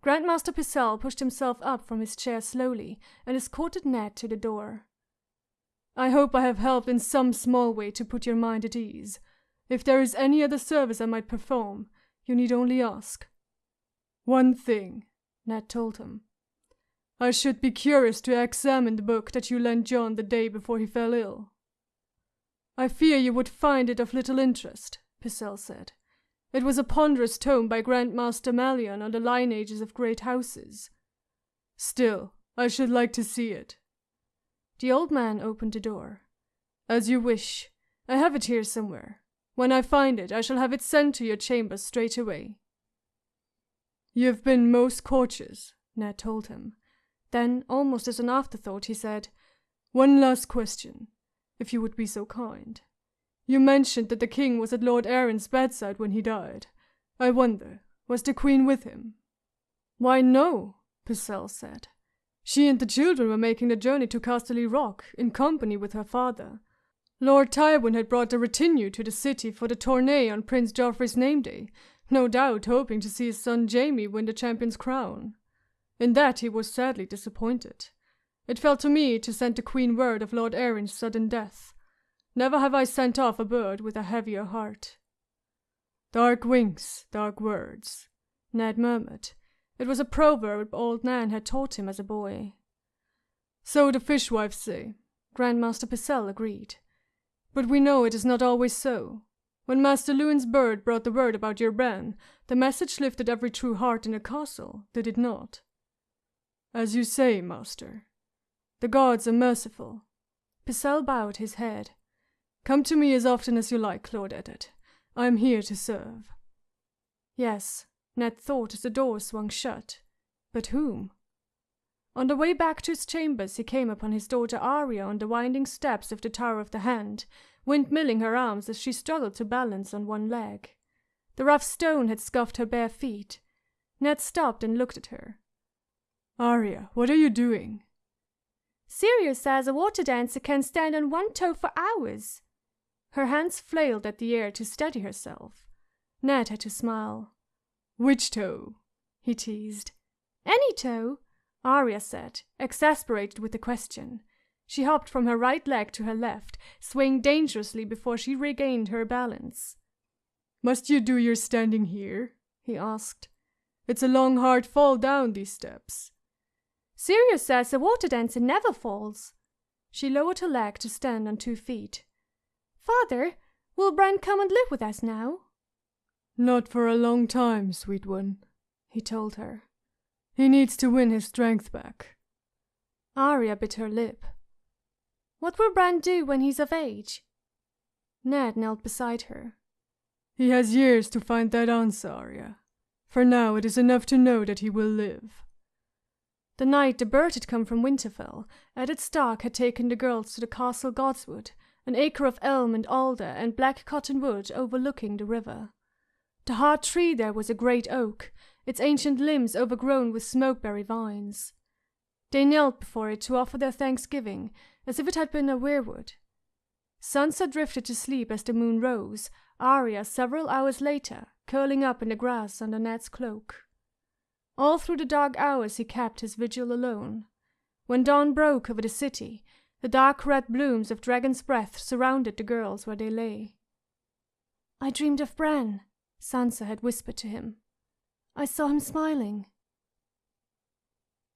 Grandmaster Picel pushed himself up from his chair slowly and escorted Ned to the door. "I hope I have helped in some small way to put your mind at ease. If there is any other service I might perform, you need only ask." "One thing," Ned told him. "I should be curious to examine the book that you lent John the day before he fell ill." "I fear you would find it of little interest," Picel said. "It was a ponderous tome by Grandmaster Malion on the lineages of great houses. Still, I should like to see it." The old man opened the door. "As you wish. I have it here somewhere. When I find it, I shall have it sent to your chambers straight away." "You have been most courteous," Ned told him. Then, almost as an afterthought, he said, "One last question, if you would be so kind. You mentioned that the king was at Lord Arryn's bedside when he died. I wonder, was the queen with him?" "Why, no," Picel said. "She and the children were making the journey to Casterly Rock in company with her father. Lord Tywin had brought a retinue to the city for the tourney on Prince Joffrey's name day, no doubt hoping to see his son Jaime win the champion's crown. In that he was sadly disappointed. It fell to me to send the queen word of Lord Arryn's sudden death. Never have I sent off a bird with a heavier heart." "Dark wings, dark words," Ned murmured. It was a proverb old Nan had taught him as a boy. "So the fishwives say," Grandmaster Picel agreed. "But we know it is not always so. When Master Luwin's bird brought the word about your Bran, the message lifted every true heart in the castle, did it not?" "As you say, master. The gods are merciful." Picel bowed his head. "Come to me as often as you like, Lord Eddard. I am here to serve." Yes, Ned thought as the door swung shut. But whom? On the way back to his chambers he came upon his daughter Arya on the winding steps of the Tower of the Hand, windmilling her arms as she struggled to balance on one leg. The rough stone had scuffed her bare feet. Ned stopped and looked at her. "Arya, what are you doing?" "Sirius says a water dancer can stand on one toe for hours." Her hands flailed at the air to steady herself. Ned had to smile. "Which toe?" he teased. "Any toe," Arya said, exasperated with the question. She hopped from her right leg to her left, swaying dangerously before she regained her balance. "Must you do your standing here?" he asked. "It's a long, hard fall down these steps." "Sirius says a water dancer never falls." She lowered her leg to stand on 2 feet. "Father, will Bran come and live with us now?" "Not for a long time, sweet one," he told her. "He needs to win his strength back." Arya bit her lip. "What will Bran do when he's of age?" Ned knelt beside her. "He has years to find that answer, Arya. For now it is enough to know that he will live." The night the bird had come from Winterfell, Eddard Stark had taken the girls to the Castle Godswood, an acre of elm and alder and black cottonwood overlooking the river. The hard tree there was a great oak, its ancient limbs overgrown with smokeberry vines. They knelt before it to offer their thanksgiving, as if it had been a weirwood. Sansa drifted to sleep as the moon rose, Arya several hours later, curling up in the grass under Ned's cloak. All through the dark hours he kept his vigil alone. When dawn broke over the city, the dark red blooms of Dragon's Breath surrounded the girls where they lay. "I dreamed of Bran," Sansa had whispered to him. "I saw him smiling."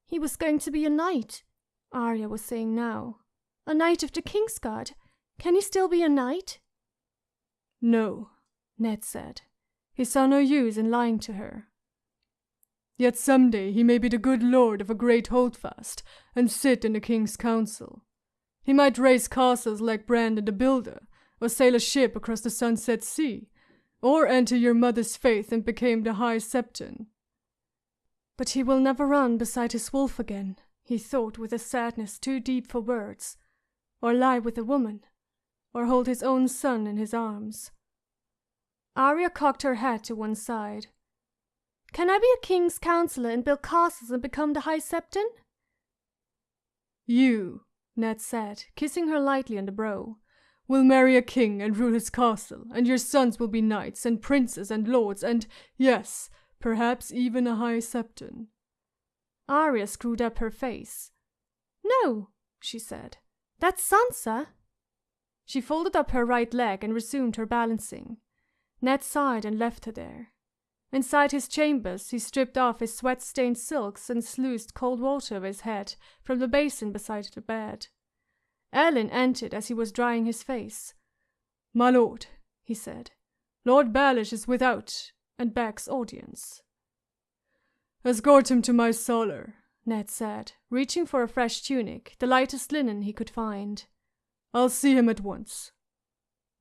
"He was going to be a knight," Arya was saying now. "A knight of the Kingsguard. Can he still be a knight?" "No," Ned said. He saw no use in lying to her. "Yet some day he may be the good lord of a great holdfast and sit in the king's council. He might raise castles like Brandon the Builder, or sail a ship across the Sunset Sea, or enter your mother's faith and become the High Septon." "But he will never run beside his wolf again," he thought with a sadness too deep for words, "or lie with a woman, or hold his own son in his arms." Arya cocked her head to one side. "Can I be a king's counselor and build castles and become the High Septon?" "You," Ned said, kissing her lightly on the brow, will marry a king and rule his castle, and your sons will be knights and princes and lords and, yes, perhaps even a high septon." Arya screwed up her face. "No," she said. "That's Sansa." She folded up her right leg and resumed her balancing. Ned sighed and left her there. Inside his chambers, he stripped off his sweat-stained silks and sluiced cold water over his head from the basin beside the bed. Erlin entered as he was drying his face. "My lord," he said, "Lord Baelish is without and begs audience." "Escort him to my cellar," Ned said, reaching for a fresh tunic, the lightest linen he could find. "I'll see him at once."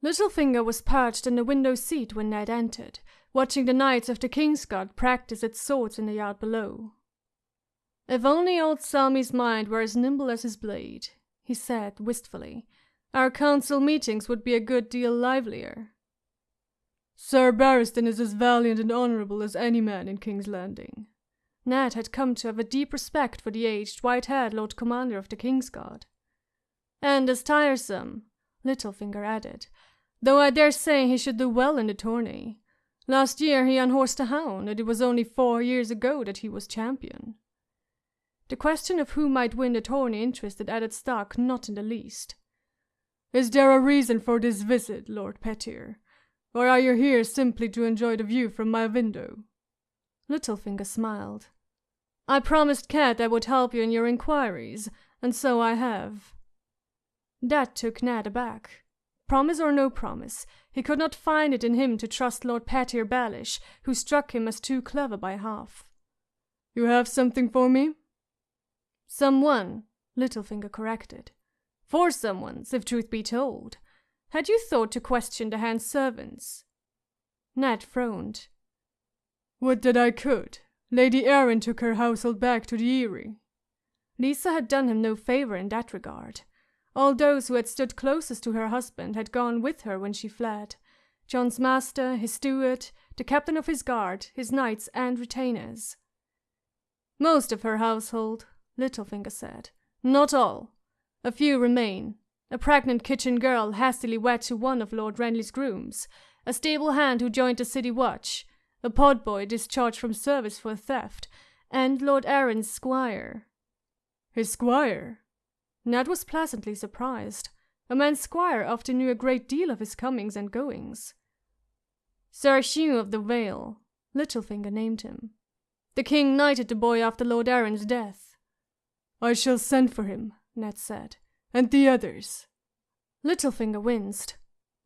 Littlefinger was perched in the window seat when Ned entered, watching the Knights of the Kingsguard practice at swords in the yard below. "If only old Salmi's mind were as nimble as his blade," he said wistfully, "our council meetings would be a good deal livelier." "Sir Barristan is as valiant and honourable as any man in King's Landing." Ned had come to have a deep respect for the aged, white-haired Lord Commander of the Kingsguard. "And as tiresome," Littlefinger added, "though I dare say he should do well in the tourney. Last year he unhorsed a hound, and it was only 4 years ago that he was champion." The question of who might win the tourney interested Eddard Stark not in the least. "Is there a reason for this visit, Lord Pettyr? Or are you here simply to enjoy the view from my window?" Littlefinger smiled. "I promised Cat I would help you in your inquiries, and so I have." That took Ned aback. Promise or no promise, he could not find it in him to trust Lord Pettyr Baelish, who struck him as too clever by half. "You have something for me?" "Someone," Littlefinger corrected. "For someone's, if truth be told. Had you thought to question the hand servants?" Ned frowned. "Would that I could. Lady Arryn took her household back to the Eyrie." Lisa had done him no favour in that regard. All those who had stood closest to her husband had gone with her when she fled. John's master, his steward, the captain of his guard, his knights and retainers. "Most of her household," Littlefinger said. "Not all. A few remain. A pregnant kitchen girl hastily wed to one of Lord Renly's grooms, a stable hand who joined the city watch, a podboy discharged from service for theft, and Lord Arryn's squire." "His squire?" Ned was pleasantly surprised. A man's squire often knew a great deal of his comings and goings. "Sir Hugh of the Vale," Littlefinger named him. "The king knighted the boy after Lord Arryn's death." "I shall send for him," Ned said. "And the others?" Littlefinger winced.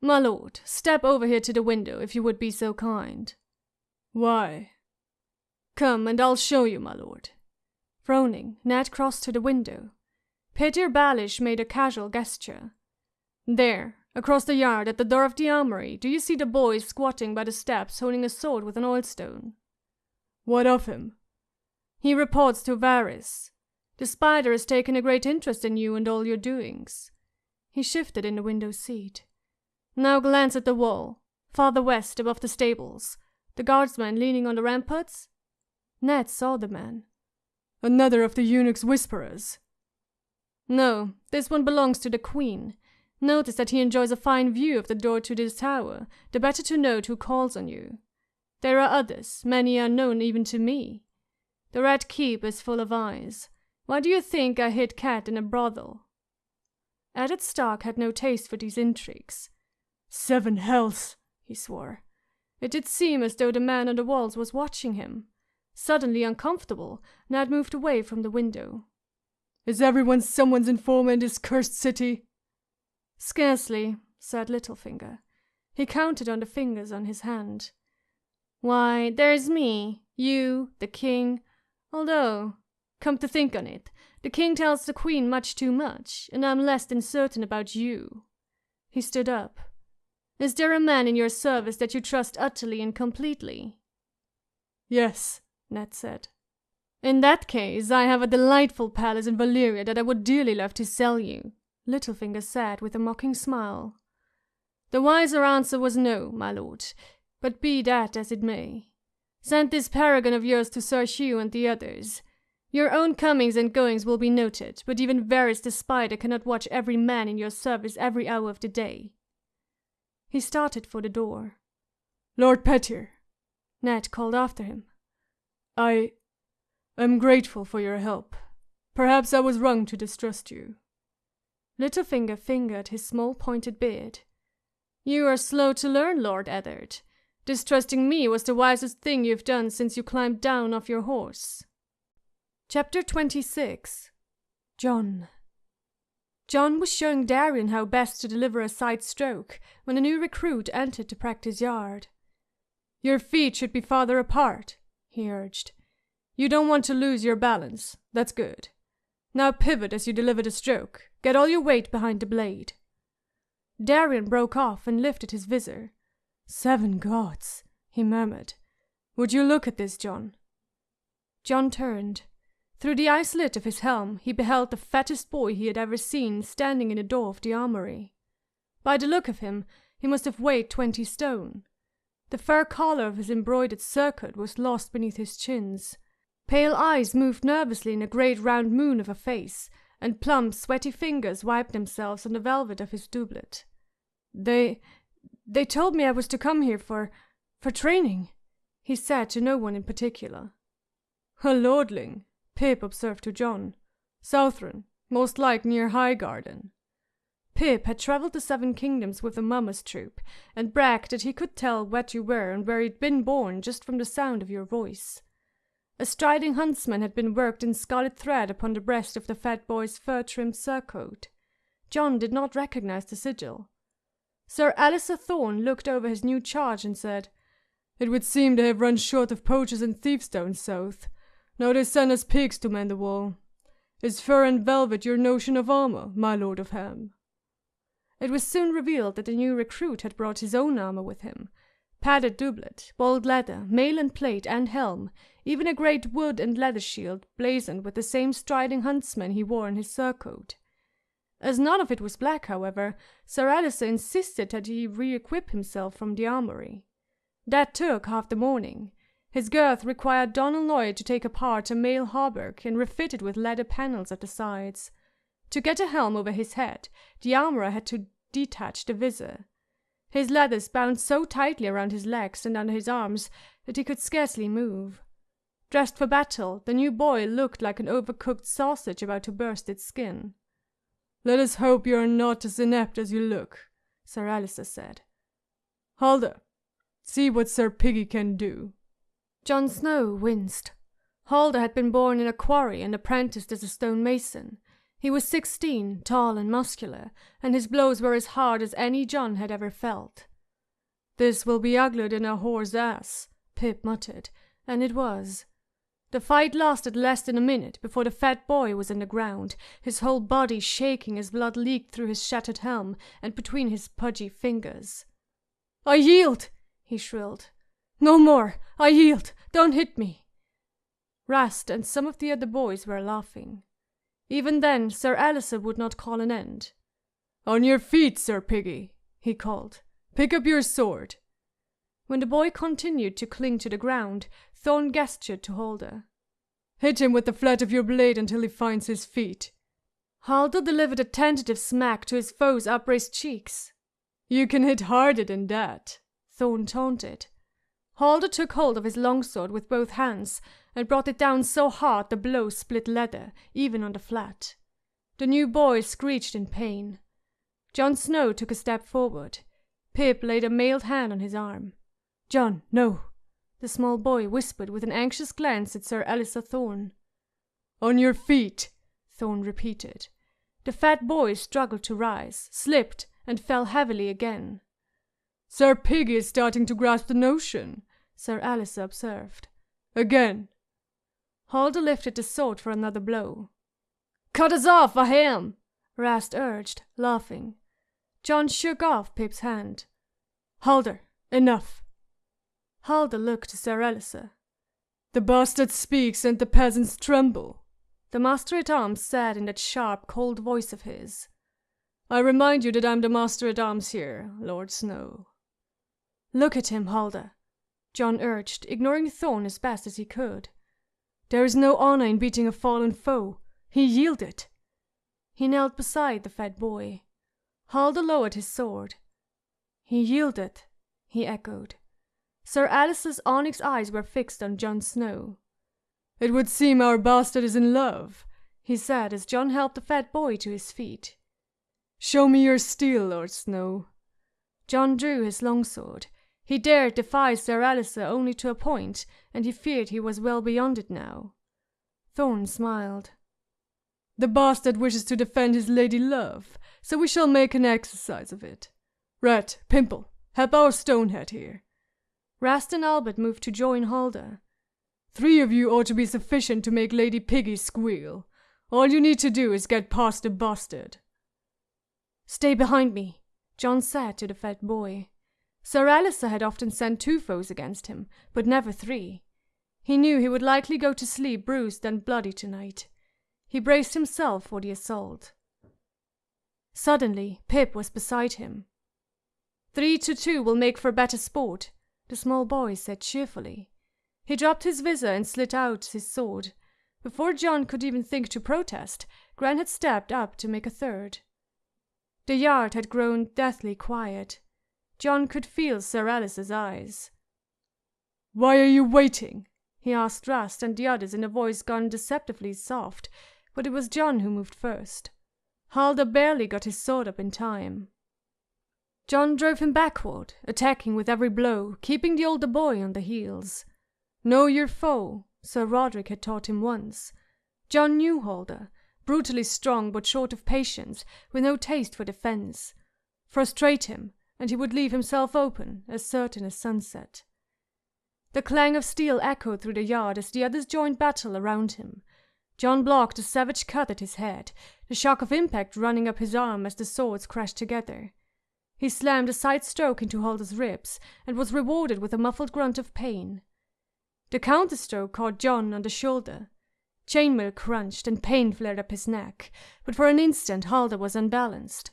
"My lord, step over here to the window, if you would be so kind." "Why?" "Come, and I'll show you, my lord." Frowning, Ned crossed to the window. Pettyr Baelish made a casual gesture. "There, across the yard at the door of the armory, do you see the boy squatting by the steps holding a sword with an oilstone?" "What of him?" "He reports to Varys. The spider has taken a great interest in you and all your doings." He shifted in the window seat. "Now glance at the wall, farther west above the stables. The guardsman leaning on the ramparts?" Ned saw the man. "Another of the eunuch's whisperers." "No, this one belongs to the Queen. Notice that he enjoys a fine view of the door to this tower, the better to note who calls on you. There are others, many unknown even to me. The Red Keep is full of eyes. Why do you think I hid Cat in a brothel?" Eddard Stark had no taste for these intrigues. 7 hells, he swore. It did seem as though the man on the walls was watching him. Suddenly uncomfortable, Ned moved away from the window. "Is everyone someone's informer in this cursed city?" "Scarcely," said Littlefinger. He counted on the fingers on his hand. "Why, there's me, you, the king. Although, come to think on it, the king tells the queen much too much, and I'm less than certain about you." He stood up. "Is there a man in your service that you trust utterly and completely?" "Yes," Ned said. "In that case, I have a delightful palace in Valyria that I would dearly love to sell you," Littlefinger said with a mocking smile. "The wiser answer was no, my lord, but be that as it may. Send this paragon of yours to Sir Hugh and the others. Your own comings and goings will be noted, but even Varys the spider cannot watch every man in your service every hour of the day. He started for the door. "Lord Pettier," Ned called after him. "I am grateful for your help. Perhaps I was wrong to distrust you." Littlefinger fingered his small pointed beard. "You are slow to learn, Lord Eddard. Distrusting me was the wisest thing you've done since you climbed down off your horse." Chapter 26. John. John was showing Darian how best to deliver a side stroke when a new recruit entered the practice yard. "Your feet should be farther apart," he urged. "You don't want to lose your balance. That's good. Now pivot as you deliver the stroke. Get all your weight behind the blade." Darian broke off and lifted his visor. "7 gods," he murmured. "Would you look at this, John?" John turned. Through the eye slit of his helm he beheld the fattest boy he had ever seen standing in the door of the armory. By the look of him, he must have weighed 20 stone. The fur collar of his embroidered surcoat was lost beneath his chins. Pale eyes moved nervously in a great round moon of a face, and plump, sweaty fingers wiped themselves on the velvet of his doublet. They told me I was to come here for training," he said to no one in particular. "A lordling," Pip observed to John. "Southron, most like near Highgarden." Pip had travelled the 7 kingdoms with the Mummers troop, and bragged that he could tell what you were and where he'd been born just from the sound of your voice. A striding huntsman had been worked in scarlet thread upon the breast of the fat boy's fur-trimmed surcoat. John did not recognize the sigil. Sir Alistair Thorne looked over his new charge and said, "It would seem they have run short of poachers and thieves down south. Now they send us pigs to mend the wall. Is fur and velvet your notion of armour, my Lord of Ham?" It was soon revealed that the new recruit had brought his own armour with him. Padded doublet, boiled leather, mail and plate and helm, even a great wood and leather shield blazoned with the same striding huntsman he wore in his surcoat. As none of it was black, however, Sir Alistair insisted that he re-equip himself from the armory. That took half the morning. His girth required Donal Lloyd to take apart a mail hauberk and refit it with leather panels at the sides. To get a helm over his head, the armourer had to detach the visor. His leathers bound so tightly around his legs and under his arms that he could scarcely move. Dressed for battle, the new boy looked like an overcooked sausage about to burst its skin. "Let us hope you are not as inept as you look," Sir Alistair said. "Halder, see what Sir Piggy can do." Jon Snow winced. Halder had been born in a quarry and apprenticed as a stonemason. He was 16, tall and muscular, and his blows were as hard as any Jon had ever felt. "This will be uglier than a whore's ass," Pip muttered, and it was. The fight lasted less than a minute before the fat boy was on the ground, his whole body shaking as blood leaked through his shattered helm and between his pudgy fingers. "I yield!" he shrilled. "No more! I yield! Don't hit me!" Rast and some of the other boys were laughing. Even then, Sir Alistair would not call an end. "On your feet, Sir Piggy," he called. "Pick up your sword." When the boy continued to cling to the ground, Thorne gestured to Halder. "Hit him with the flat of your blade until he finds his feet." Halder delivered a tentative smack to his foe's upraised cheeks. "You can hit harder than that," Thorne taunted. Halder took hold of his longsword with both hands and brought it down so hard the blow split leather, even on the flat. The new boy screeched in pain. Jon Snow took a step forward. Pip laid a mailed hand on his arm. "John, no," the small boy whispered with an anxious glance at Sir Alistair Thorne. "On your feet," Thorne repeated. The fat boy struggled to rise, slipped, and fell heavily again. "Sir Piggy is starting to grasp the notion," Sir Alistair observed. "Again." Halder lifted the sword for another blow. "Cut us off, I him!" Rast urged, laughing. John shook off Pip's hand. "Halder, enough." Halder looked to Sir Alistair. "The bastard speaks and the peasants tremble," the master-at-arms said in that sharp, cold voice of his. "I remind you that I'm the master-at-arms here, Lord Snow." "Look at him, Halder," John urged, ignoring Thorne as best as he could. "There is no honor in beating a fallen foe. He yielded." He knelt beside the fat boy. Halder lowered his sword. He yielded, he echoed. Sir Alice's onyx eyes were fixed on Jon Snow. It would seem our bastard is in love, he said as Jon helped the fat boy to his feet. Show me your steel, Lord Snow. Jon drew his longsword. He dared defy Sir Alistair only to a point, and he feared he was well beyond it now. Thorne smiled. The bastard wishes to defend his lady love, so we shall make an exercise of it. Rat, Pimple, help our stonehead here. Rast and Albert moved to join Halder. 3 of you ought to be sufficient to make Lady Piggy squeal. All you need to do is get past the bastard. Stay behind me, Jon said to the fat boy. Sir Alistair had often sent 2 foes against him, but never 3. He knew he would likely go to sleep bruised and bloody tonight. He braced himself for the assault. Suddenly, Pip was beside him. 3 to 2 will make for better sport, the small boy said cheerfully. He dropped his visor and slid out his sword. Before Jon could even think to protest, Gran had stepped up to make a third. The yard had grown deathly quiet. Jon could feel Sir Alice's eyes. "Why are you waiting?" he asked Rast and the others in a voice gone deceptively soft, but it was Jon who moved first. Halder barely got his sword up in time. Jon drove him backward, attacking with every blow, keeping the older boy on the heels. Know your foe, Sir Roderick had taught him once. Jon knew Halder, brutally strong but short of patience, with no taste for defense. Frustrate him, and he would leave himself open, as certain as sunset. The clang of steel echoed through the yard as the others joined battle around him. Jon blocked a savage cut at his head, the shock of impact running up his arm as the swords crashed together. He slammed a side stroke into Halder's ribs, and was rewarded with a muffled grunt of pain. The counterstroke caught Jon on the shoulder. Chainmail crunched and pain flared up his neck, but for an instant Halder was unbalanced.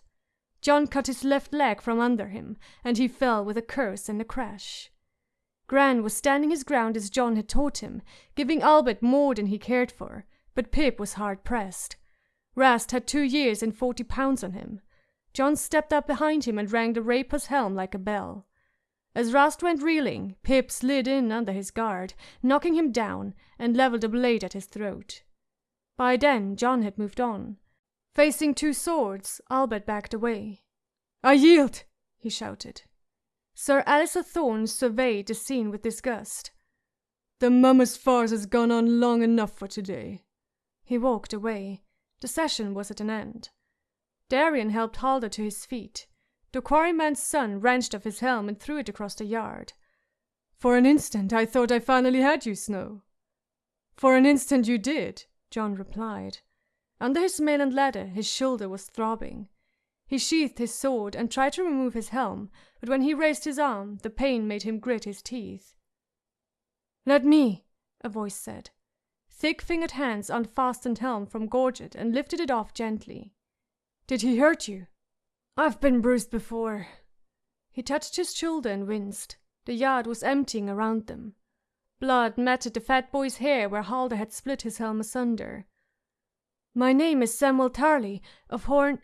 Jon cut his left leg from under him, and he fell with a curse and a crash. Gran was standing his ground as Jon had taught him, giving Albert more than he cared for, but Pip was hard-pressed. Rast had 2 years and 40 pounds on him. Jon stepped up behind him and rang the Raper's helm like a bell. As Rast went reeling, Pip slid in under his guard, knocking him down, and levelled a blade at his throat. By then Jon had moved on. Facing 2 swords, Albert backed away. "I yield!" he shouted. Sir Alistair Thorne surveyed the scene with disgust. "The mummer's farce has gone on long enough for today." He walked away. The session was at an end. Darian helped Halder to his feet. The quarryman's son wrenched off his helm and threw it across the yard. "For an instant I thought I finally had you, Snow." "For an instant you did," Jon replied. Under his mail and leather his shoulder was throbbing. He sheathed his sword and tried to remove his helm, but when he raised his arm, the pain made him grit his teeth. "Let me," a voice said. Thick-fingered hands unfastened helm from gorget and lifted it off gently. "Did he hurt you?" "I've been bruised before." He touched his shoulder and winced. The yard was emptying around them. Blood matted the fat boy's hair where Halder had split his helm asunder. "My name is Samuel Tarley, of Horn—"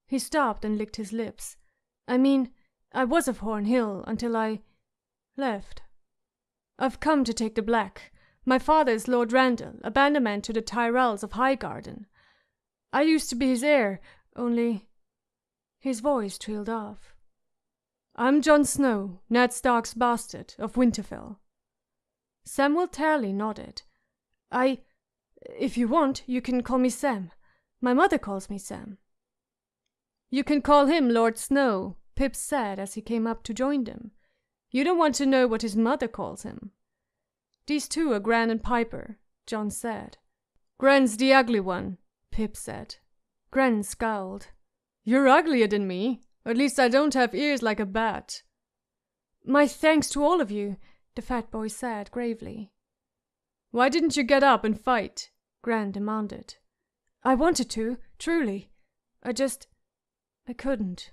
He stopped and licked his lips. I was of Horn Hill until I left. I've come to take the Black. My father is Lord Randall, a bannerman to the Tyrells of Highgarden. I used to be his heir, only—" His voice trailed off. "I'm Jon Snow, Ned Stark's bastard, of Winterfell." Samuel Tarley nodded. If you want, you can call me Sam. My mother calls me Sam." "You can call him Lord Snow," Pip said as he came up to join them. "You don't want to know what his mother calls him." "These 2 are Gran and Piper," Jon said. "Gran's the ugly one," Pip said. Gran scowled. "You're uglier than me. At least I don't have ears like a bat." "My thanks to all of you," the fat boy said gravely. "Why didn't you get up and fight?" Gran demanded. "I wanted to, truly. I couldn't.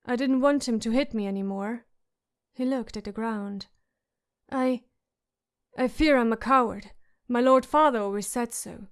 I didn't want him to hit me anymore." He looked at the ground. I fear I'm a coward. My lord father always said so.